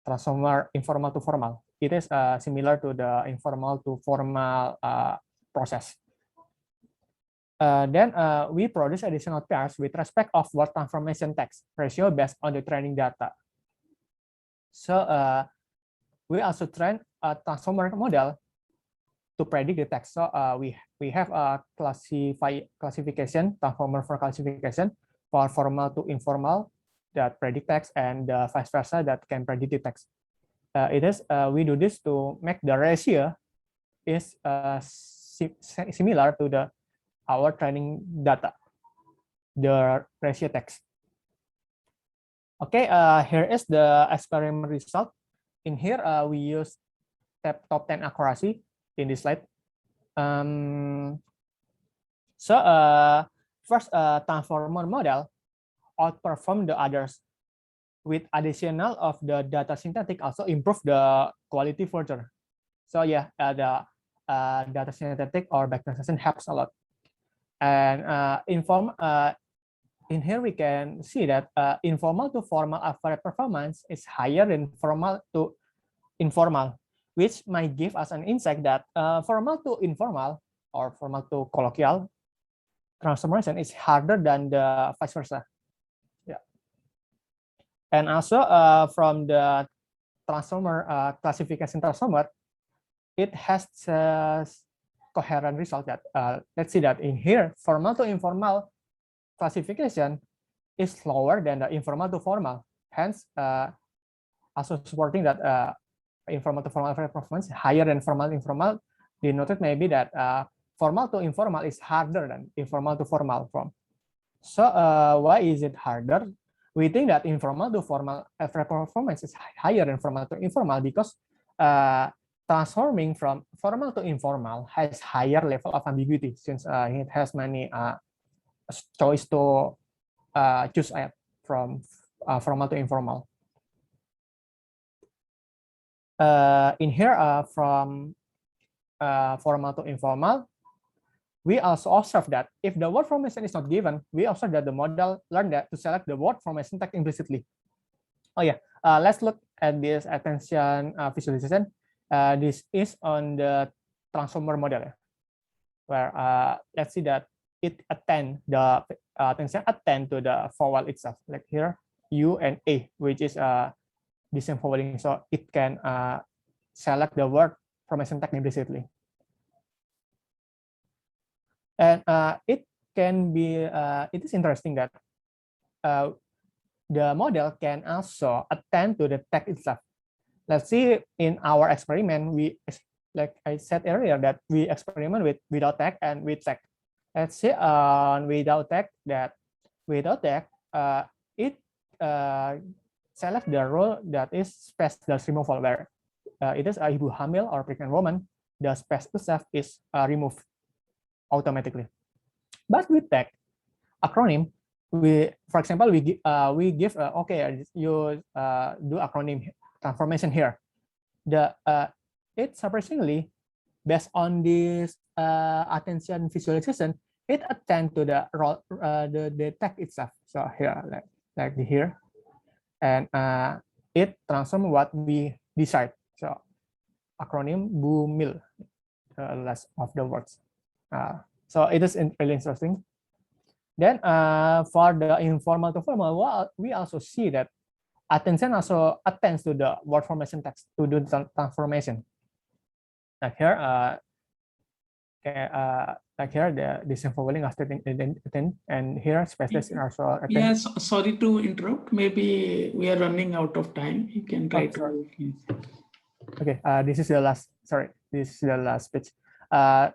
transformer informal to formal. It is similar to the informal to formal process. Then we produce additional pairs with respect of word transformation text ratio based on the training data. So we also train a transformer model to predict the text. So we have a classification, transformer for classification for formal to informal that predict text, and vice versa that can predict the text. We do this to make the ratio is similar to our training data, the ratio text. Okay, here is the experiment result. In here, we use top 10 accuracy in this slide. First, transformer model outperform the others. With additional of the data synthetic also improve the quality further. So yeah, the data synthetic or back translation helps a lot. And in here we can see that informal to formal average performance is higher than formal to informal, which might give us an insight that formal to informal or formal to colloquial transformation is harder than the vice versa. Yeah. And also from the transformer classification transformer, it has coherent result that let's see that in here formal to informal classification is lower than the informal to formal, hence also supporting that informal to formal performance higher than formal to informal, denoted maybe that formal to informal is harder than informal to formal form. So why is it harder? We think that informal to formal average performance is higher than formal to informal because transforming from formal to informal has higher level of ambiguity since it has many choice to choose from formal to informal. In here, from formal to informal, we also observe that if the word formation is not given, we observe that the model learned that to select the word formation text implicitly. Oh yeah, let's look at this attention visualization. This is on the transformer model, where let's see that it attend the attention attend to the vowel itself, like here U and A, which is the same forwarding, so it can select the word formation text implicitly. And it can be, it is interesting that the model can also attend to the text itself. Let's see in our experiment, like I said earlier, that we experiment with without tag and with tag. Let's see on without tag that without tag, it select the role that is space plus removal, where it is a ibu hamil or pregnant woman, the space itself is removed automatically. But with tag acronym, for example, we give okay, you do acronym transformation here. It surprisingly, based on this attention visualization, it attend to the role, the tag itself. So here, like here, and it transform what we decide. So acronym BUMIL, the last of the words. So it is really interesting. Then for the informal to formal, we also see that attention also attends to the word formation text to do transformation. Like here, Like here, this infoling is attend, and here spaces are also attend. Yes, sorry to interrupt. Maybe we are running out of time. You can try to. Okay, this is the last. Sorry, this is the last speech. So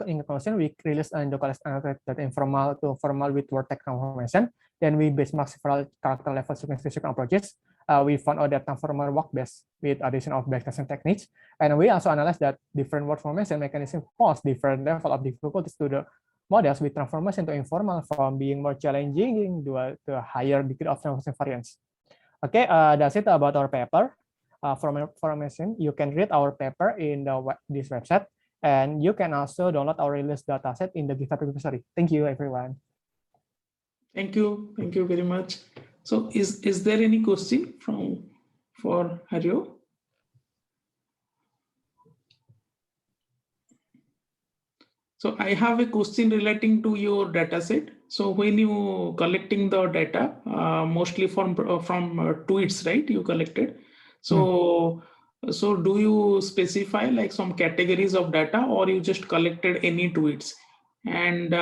in conclusion, we released and localized that informal to formal with word text transformation. Then we benchmark several character level sequencing approaches. We found out that transformer work best with addition of backtracing techniques, and we also analyzed that different word formation mechanism pose different level of difficulties to the models with transformation to informal from being more challenging to a higher degree of transformation variance. Okay, that's it about our paper. For information, you can read our paper in this website, and you can also download our release dataset in the GitHub repository. Thank you, everyone. Thank you very much. So, is there any question for Haryo? So I have a question relating to your data set. So when you collecting the data, mostly from tweets, right? You collected. So so do you specify like some categories of data, or you just collected any tweets? And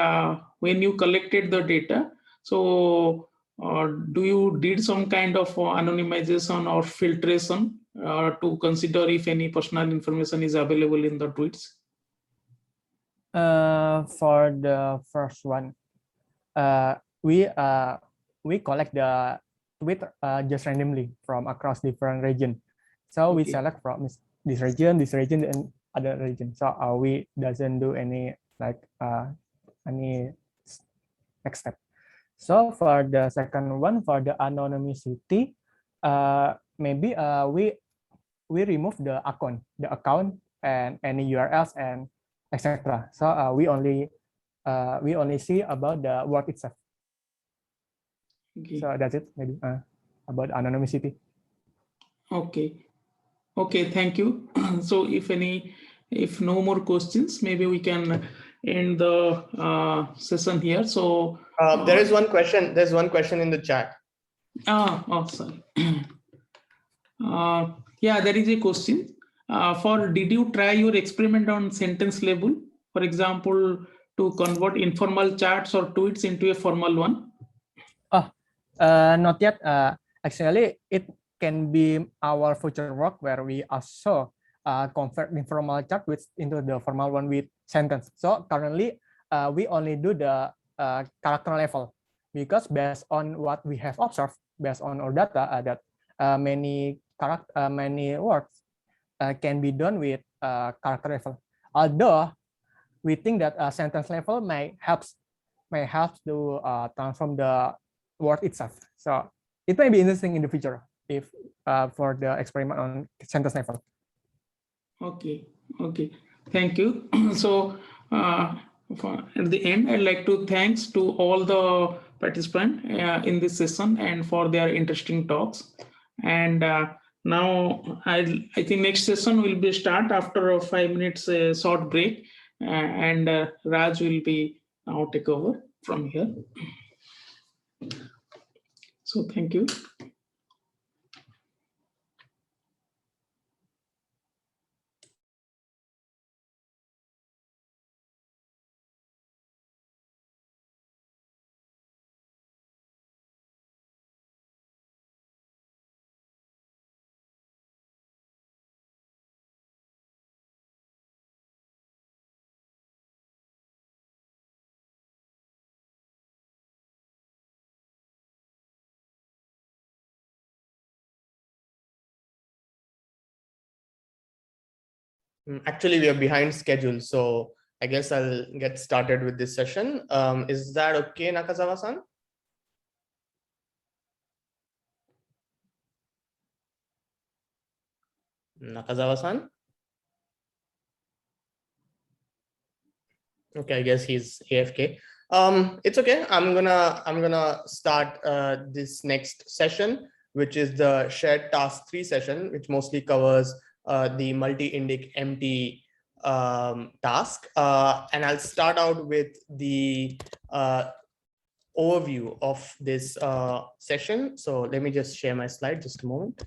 when you collected the data, so do you did some kind of anonymization or filtration to consider if any personal information is available in the tweets? For the first one, we collect the tweet just randomly from across different region. So we select from this region, and other region. So we doesn't do any like any next step. So for the second one, for the anonymity, maybe we remove the account and any URLs and etc. So we only see about the word itself. Okay. So that's it, maybe about anonymity. Okay, thank you. So if no more questions, maybe we can end the session here. So there is one question. There's one question in the chat. Sorry. Yeah, there is a question. Did you try your experiment on sentence level? For example, to convert informal chats or tweets into a formal one? Not yet. Actually, it can be our future work where we also convert informal chat into the formal one with sentence. So currently, we only do the character level, because based on what we have observed, based on our data, that many words can be done with character level. Although we think that sentence level may help to transform the word itself. So it may be interesting in the future if for the experiment on sentence level. Okay, thank you. So at the end, I'd like to thanks to all the participants in this session and for their interesting talks. And now I think next session will be start after a 5 minutes short break, and Raj will be now take over from here. So thank you. Actually, we are behind schedule, so I guess I'll get started with this session. Is that okay, Nakazawa-san? Nakazawa-san? Okay, I guess he's AFK. It's okay. I'm gonna start this next session, which is the shared task 3 session, which mostly covers the multi-indic empty task. And I'll start out with the overview of this session. So let me just share my slide, just a moment.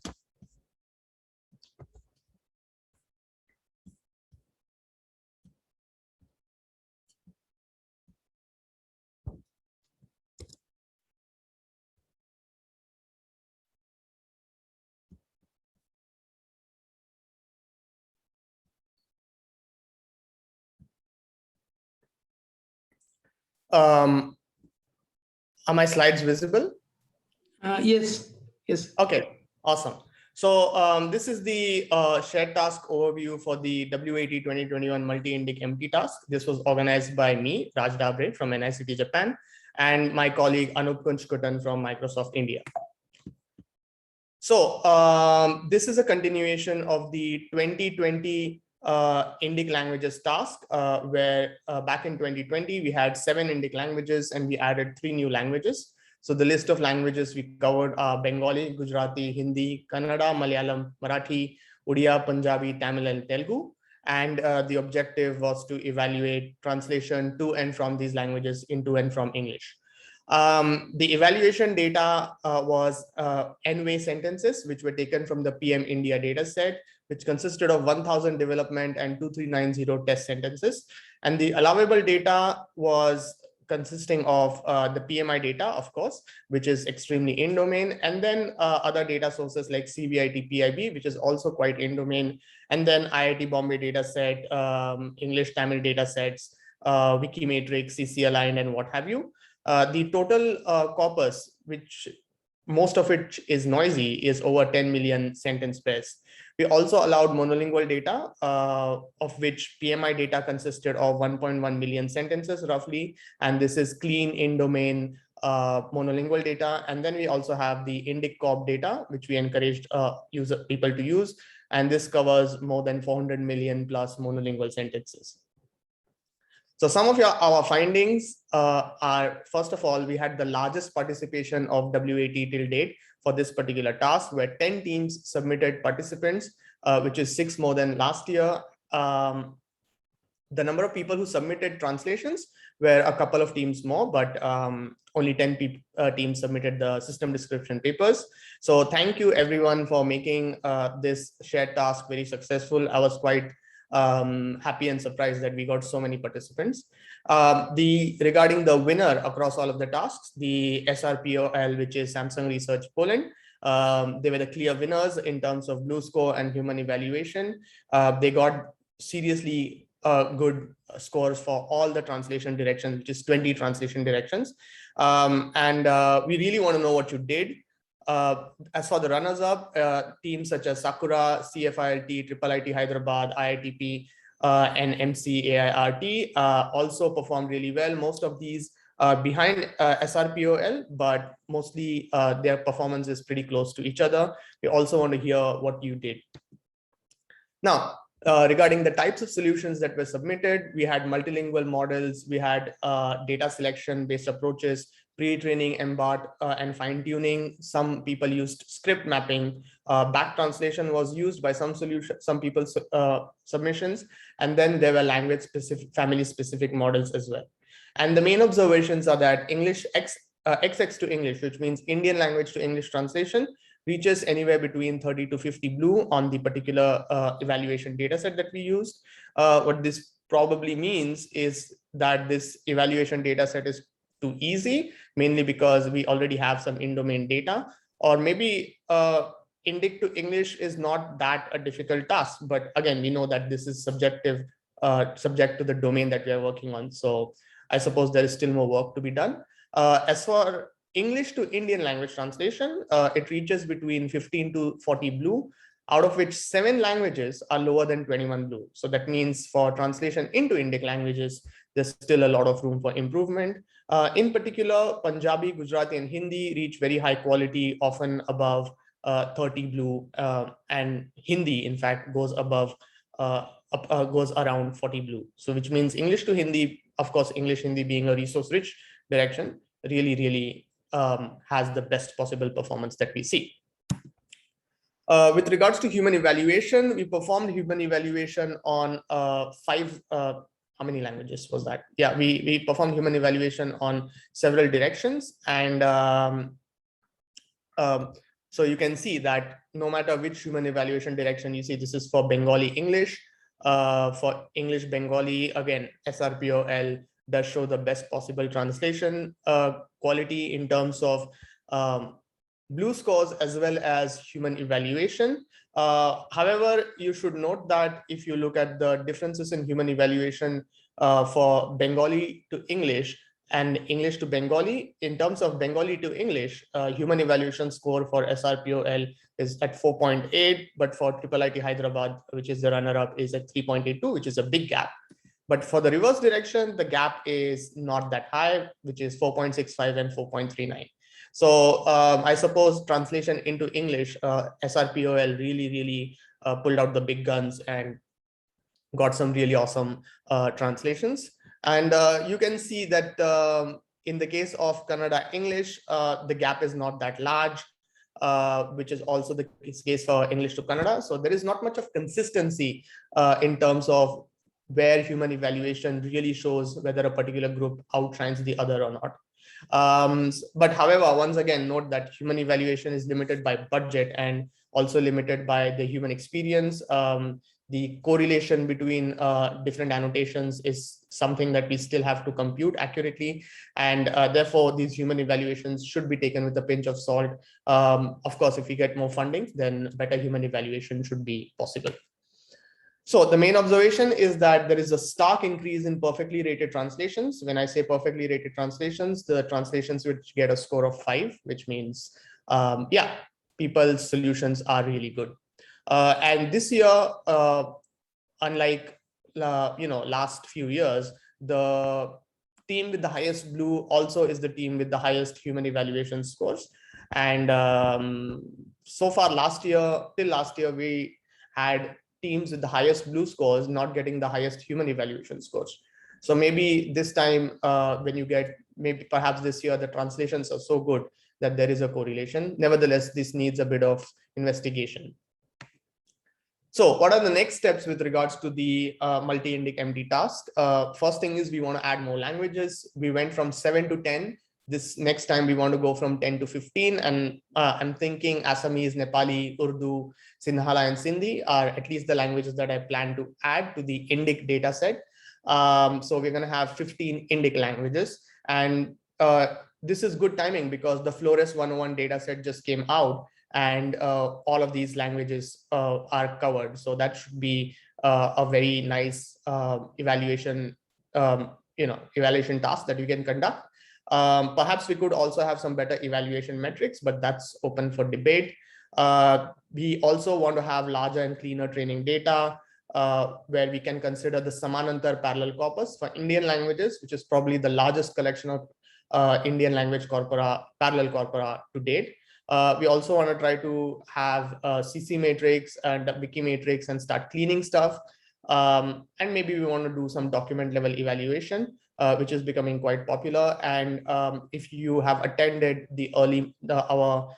Are my slides visible? Yes. Yes. Okay, awesome. So this is the shared task overview for the WAT 2021 multi-indic MT task. This was organized by me, Raj Dabre from NICT Japan, and my colleague Anup Kunchkutan from Microsoft India. So this is a continuation of the 2020 Indic languages task, where back in 2020, we had 7 Indic languages and we added 3 new languages. So the list of languages we covered are Bengali, Gujarati, Hindi, Kannada, Malayalam, Marathi, Odia, Punjabi, Tamil, and Telugu. And the objective was to evaluate translation to and from these languages into and from English. The evaluation data was N-way sentences, which were taken from the PM India data set, which consisted of 1000 development and 2390 test sentences. And the allowable data was consisting of the PMI data, of course, which is extremely in domain, and then other data sources like CVIT PIB, which is also quite in domain, and then IIT Bombay data set, English Tamil data sets, Wikimetrics, CC aligned, and what have you. The total corpus, which most of it is noisy, is over 10 million sentence pairs. We also allowed monolingual data, of which PMI data consisted of 1.1 million sentences roughly, and this is clean in-domain monolingual data. And then we also have the Indic Corp data, which we encouraged people to use, and this covers more than 400 million plus monolingual sentences. So some of our findings are, first of all, we had the largest participation of WAT till date for this particular task, where 10 teams submitted participants, which is 6 more than last year. The number of people who submitted translations were a couple of teams more, but only 10 teams submitted the system description papers. So thank you everyone for making this shared task very successful. I was quite happy and surprised that we got so many participants. Regarding the winner across all of the tasks, the SRPOL, which is Samsung Research Poland, they were the clear winners in terms of blue score and human evaluation. They got seriously good scores for all the translation directions, which is 20 translation directions. We really want to know what you did. As for the runners-up, teams such as Sakura, CFILT, IIIT Hyderabad, IITP, and MCAIRT also performed really well. Most of these are behind SRPOL, but mostly their performance is pretty close to each other. We also want to hear what you did. Now, regarding the types of solutions that were submitted, we had multilingual models, we had data selection-based approaches, pre-training, MBAT, and fine-tuning. Some people used script mapping. Back translation was used by some people's submissions, and then there were language-specific, family-specific models as well. And the main observations are that English XX to English, which means Indian language to English translation, reaches anywhere between 30 to 50 blue on the particular evaluation data set that we used. What this probably means is that this evaluation data set is too easy, mainly because we already have some in-domain data, or maybe Indic to English is not that a difficult task, but again, we know that this is subjective, subject to the domain that we are working on. So I suppose there is still more work to be done. As for English to Indian language translation, it reaches between 15 to 40 blue, out of which 7 languages are lower than 21 blue. So that means for translation into Indic languages, there's still a lot of room for improvement. In particular, Punjabi, Gujarati, and Hindi reach very high quality, often above 30 blue, and Hindi, in fact, goes above, goes around 40 blue. So which means English to Hindi, of course, English Hindi being a resource-rich direction, really has the best possible performance that we see. With regards to human evaluation, we performed human evaluation on 5, how many languages was that? Yeah, we performed human evaluation on several directions. And so you can see that no matter which human evaluation direction you see, this is for Bengali English, for English Bengali, again, SRPOL does show the best possible translation quality in terms of blue scores as well as human evaluation. However, you should note that if you look at the differences in human evaluation for Bengali to English and English to Bengali. In terms of Bengali to English, human evaluation score for SRPOL is at 4.8, but for IIIT Hyderabad, which is the runner-up, is at 3.82, which is a big gap. But for the reverse direction, the gap is not that high, which is 4.65 and 4.39. So I suppose translation into English, SRPOL really pulled out the big guns and got some really awesome translations. And you can see that in the case of Kannada English, the gap is not that large, which is also the case for English to Kannada. So there is not much of consistency in terms of where human evaluation really shows whether a particular group outshines the other or not. But however, once again, note that human evaluation is limited by budget and also limited by the human experience. The correlation between different annotations is something that we still have to compute accurately. And therefore, these human evaluations should be taken with a pinch of salt. Of course, if we get more funding, then better human evaluation should be possible. So the main observation is that there is a stark increase in perfectly rated translations. When I say perfectly rated translations, the translations which get a score of 5, which means, yeah, people's solutions are really good. And this year, unlike last few years, the team with the highest blue also is the team with the highest human evaluation scores. And so far till last year, we had teams with the highest blue scores not getting the highest human evaluation scores. So maybe this time, perhaps this year, the translations are so good that there is a correlation. Nevertheless, this needs a bit of investigation. So what are the next steps with regards to the multi-indic MT task? First thing is we want to add more languages. We went from 7 to 10. This next time we want to go from 10 to 15. And I'm thinking Assamese, Nepali, Urdu, Sinhala, and Sindhi are at least the languages that I plan to add to the Indic data set. So we're going to have 15 Indic languages. And this is good timing because the Flores 101 data set just came out. And all of these languages are covered. So that should be a very nice evaluation task that we can conduct. Perhaps we could also have some better evaluation metrics, but that's open for debate. We also want to have larger and cleaner training data where we can consider the Samanantar parallel corpus for Indian languages, which is probably the largest collection of Indian language corpora, parallel corpora to date. We also want to try to have CC matrix and wiki matrix and start cleaning stuff. And maybe we want to do some document level evaluation, which is becoming quite popular. And if you have attended our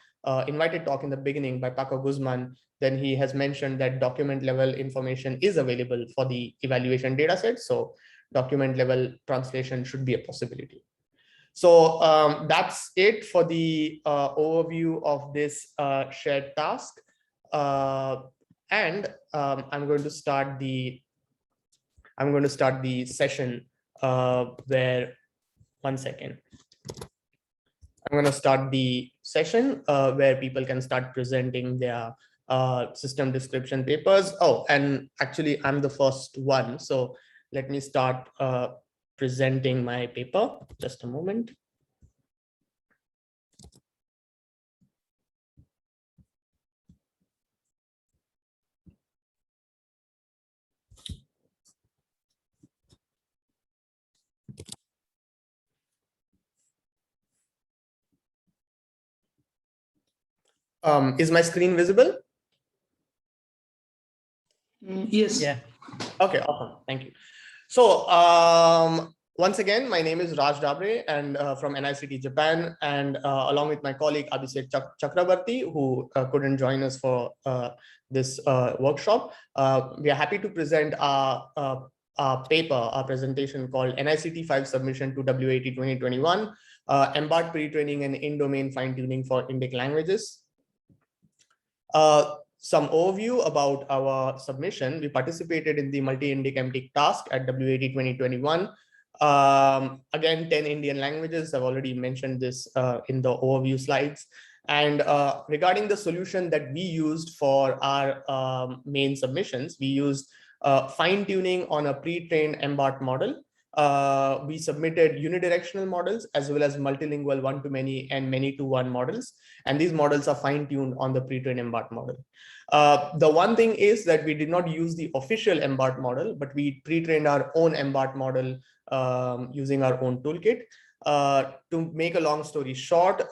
invited talk in the beginning by Paco Guzman, then he has mentioned that document level information is available for the evaluation data set. So document level translation should be a possibility. So that's it for the overview of this shared task. And I'm going to start the session where, one second. I'm going to start the session where people can start presenting their system description papers. Oh, and actually I'm the first one. So let me start presenting my paper. Just a moment. Is my screen visible? Yes. Yeah. Okay, awesome. Thank you. So once again, my name is Raj Dabre and from NICT Japan, and along with my colleague Abhishek Chakrabarti, who couldn't join us for this workshop, we are happy to present our presentation called NICT 5 Submission to WAT 2021, Embark Pre-Training and In-Domain Fine-Tuning for Indic Languages. Some overview about our submission. We participated in the multi-Indic MTIC task at WAT 2021. Again, 10 Indian languages. I've already mentioned this in the overview slides. And regarding the solution that we used for our main submissions, we used fine-tuning on a pre-trained MBART model. we submitted unidirectional models as well as multilingual one-to-many and many-to-one models. And these models are fine-tuned on the pre-trained MBART model. The one thing is that we did not use the official MBART model, but we pre-trained our own MBART model using our own toolkit. To make a long story short,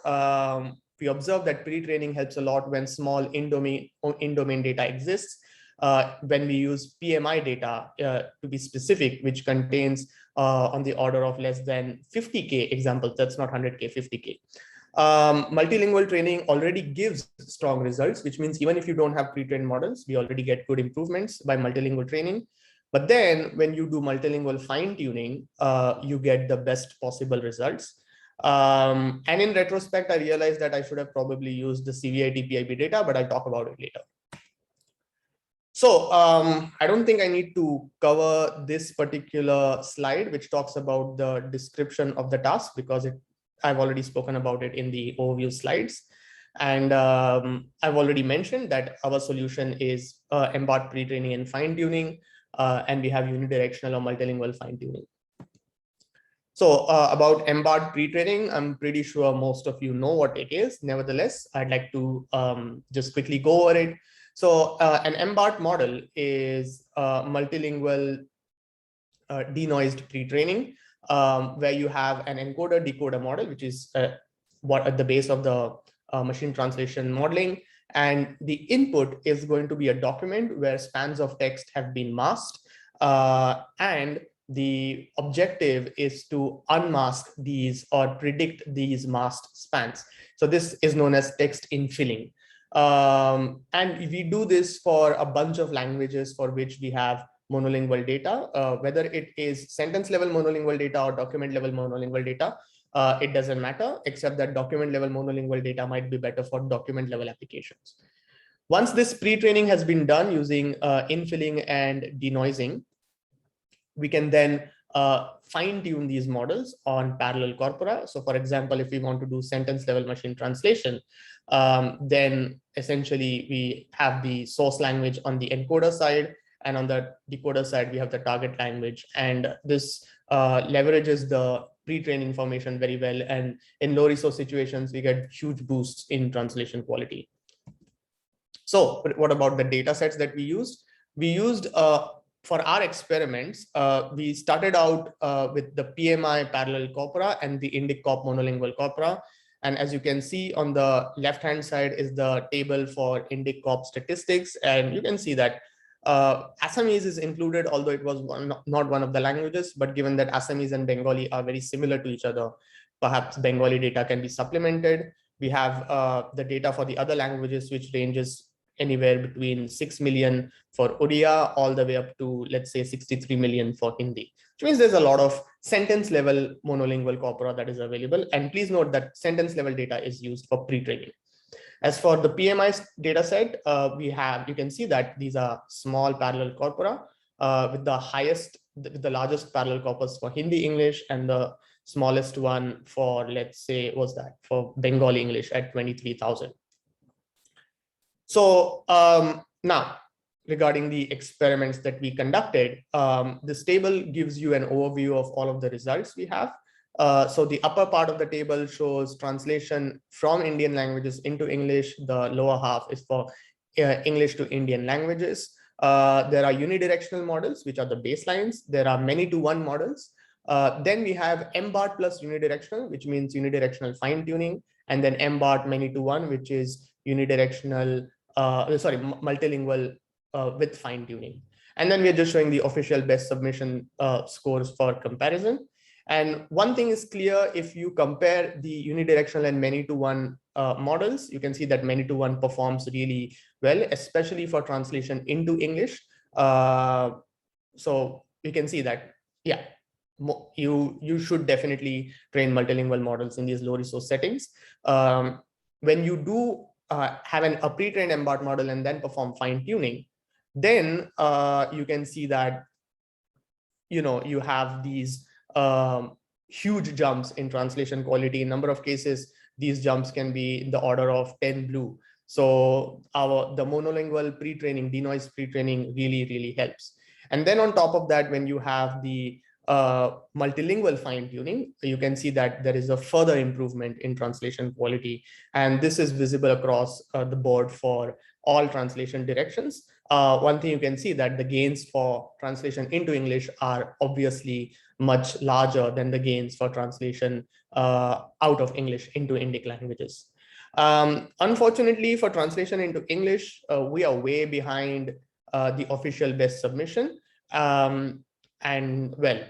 we observed that pre-training helps a lot when small in-domain data exists. When we use PMI data to be specific, which contains on the order of less than 50K examples, that's not 100K, 50K. Multilingual training already gives strong results, which means even if you don't have pre-trained models, we already get good improvements by multilingual training. But then when you do multilingual fine-tuning, you get the best possible results. And in retrospect, I realized that I should have probably used the CVIT PIB data, but I'll talk about it later. So I don't think I need to cover this particular slide, which talks about the description of the task, because I've already spoken about it in the overview slides. And I've already mentioned that our solution is MBART pre-training and fine-tuning, and we have unidirectional or multilingual fine-tuning. So about MBART pre-training, I'm pretty sure most of you know what it is. Nevertheless, I'd like to just quickly go over it. So an MBART model is multilingual denoised pre-training, where you have an encoder-decoder model, which is what at the base of the machine translation modeling. And the input is going to be a document where spans of text have been masked. And the objective is to unmask these or predict these masked spans. So this is known as text infilling. And we do this for a bunch of languages for which we have monolingual data, whether it is sentence level monolingual data or document level monolingual data. It doesn't matter, except that document level monolingual data might be better for document level applications. Once this pre-training has been done using infilling and denoising, we can then fine-tune these models on parallel corpora. So for example, if we want to do sentence level machine translation, then essentially we have the source language on the encoder side, and on the decoder side, we have the target language. And this leverages the pre-trained information very well. And in low resource situations, we get huge boosts in translation quality. So what about the data sets that we used? We used, for our experiments, we started out with the PMI parallel corpora and the INDIC-COP monolingual corpora. And as you can see on the left-hand side is the table for INDIC-COP statistics. And you can see that Assamese is included, although it was not one of the languages, but given that Assamese and Bengali are very similar to each other, perhaps Bengali data can be supplemented. We have the data for the other languages, which ranges anywhere between 6 million for Odia all the way up to, let's say, 63 million for Hindi, which means there's a lot of sentence level monolingual corpora that is available. And please note that sentence level data is used for pre-training. As for the PMI data set, you can see that these are small parallel corpora with the largest parallel corpus for Hindi English and the smallest one for, let's say, for Bengali English at 23,000. So now, regarding the experiments that we conducted, this table gives you an overview of all of the results we have. So the upper part of the table shows translation from Indian languages into English. The lower half is for English to Indian languages. There are unidirectional models, which are the baselines. There are many-to-one models. Then we have MBART plus unidirectional, which means unidirectional fine-tuning, and then MBART many-to-one, which is unidirectional, multilingual with fine-tuning. And then we're just showing the official best submission scores for comparison. And one thing is clear, if you compare the unidirectional and many-to-one models, you can see that many-to-one performs really well, especially for translation into English. So you can see that, yeah, you should definitely train multilingual models in these low resource settings. When you do have a pre-trained MBART model and then perform fine-tuning, then you can see that you have these huge jumps in translation quality. In number of cases, these jumps can be in the order of 10 blue. So the monolingual pre-training, denoise pre-training really helps. And then on top of that, when you have the multilingual fine tuning, you can see that there is a further improvement in translation quality. And this is visible across the board for all translation directions. One thing you can see that the gains for translation into English are obviously much larger than the gains for translation out of English into Indic languages. Unfortunately, for translation into English, we are way behind the official best submission. And well,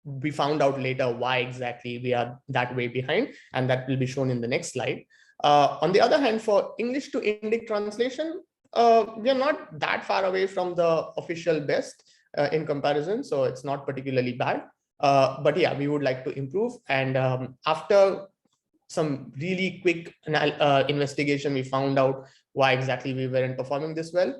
we found out later why exactly we are that way behind, and that will be shown in the next slide. On the other hand, for English to Indic translation, we are not that far away from the official best in comparison, so it's not particularly bad. But yeah, we would like to improve. And after some really quick investigation, we found out why exactly we weren't performing this well.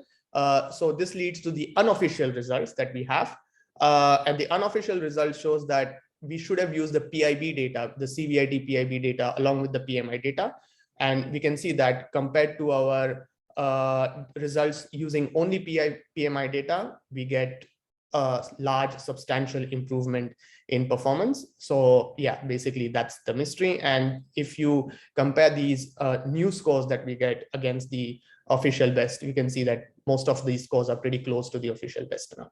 So this leads to the unofficial results that we have. And the unofficial result shows that we should have used the PIB data, the CVIT PIB data, along with the PMI data. And we can see that compared to our results using only PMI data, we get a large substantial improvement in performance. So yeah, basically that's the mystery. And if you compare these new scores that we get against the official best, you can see that most of these scores are pretty close to the official best now.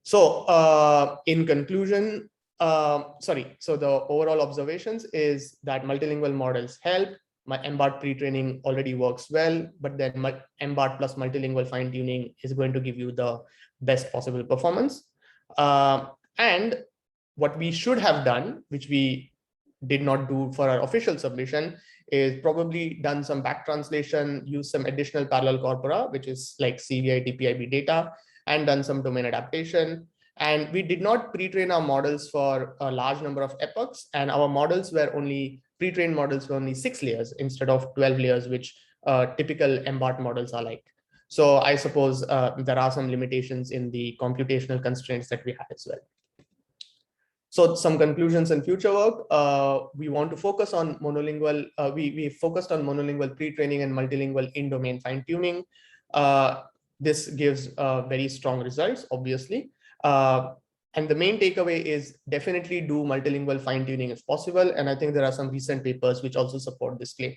So in conclusion, so the overall observations is that multilingual models help. My MBART pre-training already works well, but then MBART plus multilingual fine-tuning is going to give you the best possible performance. And what we should have done, which we did not do for our official submission, is probably done some back translation, use some additional parallel corpora, which is like CVIT PIB data, and done some domain adaptation. And we did not pre-train our models for a large number of epochs, and our models were only, pre-trained models were only 6 layers instead of 12 layers, which typical MBART models are like. So I suppose there are some limitations in the computational constraints that we have as well. So some conclusions and future work, we want to focus on monolingual, we focused on monolingual pre-training and multilingual in-domain fine-tuning. This gives very strong results, obviously. And the main takeaway is definitely do multilingual fine-tuning if possible. And I think there are some recent papers which also support this claim.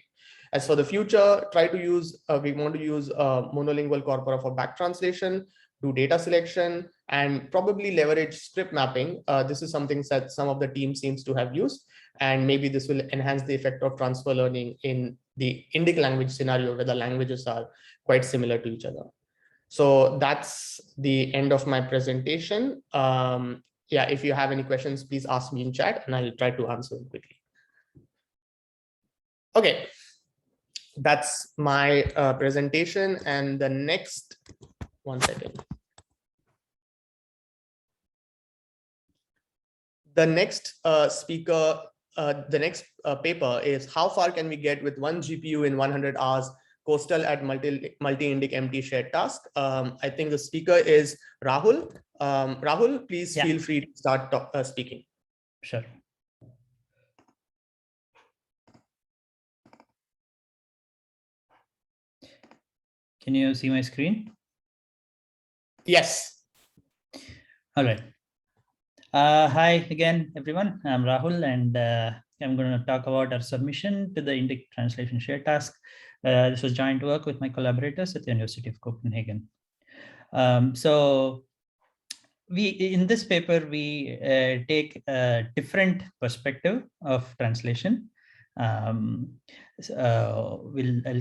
As for the future, try to use, we want to use monolingual corpora for back translation, do data selection, and probably leverage script mapping. This is something that some of the team seems to have used, and maybe this will enhance the effect of transfer learning in the Indic language scenario where the languages are quite similar to each other. So that's the end of my presentation. Yeah, if you have any questions, please ask me in chat and I'll try to answer them quickly. Okay, that's my presentation. And the next, one second. The next speaker, the next paper is how far can we get with 1 GPU in 100 hours coastal at multi-Indic MT shared task. I think the speaker is Rahul. Rahul, please feel free to start speaking. Sure. Can you see my screen? Yes. All right. Hi again, everyone. I'm Rahul, and I'm going to talk about our submission to the Indic translation share task. This was joint work with my collaborators at the University of Copenhagen. So in this paper, we take a different perspective of translation. I'll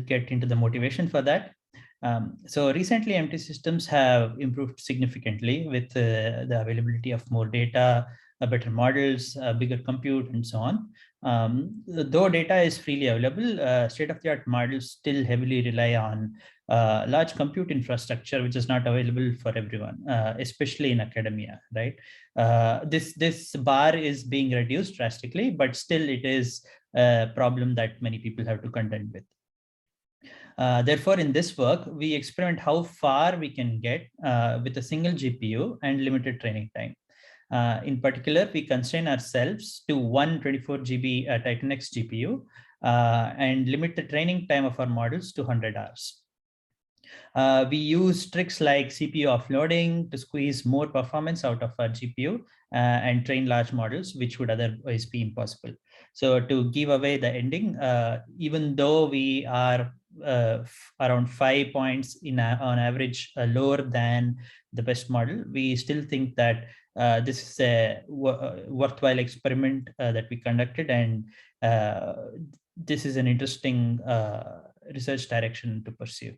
get into the motivation for that. So recently, MT systems have improved significantly with the availability of more data, better models, bigger compute, and so on. Though data is freely available, state-of-the-art models still heavily rely on large compute infrastructure, which is not available for everyone, especially in academia, right? This bar is being reduced drastically, but still it is a problem that many people have to contend with. Therefore, in this work, we experiment how far we can get with a single GPU and limited training time. In particular, we constrain ourselves to one 24 GB Titan X GPU and limit the training time of our models to 100 hours. We use tricks like CPU offloading to squeeze more performance out of our GPU and train large models, which would otherwise be impossible. So to give away the ending, even though we are around 5 points on average lower than the best model, we still think that this is a worthwhile experiment that we conducted, and this is an interesting research direction to pursue.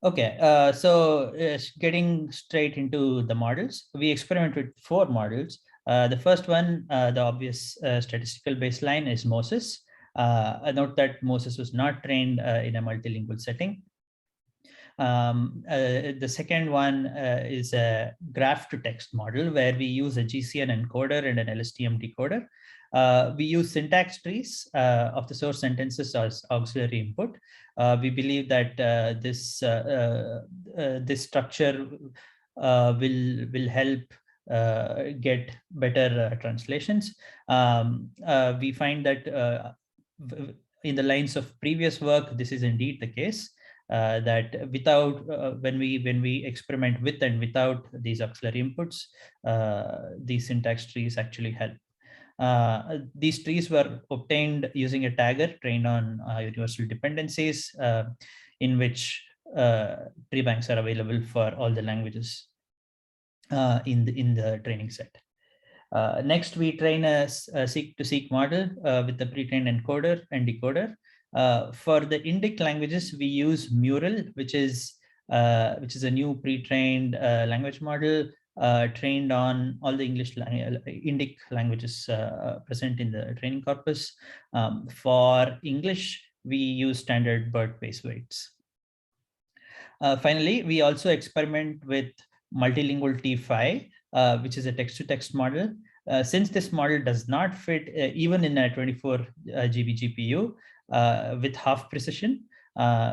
Okay, so getting straight into the models, we experimented with 4 models. The first one, the obvious statistical baseline, is Moses. Note that Moses was not trained in a multilingual setting. The second one is a graph to text model where we use a GCN encoder and an LSTM decoder. We use syntax trees of the source sentences as auxiliary input. We believe that this structure will help get better translations. We find that in the lines of previous work, this is indeed the case. That without when we experiment with and without these auxiliary inputs, these syntax trees actually help. These trees were obtained using a tagger trained on universal dependencies, in which tree banks are available for all the languages in the training set. Next, we train a seek-to-seek model with the pre-trained encoder and decoder. For the Indic languages, we use Mural, which is a new pre-trained language model trained on all the Indic languages present in the training corpus. For English, we use standard BERT base weights. Finally, we also experiment with multilingual T5, which is a text-to-text model. Since this model does not fit even in a 24 GB GPU with half precision,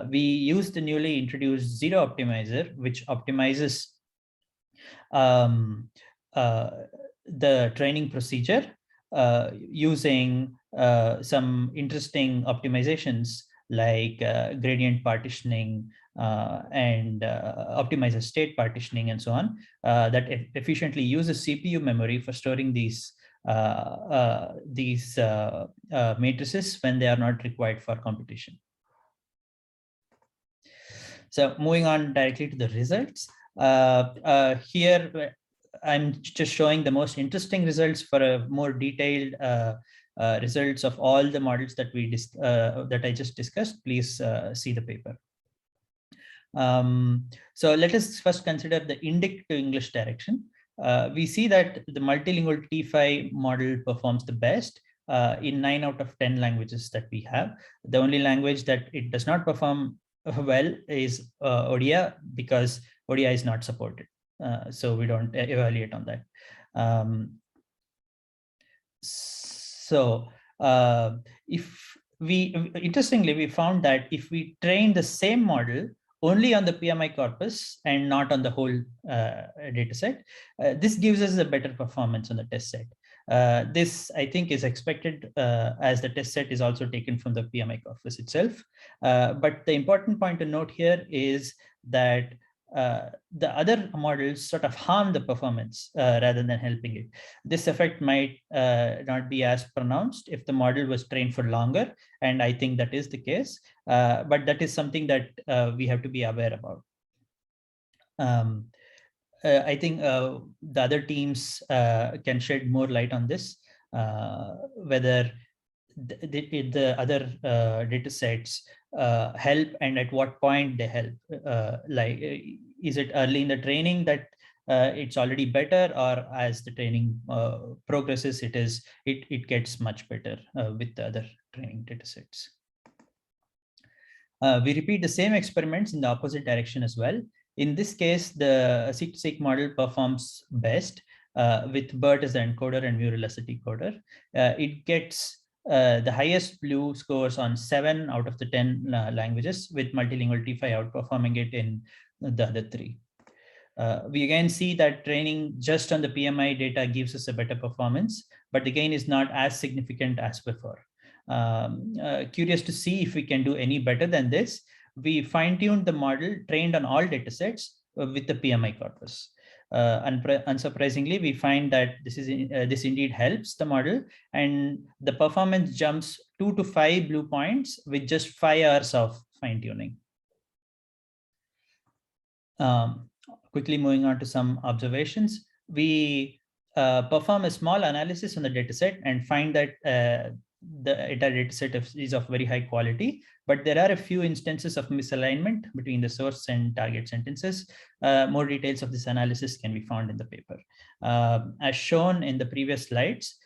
we use the newly introduced Zero Optimizer, which optimizes the training procedure using some interesting optimizations like gradient partitioning and optimizer state partitioning and so on, that efficiently uses CPU memory for storing these matrices when they are not required for computation. So moving on directly to the results. Here, I'm just showing the most interesting results for a more detailed results of all the models that that I just discussed. Please see the paper. So let us first consider the Indic to English direction. We see that the multilingual T5 model performs the best in 9 out of 10 languages that we have. The only language that it does not perform well is Odia, because Odia is not supported. So we don't evaluate on that. Interestingly, we found that if we train the same model only on the PMI corpus and not on the whole data set, this gives us a better performance on the test set. This, I think, is expected as the test set is also taken from the PMI corpus itself. But the important point to note here is that the other models sort of harm the performance rather than helping it. This effect might not be as pronounced if the model was trained for longer, and I think that is the case, but that is something that we have to be aware about. I think the other teams can shed more light on this, whether the other data sets help and at what point they help. Like, is it early in the training that it's already better, or as the training progresses, it gets much better with the other training data sets. We repeat the same experiments in the opposite direction as well. In this case, the seek-to-seek model performs best with BERT as the encoder and Mural as the decoder. It gets the highest blue scores on 7 out of the 10 languages, with multilingual T5 outperforming it in the other 3. We again see that training just on the PMI data gives us a better performance, but the gain is not as significant as before. Curious to see if we can do any better than this, we fine-tuned the model trained on all datasets with the PMI corpus. Unsurprisingly, we find that this indeed helps the model, and the performance jumps 2 to 5 blue points with just 5 hours of fine-tuning. Quickly moving on to some observations, we perform a small analysis on the dataset and find that the entire dataset is of very high quality, but there are a few instances of misalignment between the source and target sentences. More details of this analysis can be found in the paper. As shown in the previous slides,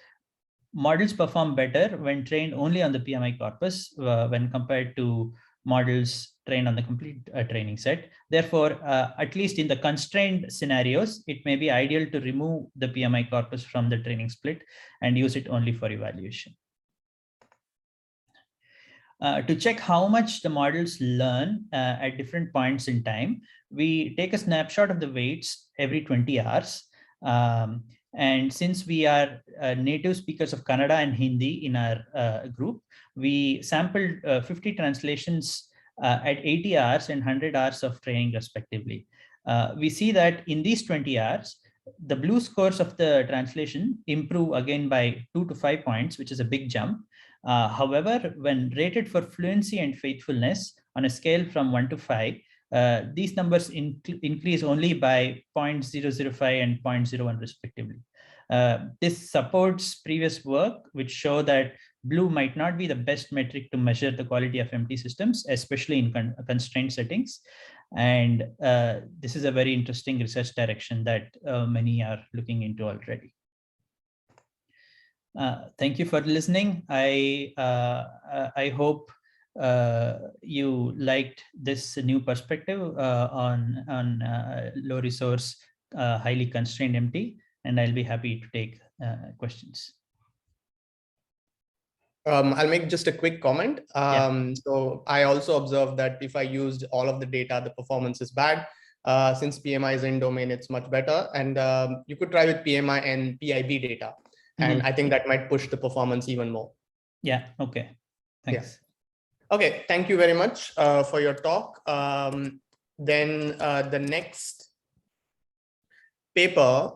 models perform better when trained only on the PMI corpus when compared to models trained on the complete training set. Therefore, at least in the constrained scenarios, it may be ideal to remove the PMI corpus from the training split and use it only for evaluation. To check how much the models learn at different points in time, we take a snapshot of the weights every 20 hours. And since we are native speakers of Kannada and Hindi in our group, we sampled 50 translations at 80 hours and 100 hours of training respectively. We see that in these 20 hours, the blue scores of the translation improve again by 2 to 5 points, which is a big jump. However, when rated for fluency and faithfulness on a scale from 1 to 5, these numbers increase only by 0.005 and 0.01 respectively. This supports previous work, which show that blue might not be the best metric to measure the quality of MT systems, especially in constrained settings. And this is a very interesting research direction that many are looking into already. Thank you for listening. I hope you liked this new perspective on low resource, highly constrained MT, and I'll be happy to take questions. I'll make just a quick comment. So I also observed that if I used all of the data, the performance is bad. Since PMI is in domain, it's much better. And you could try with PMI and PIB data. And I think that might push the performance even more. Yeah, okay. Thanks. Yeah. Okay, thank you very much for your talk. Then the next paper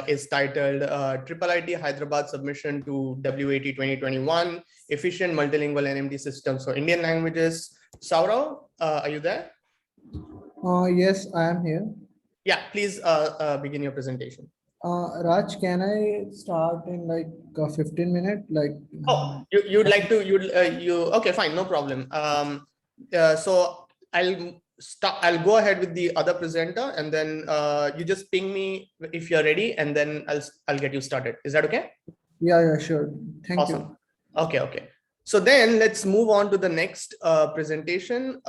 is titled IIIT Hyderabad Submission to WAT 2021, Efficient Multilingual NMT Systems for Indian Languages. Saurav, are you there? Yes, I am here. Yeah, please begin your presentation. Raj, can I start in like 15 minutes? Like, oh, you'd like to, okay, fine, no problem. So I'll go ahead with the other presenter, and then you just ping me if you're ready, and then I'll get you started. Is that okay? Yeah, sure. Thank you. Okay. So then let's move on to the next presentation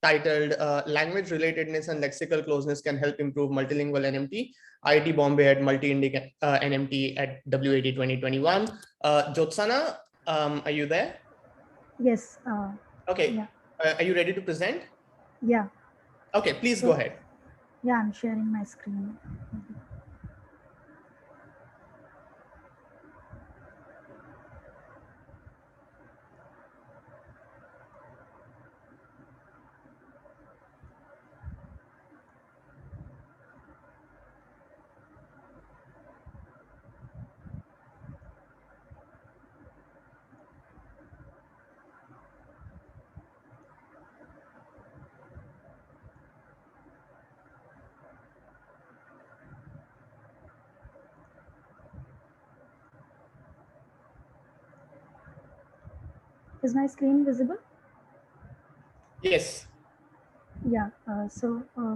titled Language Relatedness and Lexical Closeness Can Help Improve Multilingual NMT. IIT Bombay at Multi-Indic NMT at WAT 2021. Jyotsana, are you there? Yes. Okay. Yeah. Are you ready to present? Yeah. Okay, please go ahead. Yeah, I'm sharing my screen. Is my screen visible? Yes. Yeah,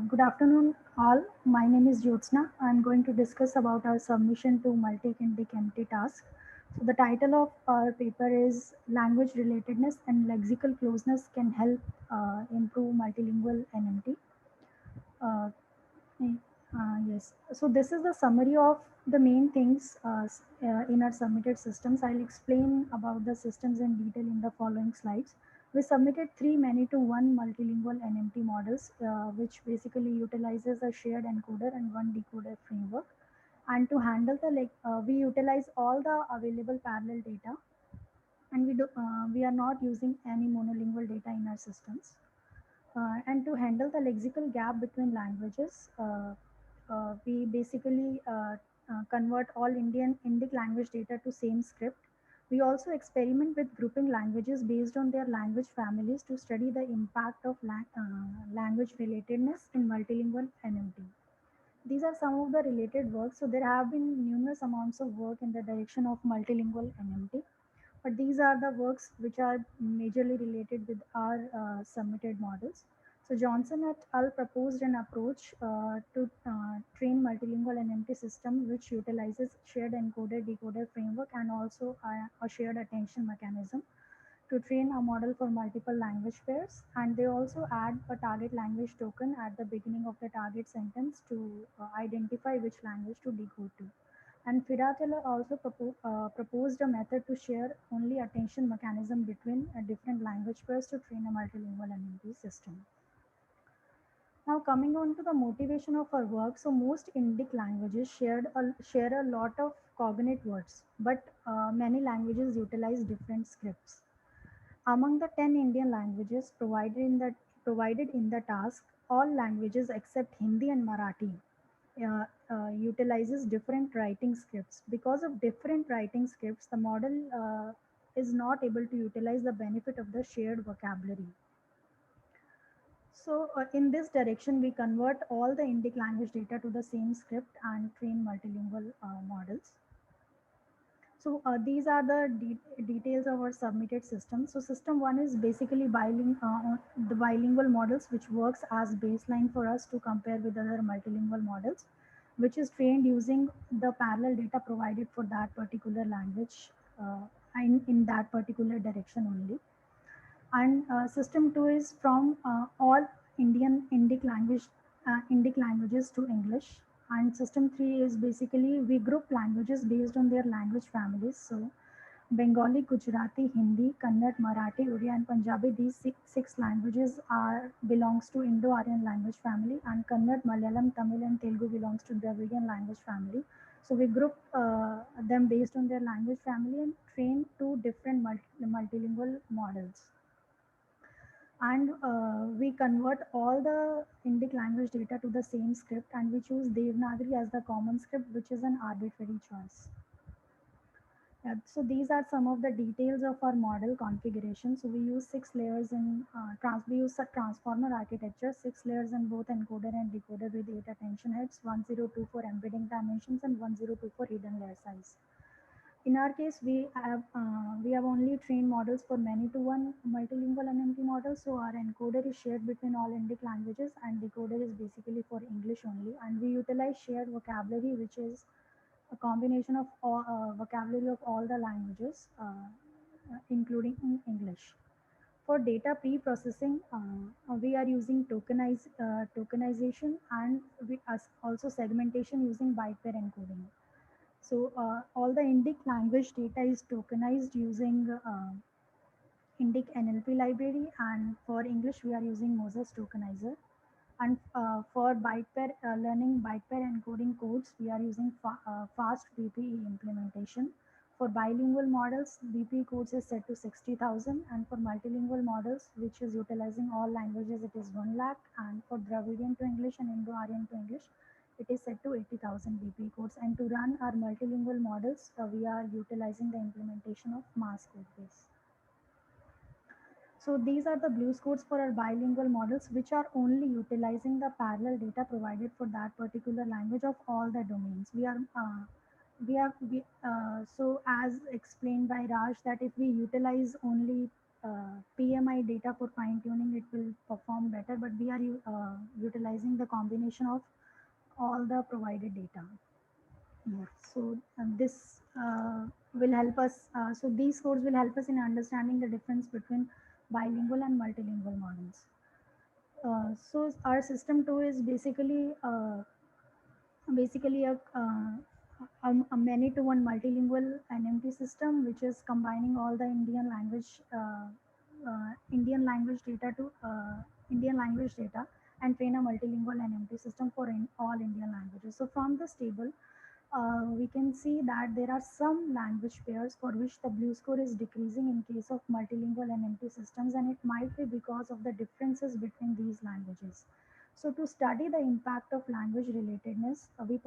good afternoon all. My name is Jyotsna. I'm going to discuss about our submission to multi-Indic MT task. So the title of our paper is Language Relatedness and Lexical Closeness Can Help Improve Multilingual NMT. Yes, so this is the summary of the main things in our submitted systems. I'll explain about the systems in detail in the following slides. We submitted 3 many-to-1 multilingual NMT models, which basically utilizes a shared encoder and 1 decoder framework. And to handle the we utilize all the available parallel data. and we are not using any monolingual data in our systems. And to handle the lexical gap between languages, we basically convert all Indic language data to same script. We also experiment with grouping languages based on their language families to study the impact of language relatedness in multilingual NMT. These are some of the related works. So there have been numerous amounts of work in the direction of multilingual NMT, but these are the works which are majorly related with our submitted models. So Johnson et al. Proposed an approach to train multilingual NMT system which utilizes shared encoder-decoder framework and also a shared attention mechanism to train a model for multiple language pairs. And they also add a target language token at the beginning of the target sentence to identify which language to decode to. And Fidatella also proposed a method to share only attention mechanism between different language pairs to train a multilingual NLP system. Now coming on to the motivation of our work, so most Indic languages share a lot of cognate words, but many languages utilize different scripts. Among the 10 Indian languages provided in the task, all languages except Hindi and Marathi utilizes different writing scripts. Because of different writing scripts, the model is not able to utilize the benefit of the shared vocabulary. So in this direction, we convert all the Indic language data to the same script and train multilingual models. So these are the details of our submitted system. So system 1 is basically the bilingual models, which works as baseline for us to compare with other multilingual models, which is trained using the parallel data provided for that particular language in that particular direction only. And system 2 is from all Indic languages to English. And system 3 is basically we group languages based on their language families. So Bengali, Gujarati, Hindi, Kannada, Marathi, Odia, and Punjabi, these six languages belongs to Indo-Aryan language family, and Kannada, Malayalam, Tamil, and Telugu belongs to Dravidian language family. So we group them based on their language family and train two different multilingual models. And we convert all the Indic language data to the same script, and we choose Devanagari as the common script, which is an arbitrary choice. So these are some of the details of our model configuration. So we use 6 layers in we use a transformer architecture, 6 layers in both encoder and decoder with 8 attention heads, 1024 embedding dimensions, and 1024 hidden layer size. In our case, we have only trained models for many-to-one multilingual NMT models. So our encoder is shared between all Indic languages, and decoder is basically for English only. And we utilize shared vocabulary, which is a combination of vocabulary of all the languages, including English. For data pre-processing, we are using tokenization and also segmentation using byte pair encoding. So all the Indic language data is tokenized using Indic NLP library, and for English we are using Moses tokenizer. And for byte pair learning byte pair encoding codes, we are using fast BPE implementation. For bilingual models, BPE codes is set to 60,000, and for multilingual models, which is utilizing all languages, it is 1 lakh, and for Dravidian to English and Indo-Aryan to English, it is set to 80,000 BPE codes. And to run our multilingual models, we are utilizing the implementation of mass code base. So these are the BLUE codes for our bilingual models, which are only utilizing the parallel data provided for that particular language of all the domains. So as explained by Raj, that if we utilize only PMI data for fine tuning, it will perform better, but we are utilizing the combination of all the provided data. Yeah. So this will help us. So these codes will help us in understanding the difference between bilingual and multilingual models. So our system 2 is basically a many-to-one multilingual NMT system, which is combining all the Indian language data and train a multilingual NMT system for all Indian languages. So from this table, we can see that there are some language pairs for which the blue score is decreasing in case of multilingual NMT systems, and it might be because of the differences between these languages. So to study the impact of language relatedness, we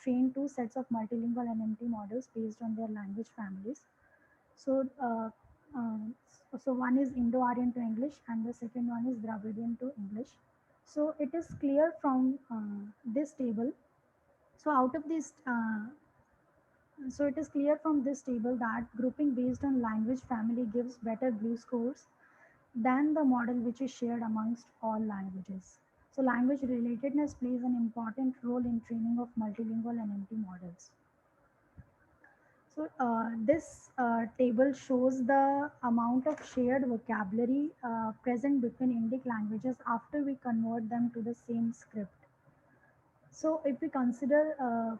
train two sets of multilingual NMT models based on their language families. So, so one is Indo-Aryan to English, and the second one is Dravidian to English. So it is clear from this table. So out of this, so it is clear from this table that grouping based on language family gives better blue scores than the model which is shared amongst all languages. So language relatedness plays an important role in training of multilingual NMT models. So this table shows the amount of shared vocabulary present between Indic languages after we convert them to the same script. So if we consider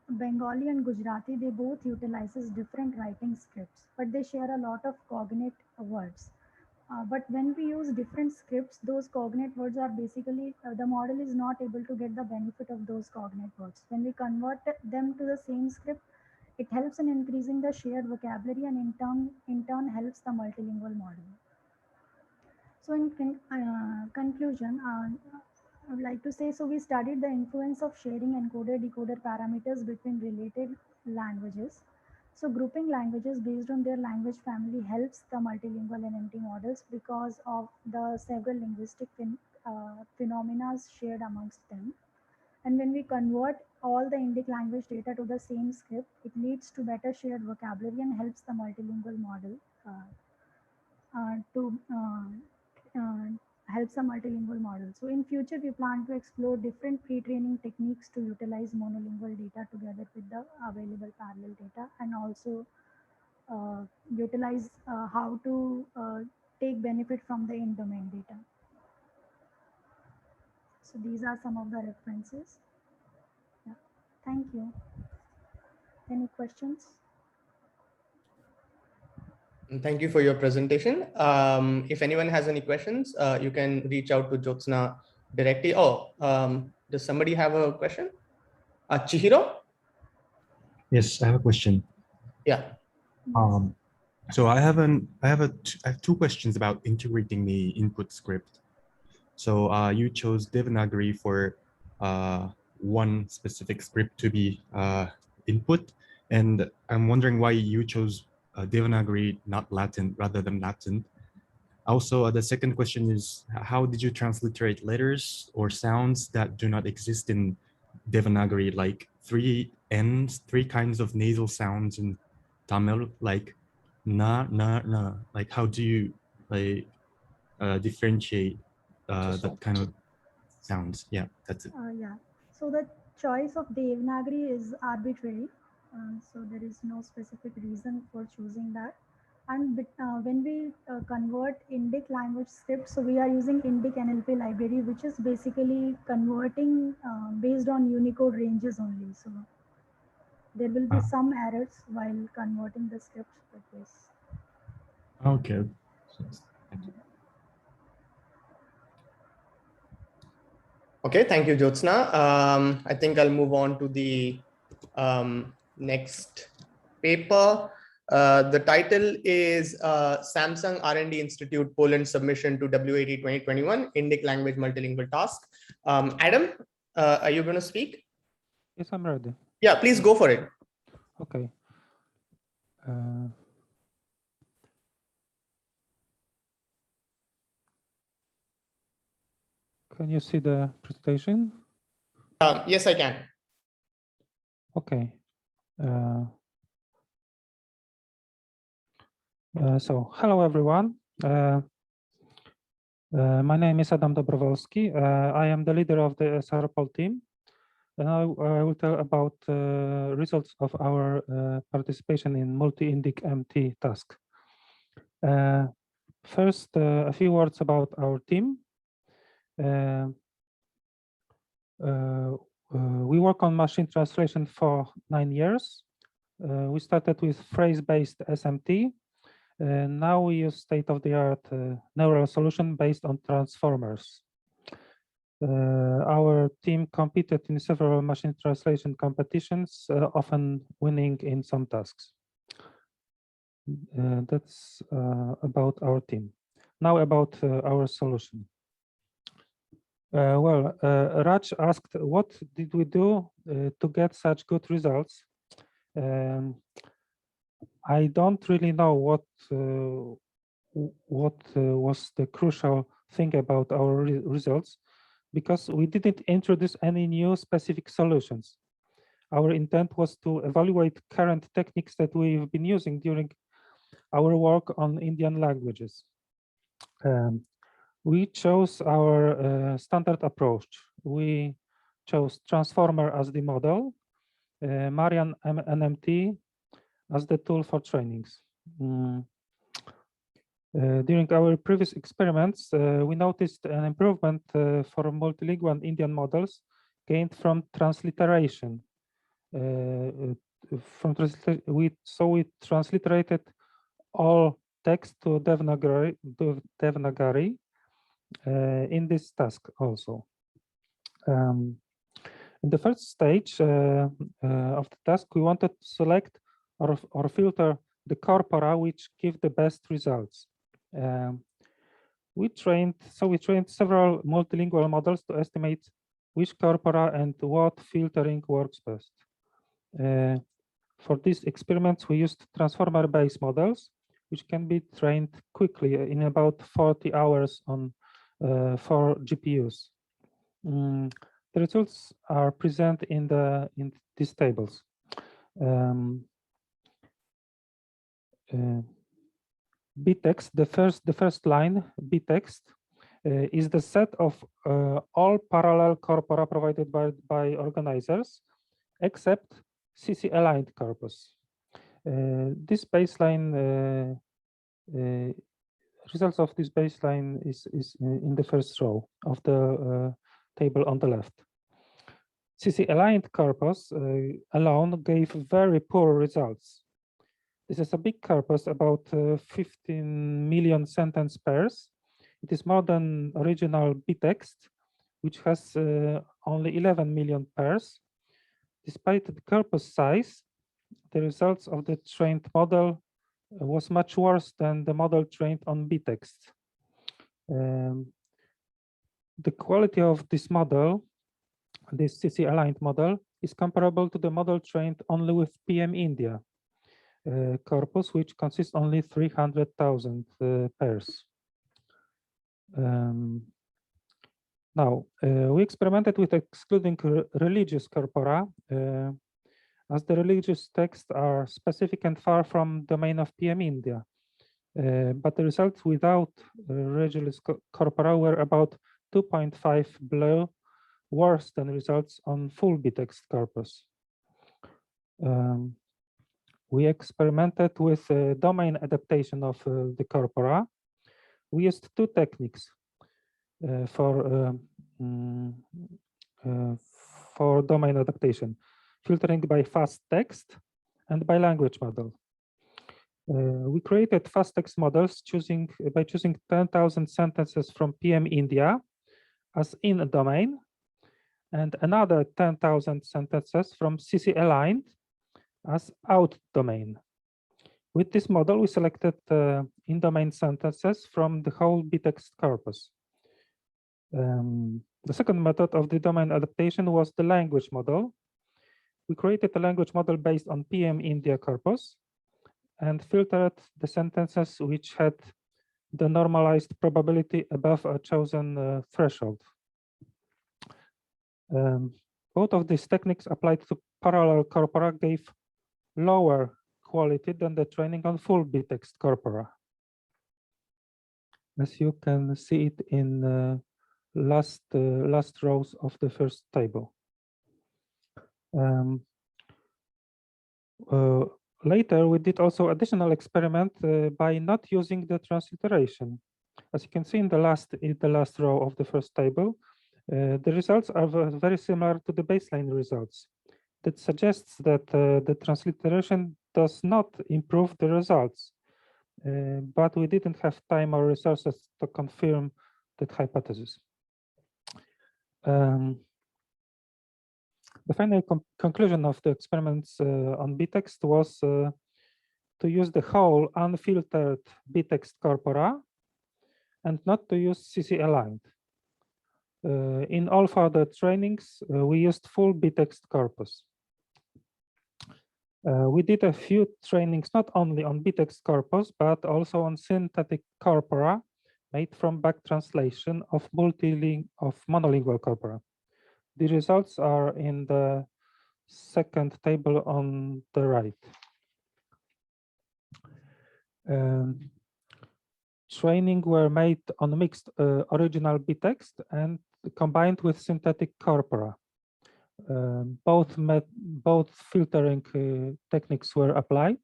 Bengali and Gujarati, they both utilizes different writing scripts, but they share a lot of cognate words. But when we use different scripts, those cognate words are basically, the model is not able to get the benefit of those cognate words. When we convert them to the same script, it helps in increasing the shared vocabulary and in turn helps the multilingual model. So in conclusion, I would like to say, so we studied the influence of sharing encoder-decoder parameters between related languages. So grouping languages based on their language family helps the multilingual NMT models because of the several linguistic phenomena shared amongst them. And when we convert all the Indic language data to the same script, it leads to better shared vocabulary and helps the multilingual model helps a multilingual model. So in future, we plan to explore different pre-training techniques to utilize monolingual data together with the available parallel data, and also utilize how to take benefit from the in-domain data. So these are some of the references. Yeah. Thank you. Any questions? Thank you for your presentation. If anyone has any questions, you can reach out to Jyotsna directly. Oh, does somebody have a question? Chihiro? Yes, I have a question. Yeah. So I have two questions about integrating the input script. So you chose Devanagari for one specific script to be input, and I'm wondering why you chose Devanagari, not Latin, rather than Latin. Also, the second question is, how did you transliterate letters or sounds that do not exist in Devanagari, like three kinds of nasal sounds in Tamil, like na, na, na? Like, how do you differentiate that kind of sounds? Yeah, that's it. Yeah. So the choice of Devanagari is arbitrary. So there is no specific reason for choosing that. And when we convert Indic language scripts, so we are using Indic NLP library, which is basically converting based on Unicode ranges only. So there will be some errors while converting the scripts, but yes. Okay. Okay, thank you, Jyotsna. I think I'll move on to the next paper. The title is Samsung R&D Institute Poland submission to WAT 2021 Indic language multilingual task. Adam, are you going to speak? Yes, I'm ready. Yeah, please go for it. Okay. Can you see the presentation? Yes, I can. Okay. So, hello, everyone. My name is Adam Dobrowolski. I am the leader of the SRPOL team, and I will tell about results of our participation in multi-Indic MT task. First, a few words about our team. We work on machine translation for 9 years. We started with phrase-based SMT. Now we use state-of-the-art neural solution based on transformers. Our team competed in several machine translation competitions, often winning in some tasks. That's about our team. Now about our solution. Raj asked, what did we do to get such good results? I don't really know what was the crucial thing about our results, because we didn't introduce any new specific solutions. Our intent was to evaluate current techniques that we've been using during our work on Indian languages. We chose our standard approach. We chose Transformer as the model, Marian NMT as the tool for trainings. During our previous experiments, we noticed an improvement for multilingual Indian models gained from transliteration. We transliterated all text to Devanagari in this task also. In the first stage of the task, we wanted to select or filter the corpora which give the best results. We trained several multilingual models to estimate which corpora and what filtering works best. For these experiments, we used transformer-based models, which can be trained quickly in about 40 hours on 4 GPUs. The results are present in these tables. Btext, the first line, Btext, is the set of all parallel corpora provided by organizers, except CC-aligned corpus. This baseline, results of this baseline is in the first row of the table on the left. CC-aligned corpus alone gave very poor results. This is a big corpus, about 15 million sentence pairs. It is more than original Btext, which has only 11 million pairs. Despite the corpus size, the results of the trained model was much worse than the model trained on Btext. The quality of this model, this CC-aligned model, is comparable to the model trained only with PM India corpus, which consists only 300,000 pairs. Now, we experimented with excluding religious corpora, as the religious texts are specific and far from domain of PM India. But the results without religious corpora were about 2.5 below, worse than results on full Btext corpus. We experimented with domain adaptation of the corpora. We used two techniques for domain adaptation: filtering by fast text and by language model. We created fast text models by choosing 10,000 sentences from PM India as in a domain, and another 10,000 sentences from CC-aligned as out domain. With this model, we selected in-domain sentences from the whole Btext corpus. The second method of the domain adaptation was the language model. We created a language model based on PM India corpus and filtered the sentences which had the normalized probability above a chosen threshold. Both of these techniques applied to parallel corpora gave lower quality than the training on full Btext corpora. As you can see it in last rows of the first table. Later, we did also additional experiment by not using the transliteration. As you can see in the last row of the first table, the results are very similar to the baseline results. That suggests that the transliteration does not improve the results, but we didn't have time or resources to confirm that hypothesis. The final conclusion of the experiments on btext was to use the whole unfiltered btext corpora and not to use CC aligned. In all further trainings, we used full btext corpus. We did a few trainings not only on btext corpus, but also on synthetic corpora made from back translation of monolingual corpora. The results are in the second table on the right. Training were made on mixed original btext and combined with synthetic corpora. Both filtering techniques were applied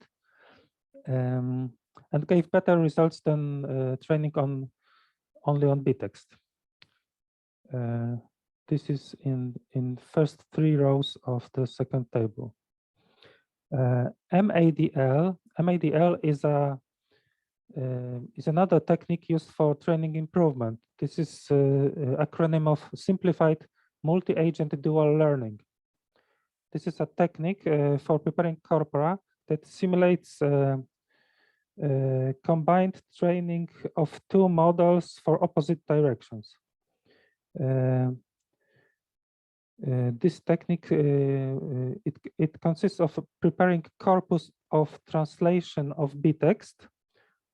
and gave better results than training only on btext. This is in first 3 rows of the second table. MADL is another technique used for training improvement. This is acronym of Simplified Multi-Agent Dual Learning. This is a technique for preparing corpora that simulates combined training of 2 models for opposite directions. This technique, it consists of preparing corpus of translation of btext,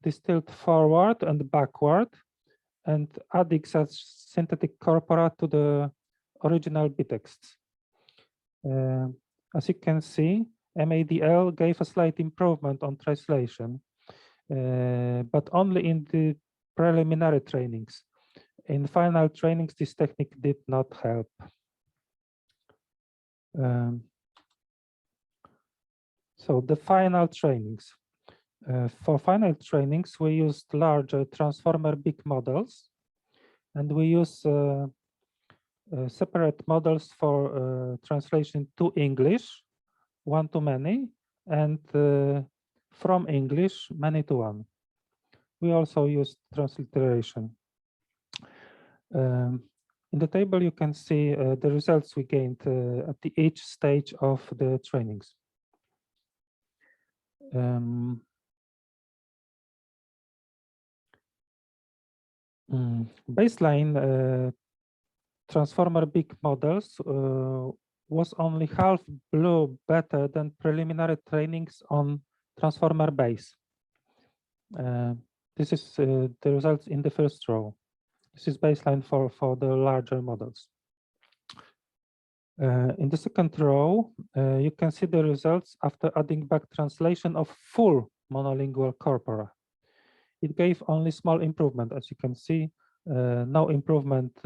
distilled forward and backward, and adding such synthetic corpora to the original btexts. As you can see, MADL gave a slight improvement on translation, but only in the preliminary trainings. In final trainings, this technique did not help. So the final trainings. For final trainings, we used larger transformer big models, and we use separate models for translation to English, one-to-many, and from English, many-to-one. We also use transliteration. In the table, you can see the results we gained at each stage of the trainings. Baseline transformer big models was only half blue better than preliminary trainings on transformer base. This is the results in the first row. This is baseline for the larger models. In the second row, you can see the results after adding back translation of full monolingual corpora. It gave only small improvement, as you can see, no improvement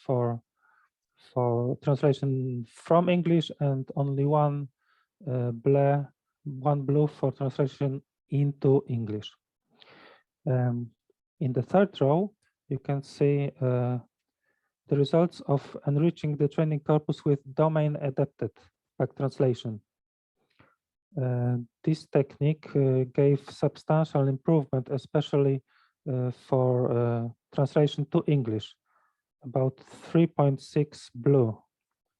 for translation from English, and only one blue for translation into English. In the third row, you can see the results of enriching the training corpus with domain-adapted back translation. This technique gave substantial improvement, especially for translation to English, about 3.6 blue.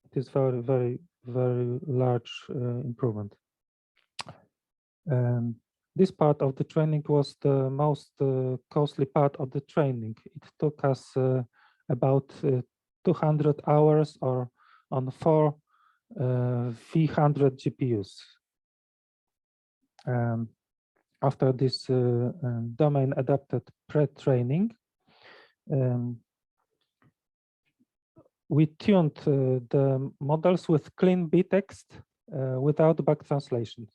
It is very, very, very large improvement. This part of the training was the most costly part of the training. It took us about 200 hours or on 4 V100 GPUs. After this domain-adapted pre-training, we tuned the models with clean btext without back translation.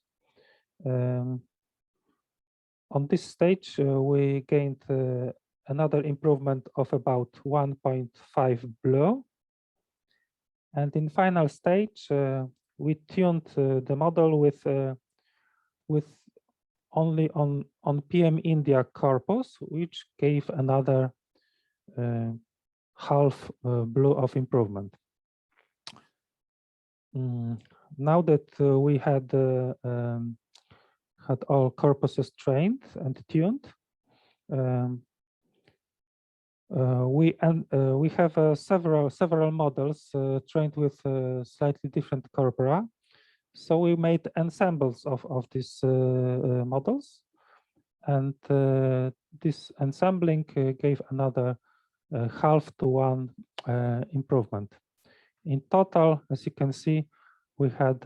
On this stage, we gained another improvement of about 1.5 blue. And in final stage, we tuned the model with only on PM India corpus, which gave another half blue of improvement. Now that we had all corpuses trained and tuned, We have several models trained with slightly different corpora. So we made ensembles of these models, and this ensembling gave another 1/2 to 1 improvement. In total, as you can see, we had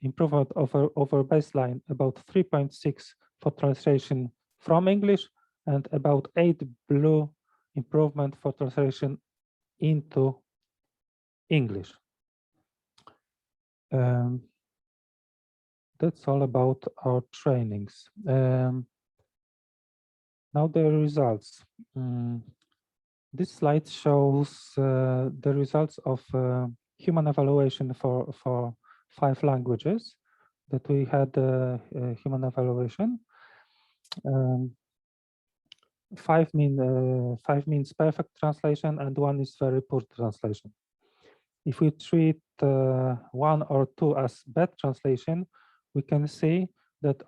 improvement over baseline about 3.6 for translation from English and about 8 blue improvement for translation into English. That's all about our trainings. Now the results. This slide shows the results of human evaluation for 5 languages that we had human evaluation. 5 means perfect translation and 1 is very poor translation. If we treat 1 or 2 as bad translation, we can see that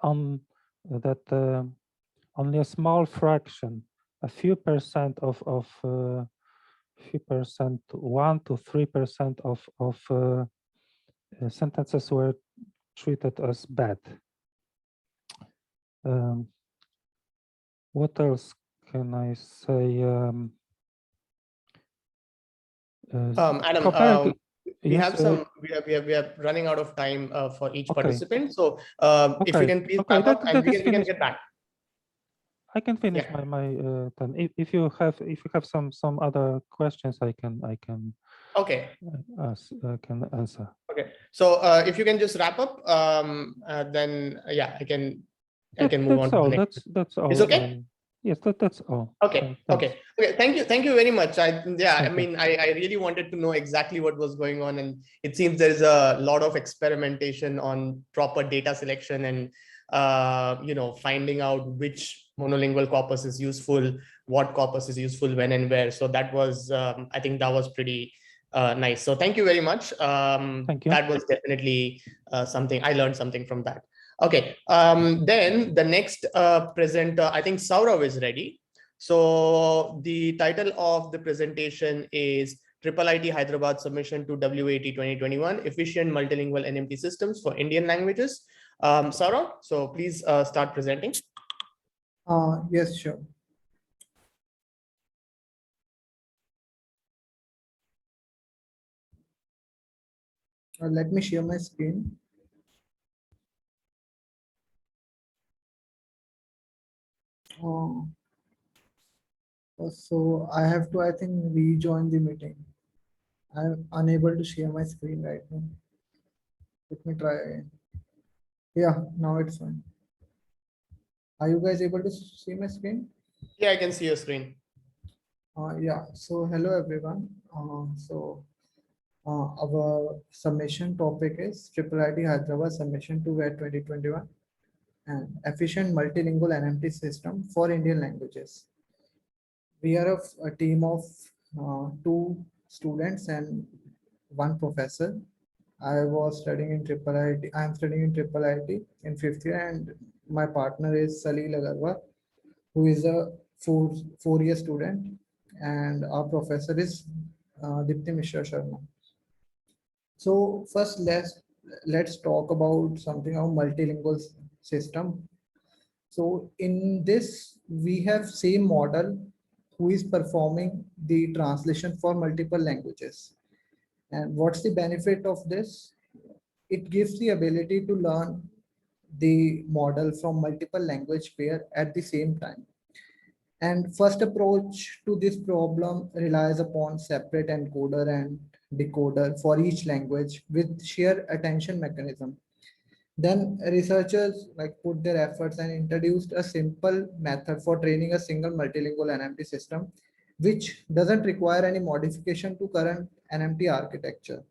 only a small fraction, a few percent of 1 to 3% of sentences were treated as bad. What else can I say? Adam, we yes, have some. We are running out of time for each okay. participant. So if you Okay. can please Okay, wrap up, and we can get back. I can finish my turn. If you have some other questions, I can Okay. Can answer. Okay. So if you can just wrap up, then yeah, I can move on to the next. That's all. It's okay. Yes, that's all. Okay. Okay. Thank you very much. I really wanted to know exactly what was going on, and it seems there is a lot of experimentation on proper data selection and finding out which monolingual corpus is useful, what corpus is useful when and where. So that was I think that was pretty nice. So thank you very much. Thank you. That was definitely something I learned something from that. Okay, then the next presenter, I think Saurav is ready. So the title of the presentation is IIIT Hyderabad Submission to WAT 2021, Efficient Multilingual NMT Systems for Indian Languages. Saurav, so please start presenting. Yes, sure. Let me share my screen. So I have to, I think, rejoin the meeting. I'm unable to share my screen right now. Let me try again. Yeah, now it's fine. Are you guys able to see my screen? Yeah, I can see your screen. Yeah, so hello everyone. Our submission topic is IIIT Hyderabad Submission to WAT 2021 and Efficient Multilingual NMT System for Indian Languages. We are a team of 2 students and 1 professor. I was studying in IIIT. I am studying in IIIT in 5th year, and my partner is Salil Agarwal, who is a 4-year student, and our professor is Dipti Mishra Sharma. So first, let's talk about something of multilingual system. So in this, we have same model who is performing the translation for multiple languages. And what's the benefit of this? It gives the ability to learn the model from multiple language pair at the same time. And first approach to this problem relies upon separate encoder and decoder for each language with shared attention mechanism. Then researchers put their efforts and introduced a simple method for training a single multilingual NMT system, which doesn't require any modification to current NMT architecture.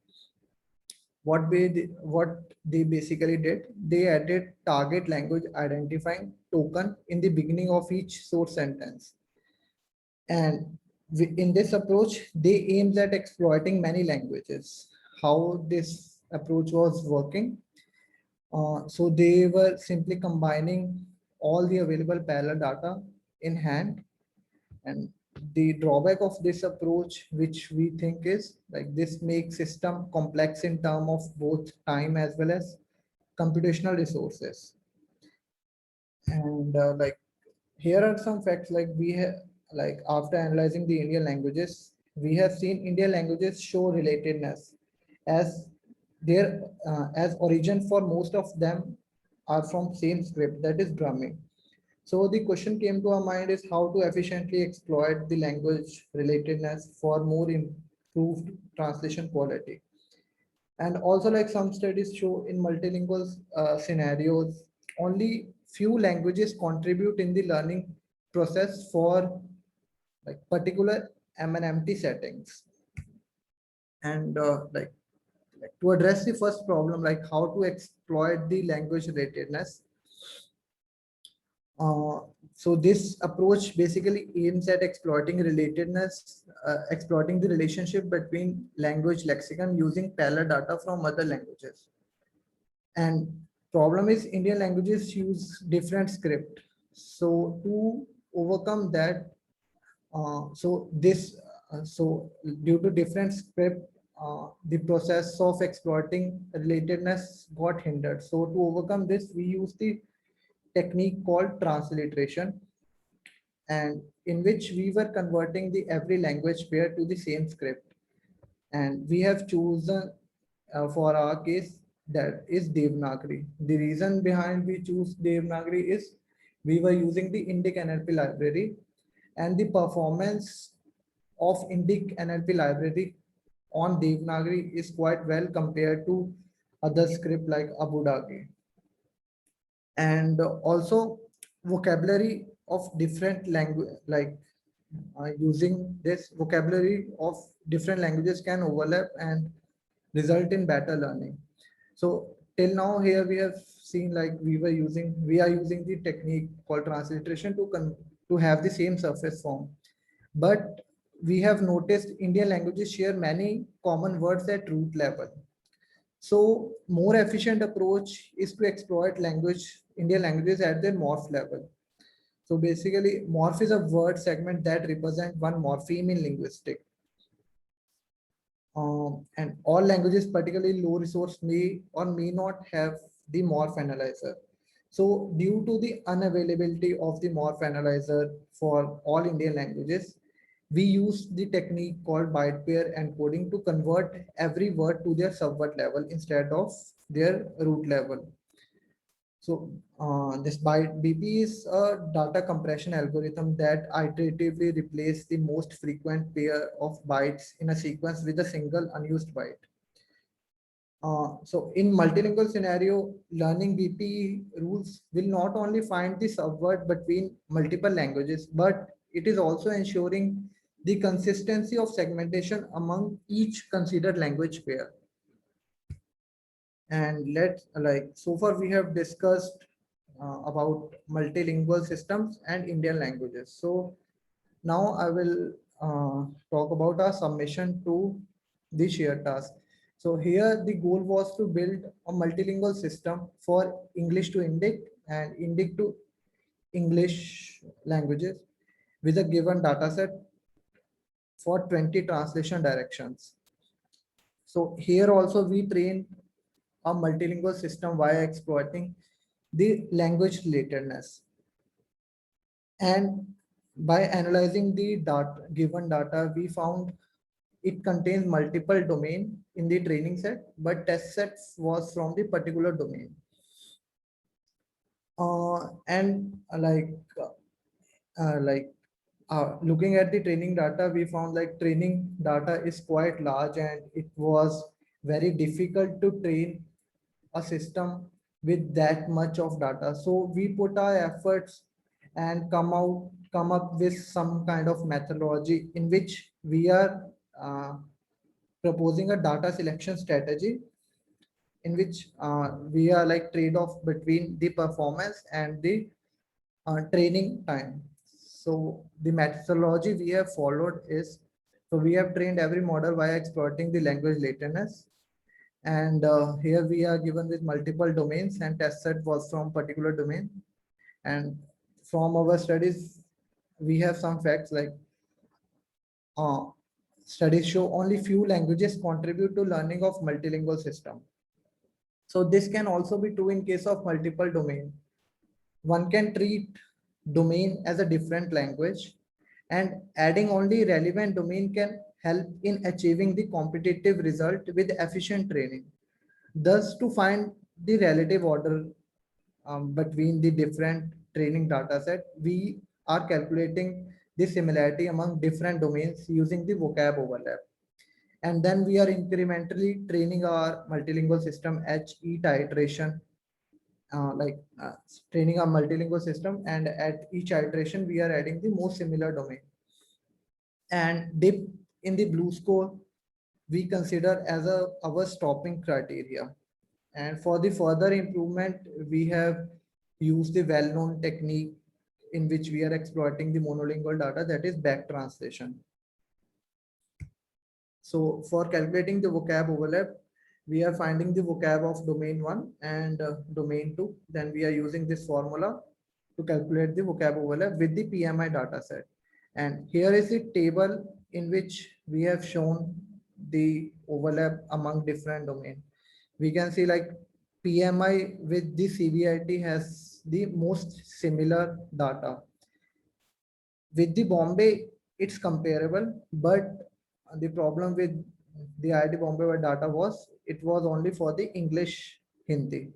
What they basically did, they added target language identifying token in the beginning of each source sentence. And in this approach, they aimed at exploiting many languages. How this approach was working? So they were simply combining all the available parallel data in hand, and the drawback of this approach, which we think is like this makes system complex in terms of both time as well as computational resources. And like here are some facts, like we have, like after analyzing the Indian languages, we have seen Indian languages show relatedness as their as origin for most of them are from same script, that is drumming. So the question came to our mind is how to efficiently exploit the language relatedness for more improved translation quality. And also, like some studies show in multilingual scenarios, only few languages contribute in the learning process for like particular MNMT settings. And like to address the first problem, like how to exploit the language relatedness. So this approach basically aims at exploiting relatedness, exploiting the relationship between language lexicon using parallel data from other languages. And problem is Indian languages use different script. So to overcome that, so due to different script, the process of exploiting relatedness got hindered. So to overcome this, we use the technique called transliteration, and in which we were converting the every language pair to the same script. And we have chosen for our case that is Devanagari. The reason behind we choose Devanagari is we were using the Indic NLP library, and the performance of Indic NLP library on Devanagari is quite well compared to other script like Abudagi. And also vocabulary of different language, like using this vocabulary of different languages can overlap and result in better learning. So till now here we have seen like we are using the technique called transliteration to have the same surface form. But we have noticed Indian languages share many common words at root level. So more efficient approach is to exploit Indian languages at their morph level. So basically morph is a word segment that represent one morpheme in linguistic. And all languages, particularly low resource, may or may not have the morph analyzer. So due to the unavailability of the morph analyzer for all Indian languages, we use the technique called byte pair encoding to convert every word to their subword level instead of their root level. So this byte BP is a data compression algorithm that iteratively replaces the most frequent pair of bytes in a sequence with a single unused byte. So in multilingual scenario, learning BP rules will not only find the subword between multiple languages, but it is also ensuring the consistency of segmentation among each considered language pair. And so far we have discussed about multilingual systems and Indian languages. So now I will talk about our submission to the shared task. So here the goal was to build a multilingual system for English to Indic and Indic to English languages with a given dataset for 20 translation directions. So here also we trained a multilingual system via exploiting the language relatedness. And by analyzing the given data, we found it contains multiple domain in the training set, but test set was from the particular domain. Looking at the training data, we found like training data is quite large and it was very difficult to train a system with that much of data. So we put our efforts and come up with some kind of methodology in which we are proposing a data selection strategy in which we are like trade-off between the performance and the training time. So the methodology we have followed is, so we have trained every model by exploiting the language latentness. And here we are given with multiple domains and test set was from particular domain. And from our studies, we have some facts like studies show only few languages contribute to learning of multilingual system. So this can also be true in case of multiple domain. One can treat domain as a different language, and adding only relevant domain can help in achieving the competitive result with efficient training. Thus, to find the relative order between the different training data set, we are calculating the similarity among different domains using the vocab overlap. And then we are incrementally training our multilingual system at each iteration, training our multilingual system, and at each iteration we are adding the most similar domain. And dip in the blue score we consider as our stopping criteria. And for the further improvement, we have used the well-known technique in which we are exploiting the monolingual data, that is back translation. So for calculating the vocab overlap, we are finding the vocab of domain 1 and domain 2. Then we are using this formula to calculate the vocab overlap with the PMI data set. And here is the table in which we have shown the overlap among different domains. We can see like PMI with the CVIT has the most similar data. With the Bombay, it's comparable, but the problem with the IIT Bombay data was it was only for the English Hindi.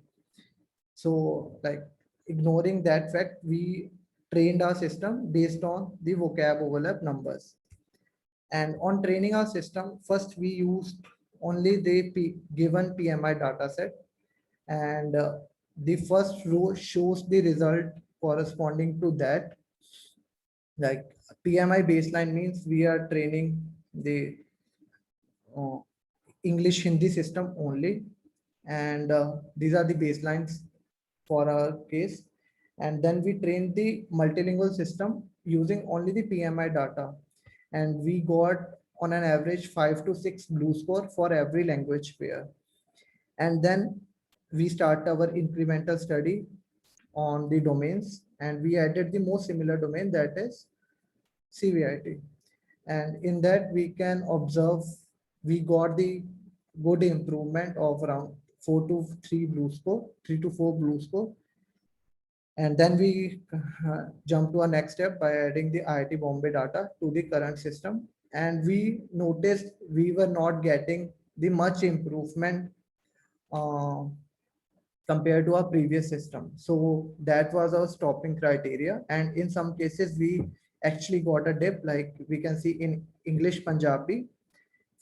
So like ignoring that fact, we trained our system based on the vocab overlap numbers. And on training our system, first we used only the given PMI data set, and the first row shows the result corresponding to that. Like PMI baseline means we are training the English Hindi system only, and these are the baselines for our case. And then we trained the multilingual system using only the PMI data, and we got on an average 5 to 6 blue score for every language pair. And then we start our incremental study on the domains, and we added the most similar domain, that is CVIT. And in that we can observe we got the good improvement of around 4 to 3 blue score, 3 to 4 blue score. And then we jump to our next step by adding the IIT Bombay data to the current system. And we noticed we were not getting the much improvement compared to our previous system. So that was our stopping criteria. And in some cases, we actually got a dip, like we can see in English Punjabi.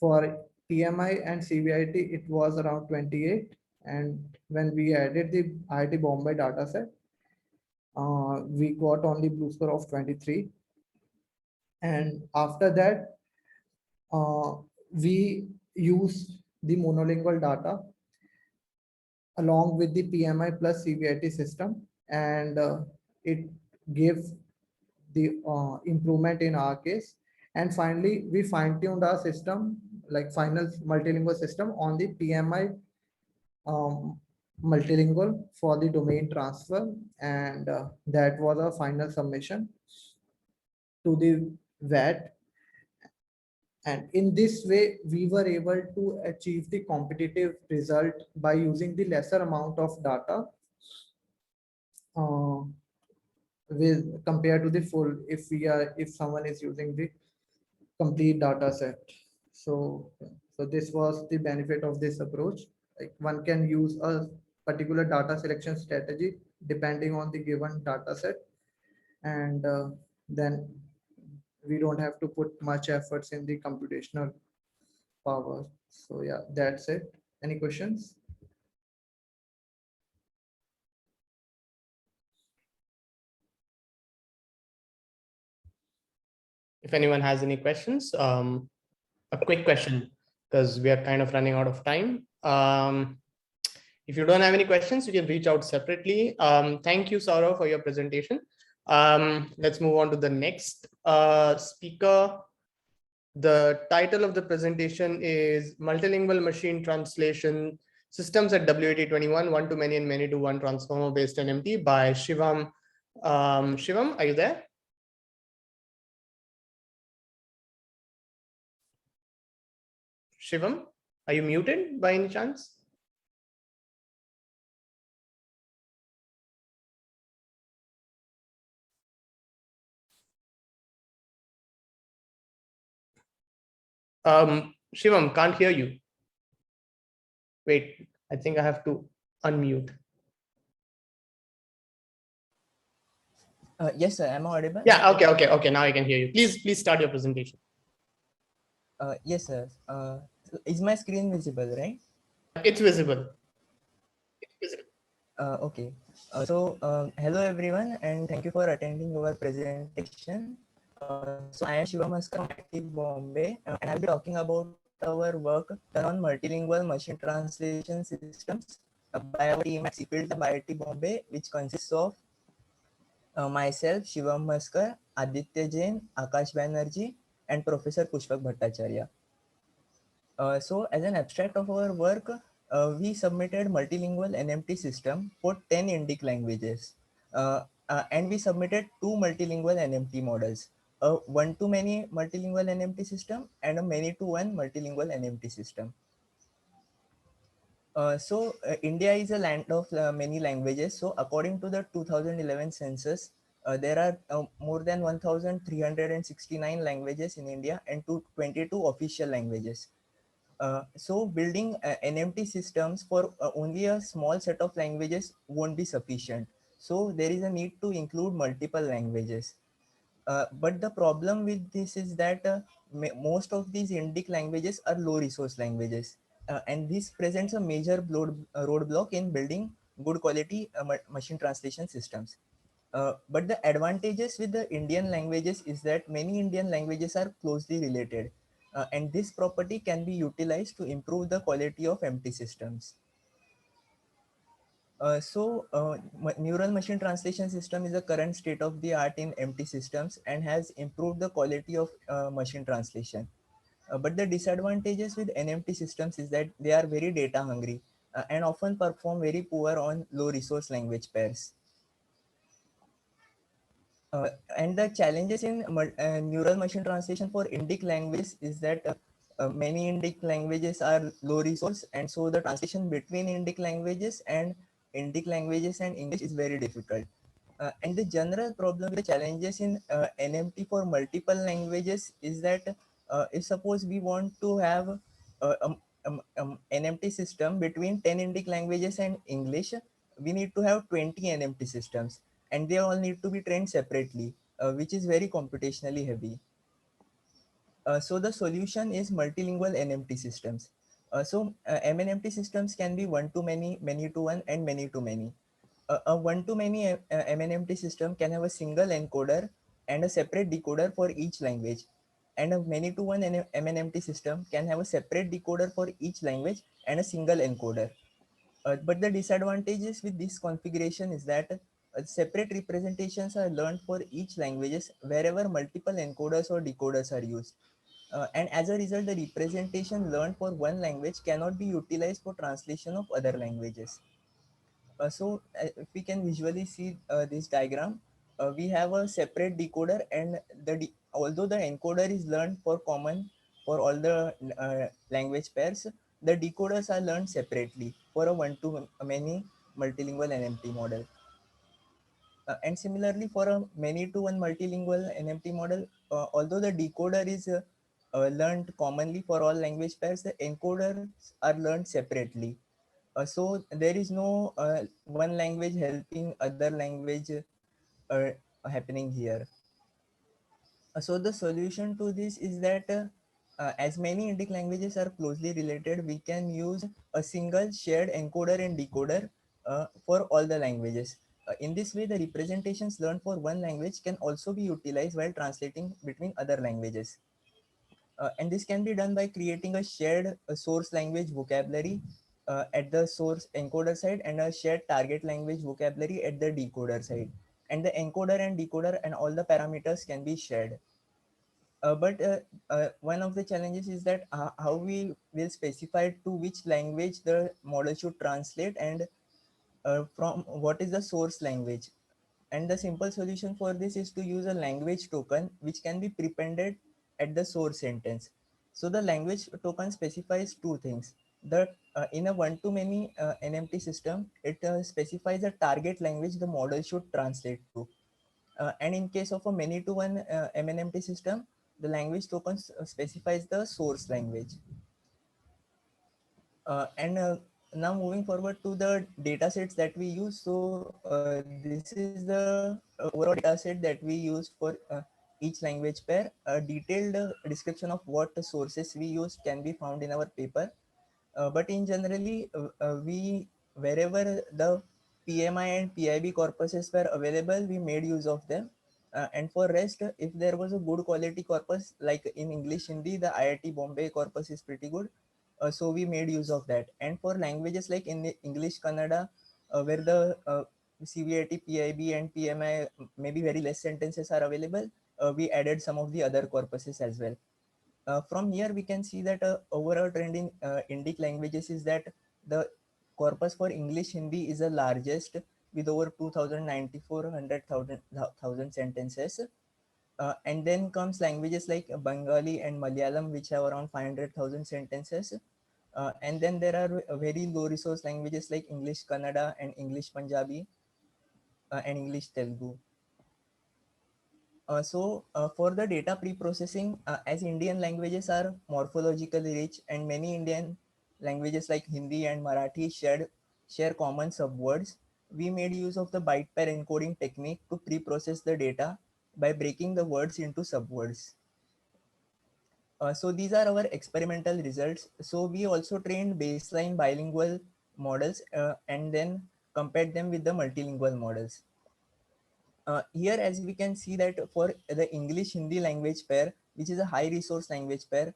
For PMI and CVIT, it was around 28. And when we added the IIT Bombay dataset, we got only blue score of 23. And after that, we used the monolingual data along with the PMI plus CVIT system, and it gave the improvement in our case. And finally, we fine-tuned our system, like final multilingual system, on the PMI multilingual for the domain transfer, and that was our final submission to the WAT. And in this way, we were able to achieve the competitive result by using the lesser amount of data with compared to the full, if someone is using the complete data set. So this was the benefit of this approach. Like one can use a particular data selection strategy depending on the given data set, and then we don't have to put much efforts in the computational power. So yeah, that's it. Any questions? If anyone has any questions, a quick question, because we are kind of running out of time. If you don't have any questions, you can reach out separately. Thank you, Saurav, for your presentation. Let's move on to the next speaker. The title of the presentation is Multilingual Machine Translation Systems at WAT 21, One-to-Many and Many-to-One Transformer-Based NMT by Shivam. Shivam, are you there? Shivam, are you muted by any chance? Shivam, can't hear you. Wait, I think I have to unmute. Yes, sir. Am I audible? Yeah, okay. Now I can hear you. Please start your presentation. Yes, sir. Is my screen visible, right? It's visible. Okay. Hello everyone, and thank you for attending our presentation. So I am Shivam Maskar from IIT Bombay, and I'll be talking about our work done on multilingual machine translation systems by our team at CPILT Lab IIT Bombay, which consists of myself, Shivam Maskar, Aditya Jain, Akash Banerjee, and Professor Pushpak Bhattacharya. So as an abstract of our work, we submitted multilingual NMT system for 10 Indic languages. And we submitted 2 multilingual NMT models, a one-to-many multilingual NMT system and a many-to-one multilingual NMT system. India is a land of many languages. So according to the 2011 census, there are more than 1,369 languages in India and 22 official languages. So building NMT systems for only a small set of languages won't be sufficient. So there is a need to include multiple languages. But the problem with this is that most of these Indic languages are low resource languages. And this presents a major roadblock in building good quality machine translation systems. But the advantages with the Indian languages is that many Indian languages are closely related. And this property can be utilized to improve the quality of MT systems. Neural machine translation system is the current state of the art in MT systems and has improved the quality of machine translation. But the disadvantages with NMT systems is that they are very data hungry and often perform very poor on low resource language pairs. And the challenges in neural machine translation for Indic languages is that many Indic languages are low resource, and so the translation between Indic languages and English is very difficult. And the general problem with the challenges in NMT for multiple languages is that if suppose we want to have NMT system between 10 Indic languages and English, we need to have 20 NMT systems, and they all need to be trained separately, which is very computationally heavy. So the solution is multilingual NMT systems. MNMT systems can be one-to-many, many-to-one, and many-to-many. A one-to-many MNMT system can have a single encoder and a separate decoder for each language. And a many-to-one MNMT system can have a separate decoder for each language and a single encoder. But the disadvantages with this configuration is that separate representations are learned for each languages wherever multiple encoders or decoders are used. And as a result, the representation learned for one language cannot be utilized for translation of other languages. If we can visually see this diagram, we have a separate decoder, and although the encoder is learned for common for all the language pairs, the decoders are learned separately for a one-to-many multilingual NMT model. And similarly, for a many-to-one multilingual NMT model, although the decoder is learned commonly for all language pairs, the encoders are learned separately. So there is no one language helping other language happening here. So the solution to this is that as many Indic languages are closely related, we can use a single shared encoder and decoder for all the languages. In this way, the representations learned for one language can also be utilized while translating between other languages. And this can be done by creating a shared source language vocabulary at the source encoder side and a shared target language vocabulary at the decoder side. And the encoder and decoder and all the parameters can be shared. But one of the challenges is that how we will specify to which language the model should translate and from what is the source language. And the simple solution for this is to use a language token which can be prepended at the source sentence. So the language token specifies two things. That in a one-to-many NMT system, it specifies a target language the model should translate to. And in case of a many-to-one MNMT system, the language token specifies the source language. And now moving forward to the data sets that we use. So this is the overall data set that we used for each language pair. A detailed description of what sources we used can be found in our paper. But in generally, we wherever the PMI and PIB corpuses were available, we made use of them. And for rest, if there was a good quality corpus, like in English Hindi, the IIT Bombay corpus is pretty good. So we made use of that. And for languages like in English Kannada, where the CVIT, PIB and PMI, maybe very less sentences are available, we added some of the other corpuses as well. From here, we can see that overall trend in Indic languages is that the corpus for English Hindi is the largest with over 2,094,000 sentences. And then comes languages like Bengali and Malayalam, which have around 500,000 sentences. And then there are very low resource languages like English Kannada and English Punjabi and English Telugu. For the data pre-processing, as Indian languages are morphologically rich and many Indian languages like Hindi and Marathi share common subwords, we made use of the byte pair encoding technique to pre-process the data by breaking the words into subwords. So these are our experimental results. So we also trained baseline bilingual models and then compared them with the multilingual models. Here, as we can see that for the English Hindi language pair, which is a high resource language pair,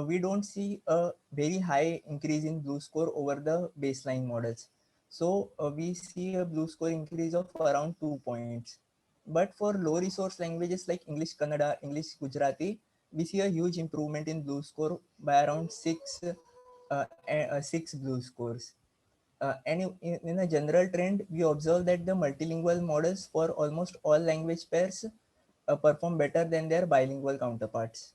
we don't see a very high increase in blue score over the baseline models. So we see a blue score increase of around 2 points. But for low resource languages like English Kannada, English Gujarati, we see a huge improvement in blue score by around 6 blue scores. And in a general trend, we observe that the multilingual models for almost all language pairs perform better than their bilingual counterparts.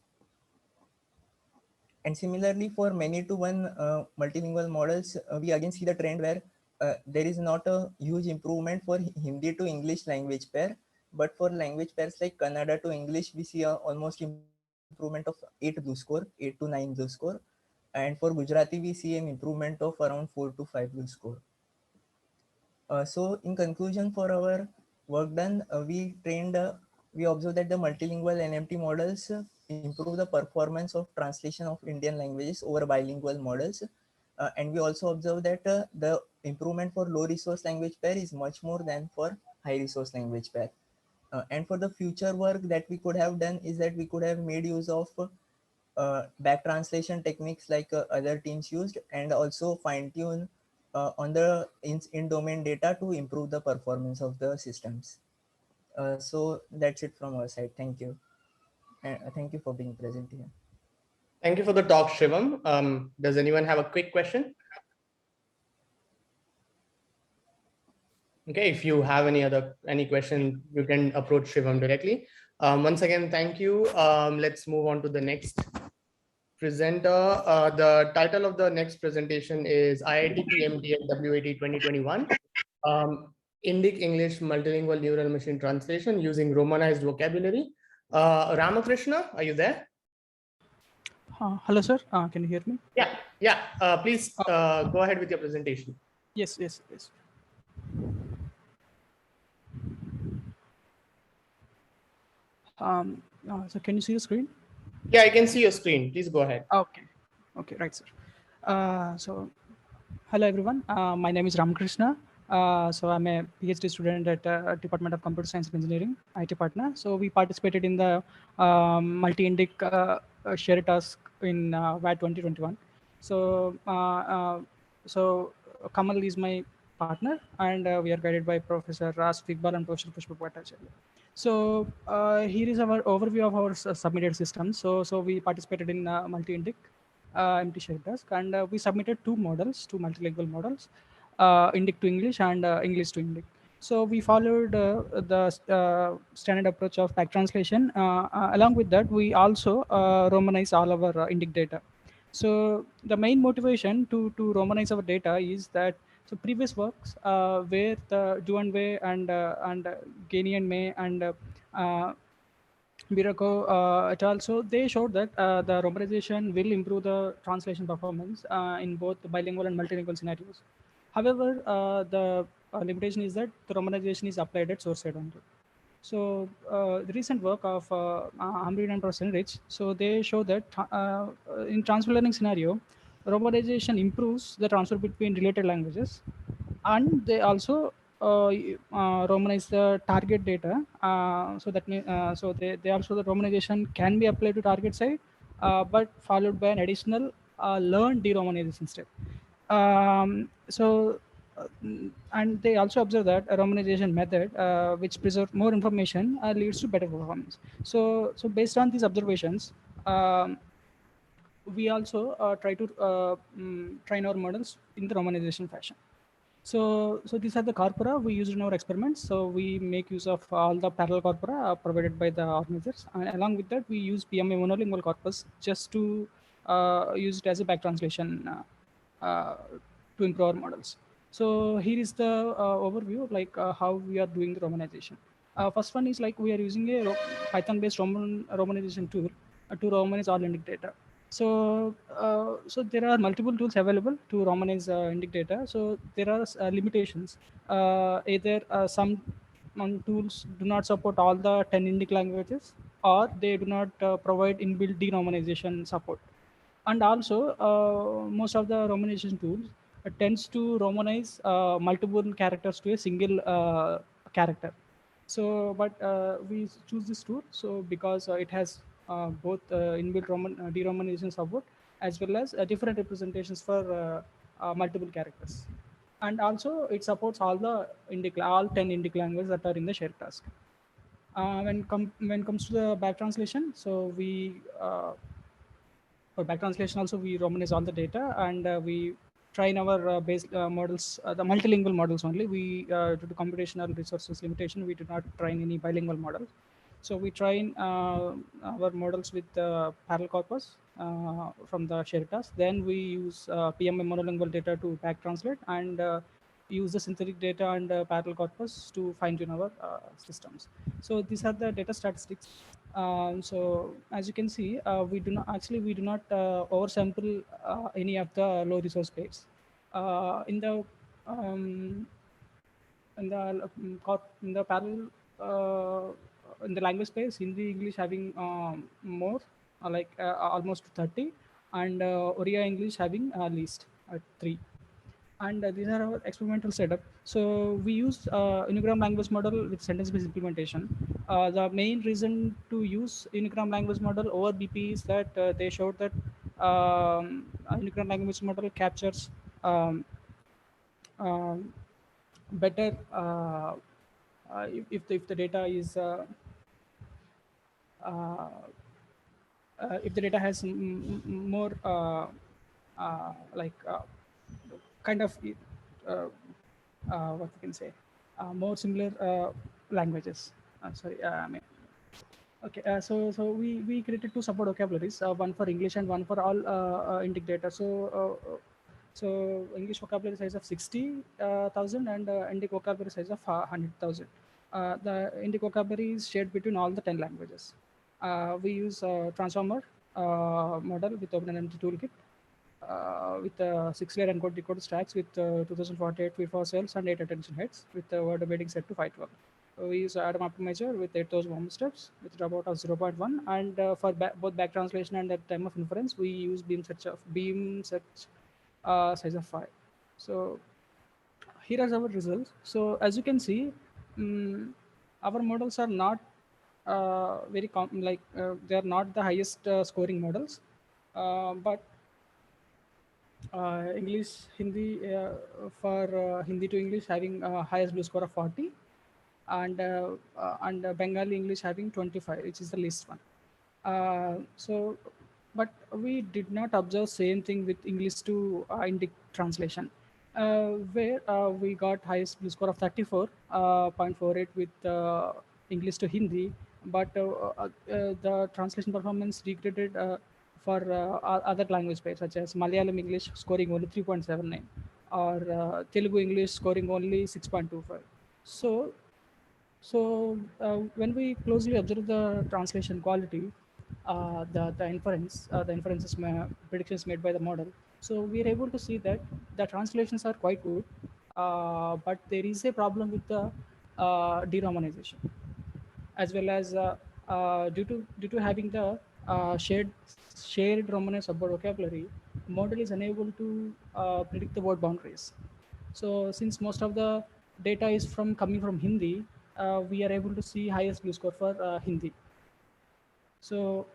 And similarly, for many-to-one multilingual models, we again see the trend where there is not a huge improvement for Hindi to English language pair, but for language pairs like Kannada to English, we see almost improvement of 8 to 9 blue score. And for Gujarati, we see an improvement of around 4 to 5 blue score. So in conclusion, for our work done, we observed that the multilingual NMT models improve the performance of translation of Indian languages over bilingual models. And we also observed that the improvement for low resource language pair is much more than for high resource language pair. And for the future work that we could have done is that we could have made use of back translation techniques like other teams used, and also fine tune on the in-domain data to improve the performance of the systems. So that's it from our side. Thank you. And thank you for being present here. Thank you for the talk, Shivam. Does anyone have a quick question? Okay, if you have any question, you can approach Shivam directly. Once again, thank you. Let's move on to the next presenter. The title of the next presentation is IIT PMDL WAT 2021. Indic English Multilingual Neural Machine Translation using Romanized vocabulary. Ramakrishna, are you there? Hello, sir. Can you hear me? Yeah. Please go ahead with your presentation. Yes. So can you see the screen? Yeah, I can see your screen. Please go ahead. Okay, right, sir. So hello, everyone. My name is Ramakrishna. So I'm a PhD student at Department of Computer Science and Engineering, IT Patna. So we participated in the multi-indic share task in WAT 2021. So Kamal is my partner, and we are guided by Professor Ras Iqbal and Professor Pushpa Bhattacharya. So here is our overview of our submitted systems. So we participated in multi-indic MT share task, and we submitted two models, two multilingual models, Indic to English and English to Indic. So we followed the standard approach of back translation. Along with that, we also romanize all our indic data. So the main motivation to romanize our data is that so previous works where the Duanwei and Gainey and May and Birako et al. So they showed that the romanization will improve the translation performance in both bilingual and multilingual scenarios. However, the limitation is that the romanization is applied at source side only. So the recent work of Amrin and Professor Rich, so they show that in transfer learning scenario, romanization improves the transfer between related languages, and they also romanize the target data. So that means they also the romanization can be applied to target side, but followed by an additional learn deromanization step. And they also observe that a romanization method, which preserves more information, leads to better performance. So based on these observations, we also try to train our models in the romanization fashion. So these are the corpora we used in our experiments. So we make use of all the parallel corpora provided by the organizers, and along with that, we use PMA monolingual corpus just to use it as a back translation to improve our models. So here is the overview of like how we are doing the romanization. First one is like we are using a Python-based romanization tool to romanize all indic data. So there are multiple tools available to romanize indic data. So there are limitations. Either some tools do not support all the 10 indic languages, or they do not provide inbuilt deromanization support. And also, most of the romanization tools tends to romanize multiple characters to a single character. So, but we choose this tool so because it has both inbuilt deromanization support as well as different representations for multiple characters, and also it supports all the all 10 indic languages that are in the shared task. When comes to the back translation, so we for back translation also we romanize all the data, and we train our base models, the multilingual models only. We due to computational resources limitation, we do not train any bilingual models. So we train our models with parallel corpus from the shared task. Then we use PMA monolingual data to back translate, and use the synthetic data and parallel corpus to fine tune our systems. So these are the data statistics. So as you can see, we do not oversample any of the low resource pairs. In the in the parallel in the language space, Hindi, English having more, like almost 30, and Oriya English having least 3. And these are our experimental setup. So we use Unigram language model with sentence-based implementation. The main reason to use Unigram language model over BP is that they showed that Unigram language model captures um, better if the data is uh, if the data has more like kind of what we can say more similar languages. Sorry, I mean, okay. So we created two support vocabularies, one for English and one for all indic data. So English vocabulary size of 60,000 and indic vocabulary size of 100,000. The indic vocabulary is shared between all the 10 languages. We use transformer model with OpenNMT toolkit with 6-layer encode decode stacks with 2048 FIFO cells and 8 attention heads with the word embedding set to 512. We use Adam optimizer with 8,000 moment steps with dropout of 0.1, and for both back translation and at time of inference, we use beam search size of 5. So here are our results. So as you can see, our models are not very they are not the highest scoring models, but English Hindi for Hindi to English having highest blue score of 40, and Bengali English having 25, which is the least one. But we did not observe same thing with English to Indic translation. where we got highest blue score of 34.48 with English to Hindi, but the translation performance degraded for other language pairs such as Malayalam English scoring only 3.79 or Telugu English scoring only 6.25. So when we closely observe the translation quality, the predictions made by the model, so we are able to see that the translations are quite good, but there is a problem with the deromanization, as well as due to having the shared Romanesque subword vocabulary, model is unable to predict the word boundaries. So since most of the data is coming from Hindi, we are able to see highest blue score for Hindi. So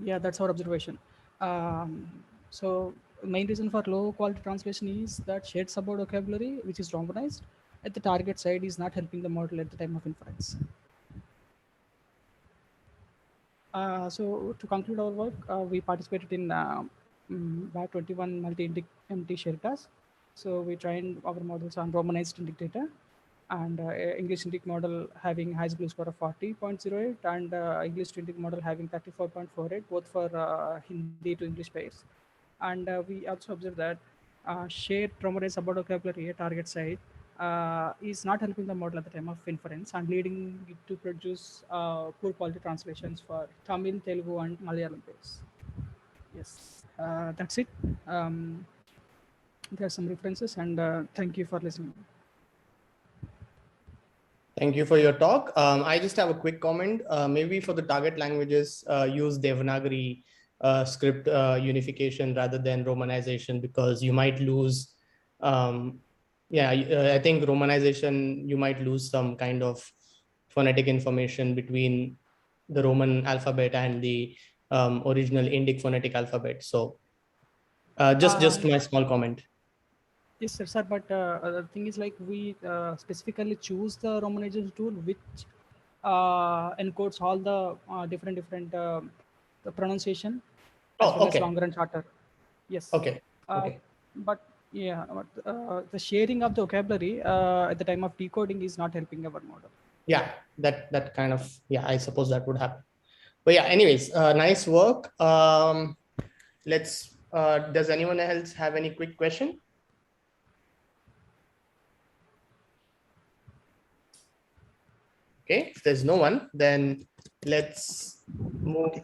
yeah, that's our observation. So main reason for low quality translation is that shared subword vocabulary, which is Romanized at the target side, is not helping the model at the time of inference. So to conclude our work, we participated in WAT 21 multi-indic MT share task. So we trained our models on Romanized indic data, and English indic model having highest blue score of 40.08 and English to indic model having 34.48, both for Hindi to English pairs. And we also observed that shared Romanized subword vocabulary at target side is not helping the model at the time of inference and leading it to produce poor quality translations for Tamil, Telugu, and Malayalam pairs. Yes, that's it. There are some references, and thank you for listening. Thank you for your talk. I just have a quick comment. Maybe for the target languages, use Devanagari script unification rather than Romanization, because you might lose. I think Romanization, you might lose some kind of phonetic information between the Roman alphabet and the original Indic phonetic alphabet. So just my small comment. Yes, sir. But the thing is, like, we specifically choose the Romanization tool, which encodes all the different the pronunciation, as well as longer and shorter. Yes. Okay. But yeah, the sharing of the vocabulary at the time of decoding is not helping our model. Yeah, that kind of, yeah, I suppose that would happen. But yeah, anyways, nice work. Does anyone else have any quick question? Okay, if there's no one, then let's move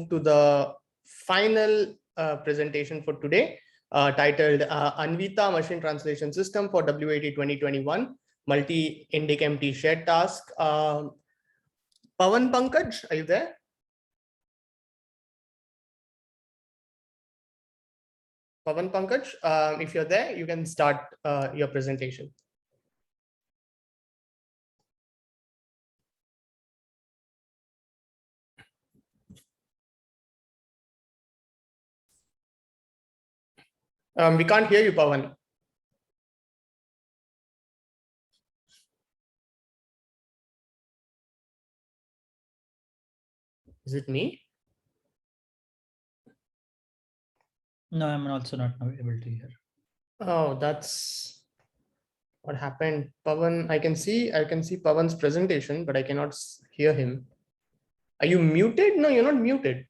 to the final presentation for today, titled Anvita Machine Translation System for WAT 2021 Multi-Indic MT Shared Task. Pawan Pankaj, are you there? Pawan Pankaj, if you're there, you can start your presentation. We can't hear you, Pawan. Is it me? No, I'm also not able to hear. Oh, that's what happened. Pawan, I can see Pawan's presentation, but I cannot hear him. Are you muted? No, you're not muted.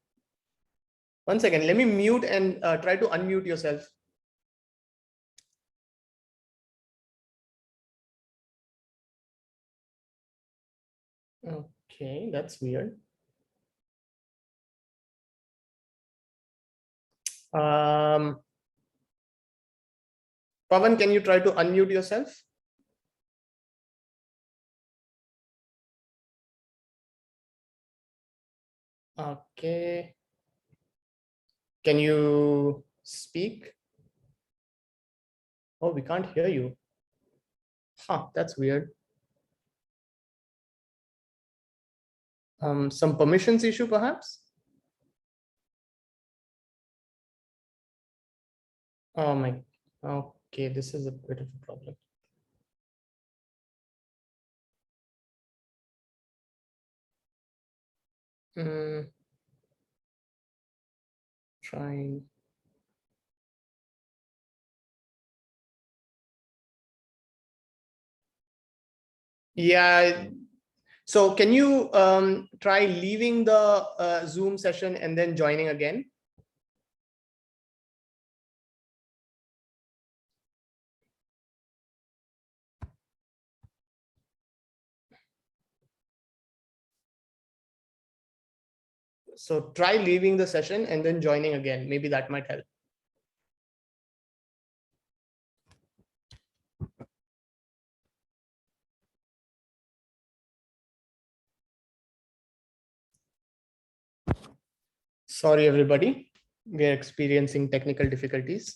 One second, let me mute and try to unmute yourself. Okay, that's weird. Pawan, can you try to unmute yourself? Okay. Can you speak? Oh, we can't hear you. Huh, that's weird. Some permissions issue, perhaps? Oh my, okay, this is a bit of a problem. Trying. Yeah. So can you try leaving the Zoom session and then joining again? So try leaving the session and then joining again. Maybe that might help. Sorry, everybody. We're experiencing technical difficulties.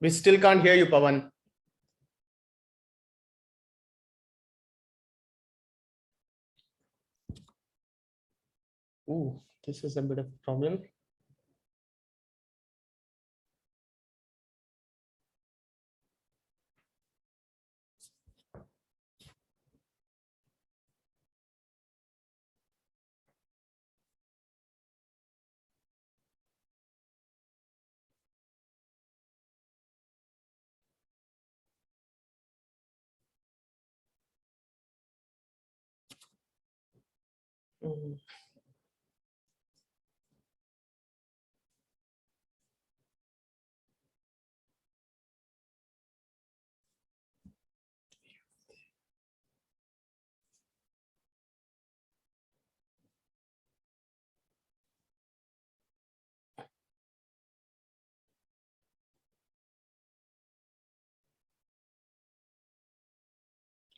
We still can't hear you, Pawan. Ooh, this is a bit of a problem.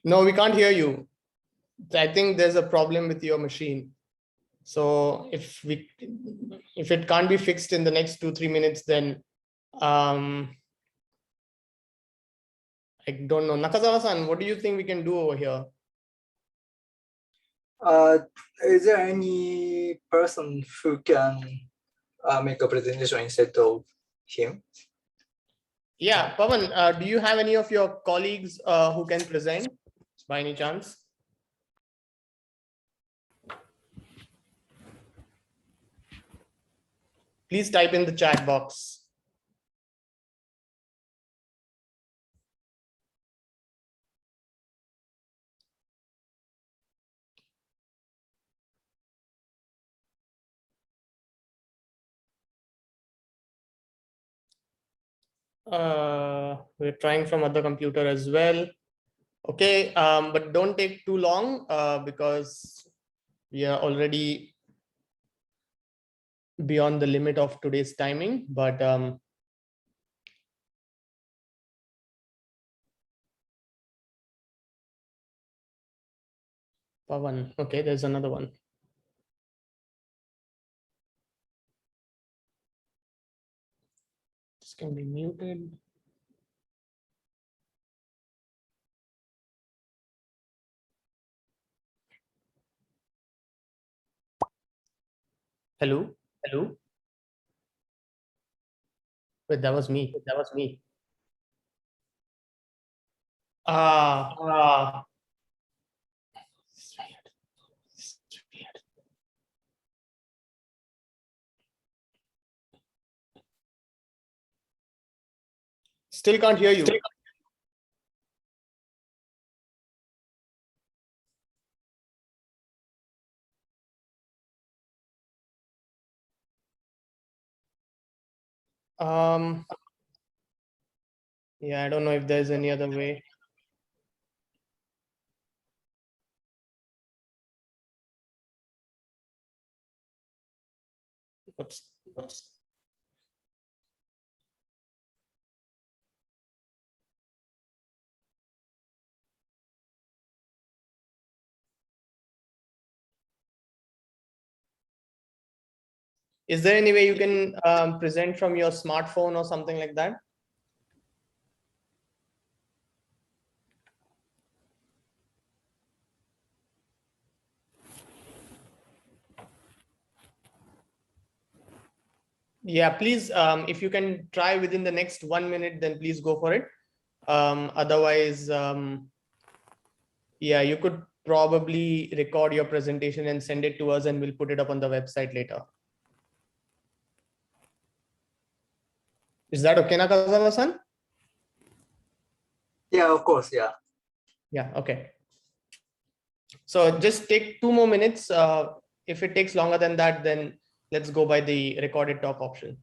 No, we can't hear you. I think there's a problem with your machine. So if it can't be fixed in the next 2-3 minutes, then I don't know. Nakazawa-san, what do you think we can do over here? Is there any person who can make a presentation instead of him? Yeah, Pawan, do you have any of your colleagues who can present by any chance? Please type in the chat box. We're trying from other computer as well. Okay, but don't take too long because we are already beyond the limit of today's timing. But Pawan, okay, there's another one. This can be muted. Hello, hello. Wait, that was me. That was me. Still can't hear you. Yeah, I don't know if there's any other way. Oops. Is there any way you can present from your smartphone or something like that? Yeah, please, if you can try within the next 1 minute, then please go for it. Otherwise, yeah, you could probably record your presentation and send it to us, and we'll put it up on the website later. Is that okay, Nakazawa-san? Yeah, of course. Yeah. Yeah, okay. So just take 2 more minutes. If it takes longer than that, then let's go by the recorded talk option.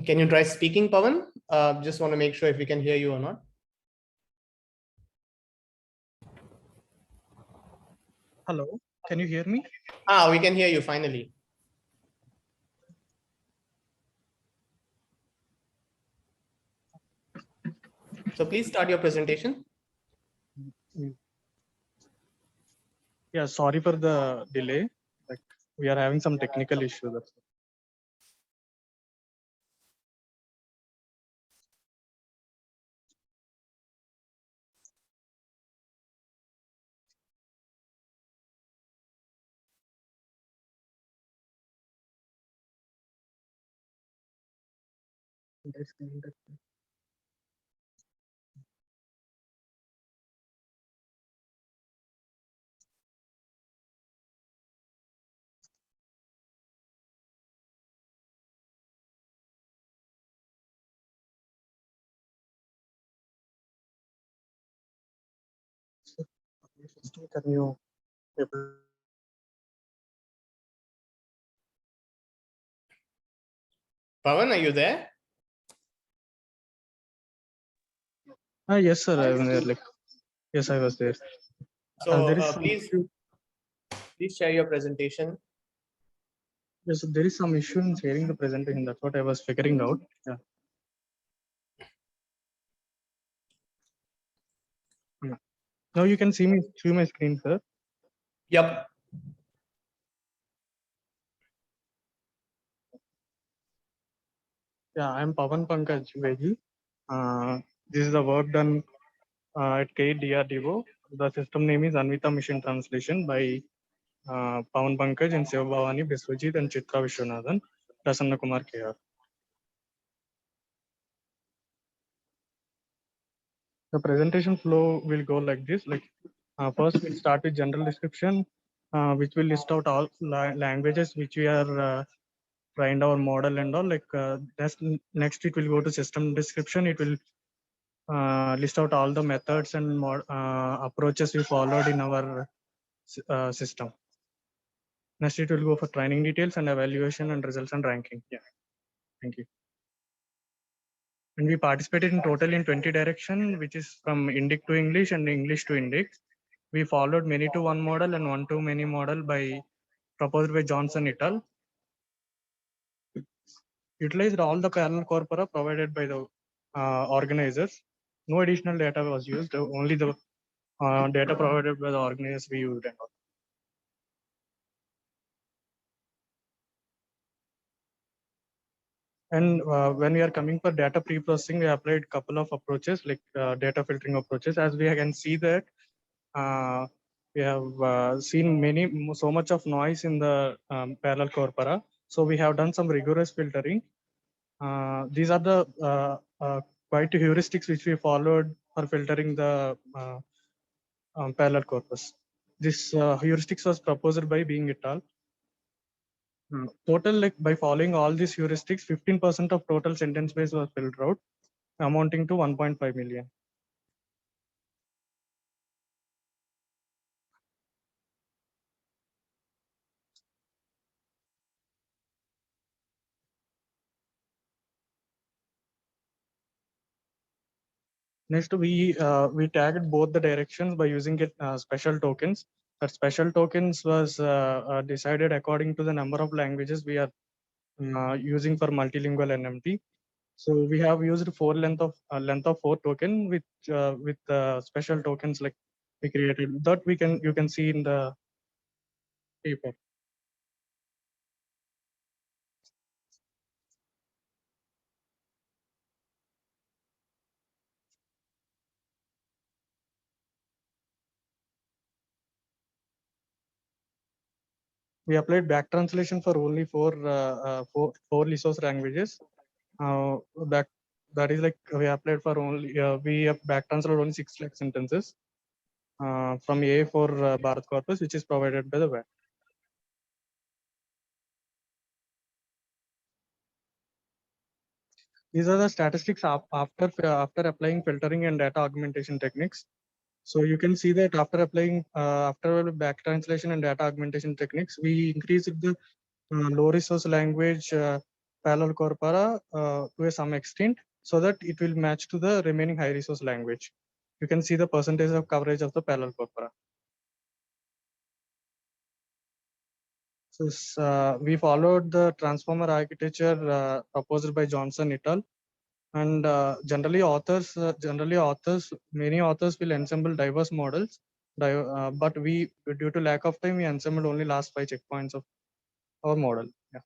Can you try speaking, Pawan? Just want to make sure if we can hear you or not. Hello, can you hear me? We can hear you finally. So please start your presentation. Yeah, sorry for the delay. Like we are having some technical issue. That's can you? Pawan, are you there? Yes, sir. I was there. Like, yes, I was there. So There is some please share your presentation. yes, there is some issue in sharing the presentation. That's what I was figuring out. Yeah. Now you can see my screen, sir. Yep. Yeah, I'm Pavan Pankaj Vegi. This is the work done at KDRDO. The system name is Anvita Mission Translation by Pavan Pankaj and Seva Bhavani, Biswajit and Chitra Vishwanathan, Prasanna Kumar KR. The presentation flow will go like this. First, we'll start with general description, which will list out all languages which we are trained our model and all. Next, it will go to system description. It will list out all the methods and approaches we followed in our system. Next, it will go for training details and evaluation and results and ranking. Yeah, thank you. And we participated in total in 20 direction, which is from Indic to English and English to Indic. We followed many to one model and one to many model proposed by Johnson et al. Utilized all the parallel corpora provided by the organizers. No additional data was used, only the data provided by the organizers we used and all. And when we are coming for data pre-processing, we applied couple of approaches like data filtering approaches. As we can see that we have seen so much of noise in the parallel corpora. So we have done some rigorous filtering. These are the quite heuristics which we followed for filtering the parallel corpus. This heuristics was proposed by Bing et al. Total, by following all these heuristics, 15% of total sentence base was filtered out, amounting to 1.5 million. Next, we tagged both the directions by using special tokens. That special tokens was decided according to the number of languages we are using for multilingual NMT. So we have used length of 4 token with special tokens like we created that you can see in the paper. We applied back translation for only four resource languages. That is like we applied for only we have back translated only 6 lakh sentences from A for Bharat corpus, which is provided by the WAT. These are the statistics after applying filtering and data augmentation techniques. So you can see that after applying after back translation and data augmentation techniques, we increased the low resource language parallel corpora to some extent, so that it will match to the remaining high resource language. You can see the percentage of coverage of the parallel corpora. So we followed the transformer architecture proposed by Johnson et al. And generally many authors will ensemble diverse models, but due to lack of time, we ensembled only last 5 checkpoints of our model. Yeah.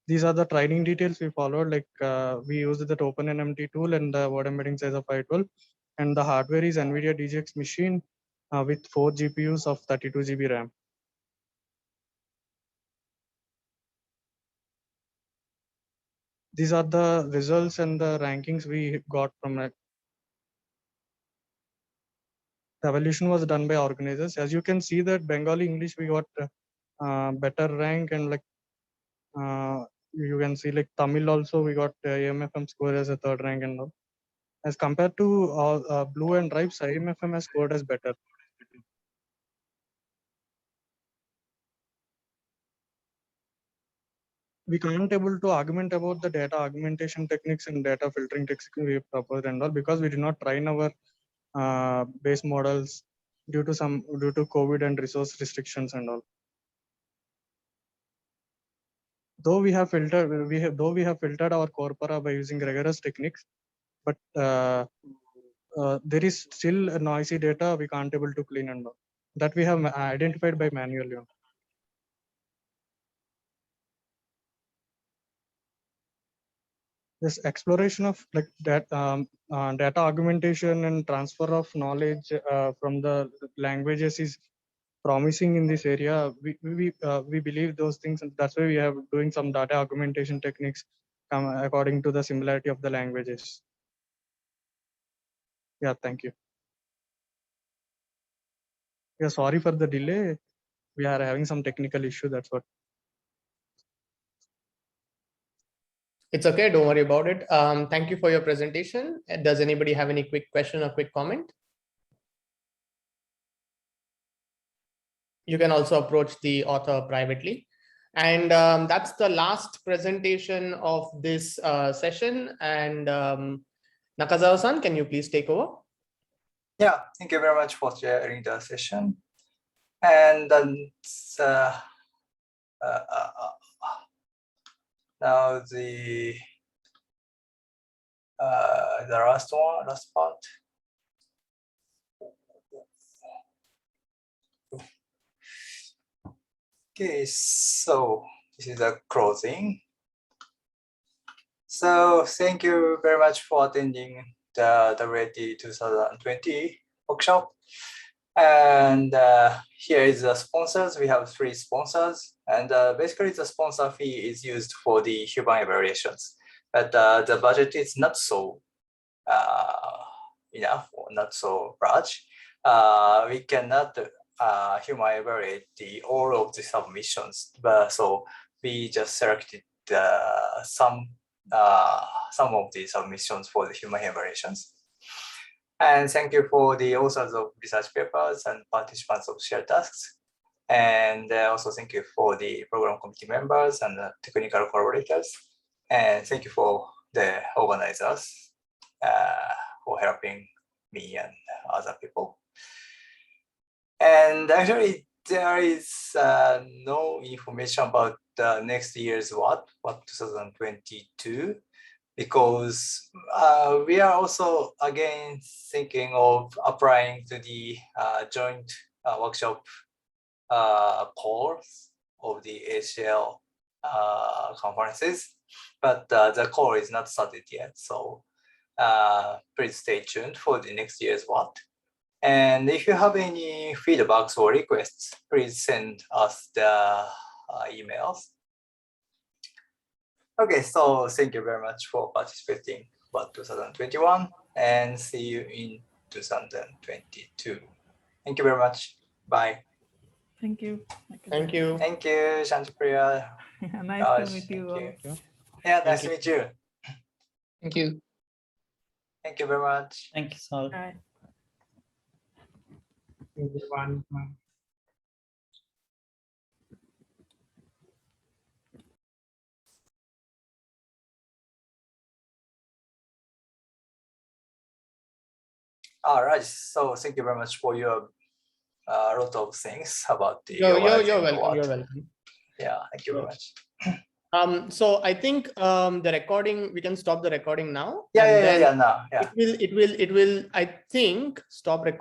These are the training details we followed. We used the OpenNMT tool and the word embedding size of 512, and the hardware is NVIDIA DGX machine with 4 GPUs of 32 GB RAM. These are the results and the rankings we got from it. The evaluation was done by organizers. As you can see that Bengali English we got better rank, and you can see Tamil also we got AMFM score as a 3rd rank and all. As compared to Blue and Tribes, IMFM has scored as better. We can't able to argument about the data augmentation techniques and data filtering techniques we proposed and all, because we did not train our base models due to COVID and resource restrictions and all. Though we have filtered our corpora by using rigorous techniques, but there is still noisy data we can't able to clean and all. That we have identified by manually. this exploration of like that data augmentation and transfer of knowledge from the languages is promising in this area. We believe those things, and that's why we have doing some data augmentation techniques according to the similarity of the languages. Yeah, thank you. Yeah, sorry for the delay. We are having some technical issue. That's what. It's okay. Don't worry about it. Thank you for your presentation. Does anybody have any quick question or quick comment? You can also approach the author privately. And that's the last presentation of this session. And Nakazawa-san, can you please take over? Yeah, thank you very much for sharing the session. And then now the last part. Okay, so this is the closing. So thank you very much for attending the WAT 2020 workshop. And here is the sponsors. We have 3 sponsors, and basically the sponsor fee is used for the human evaluations, but the budget is not so enough or not so large. We cannot human evaluate all of the submissions, but so we just selected some of the submissions for the human evaluations. And thank you for the authors of research papers and participants of shared tasks. And also thank you for the program committee members and the technical collaborators. And thank you for the organizers for helping me and other people. And actually, there is no information about next year's WAT 2022. Because we are also again thinking of applying to the joint workshop calls of the ACL conferences, but the call is not started yet. So please stay tuned for the next year's WAT. And if you have any feedbacks or requests, please send us the emails. Okay, so thank you very much for participating in 2021, and see you in 2022. Thank you very much. Bye. Thank you. Thank you. Thank you, Shantipriya. Nice to meet you all. Yeah, nice to meet you. Thank you. Thank you very much. Thank you, Saul. Bye. Everyone. All right, so thank you very much for your lot of things about the. You're welcome. You're welcome. Yeah, thank you very much. So I think the recording, we can stop the recording now. Yeah, now. Yeah. It will, I think, stop recording.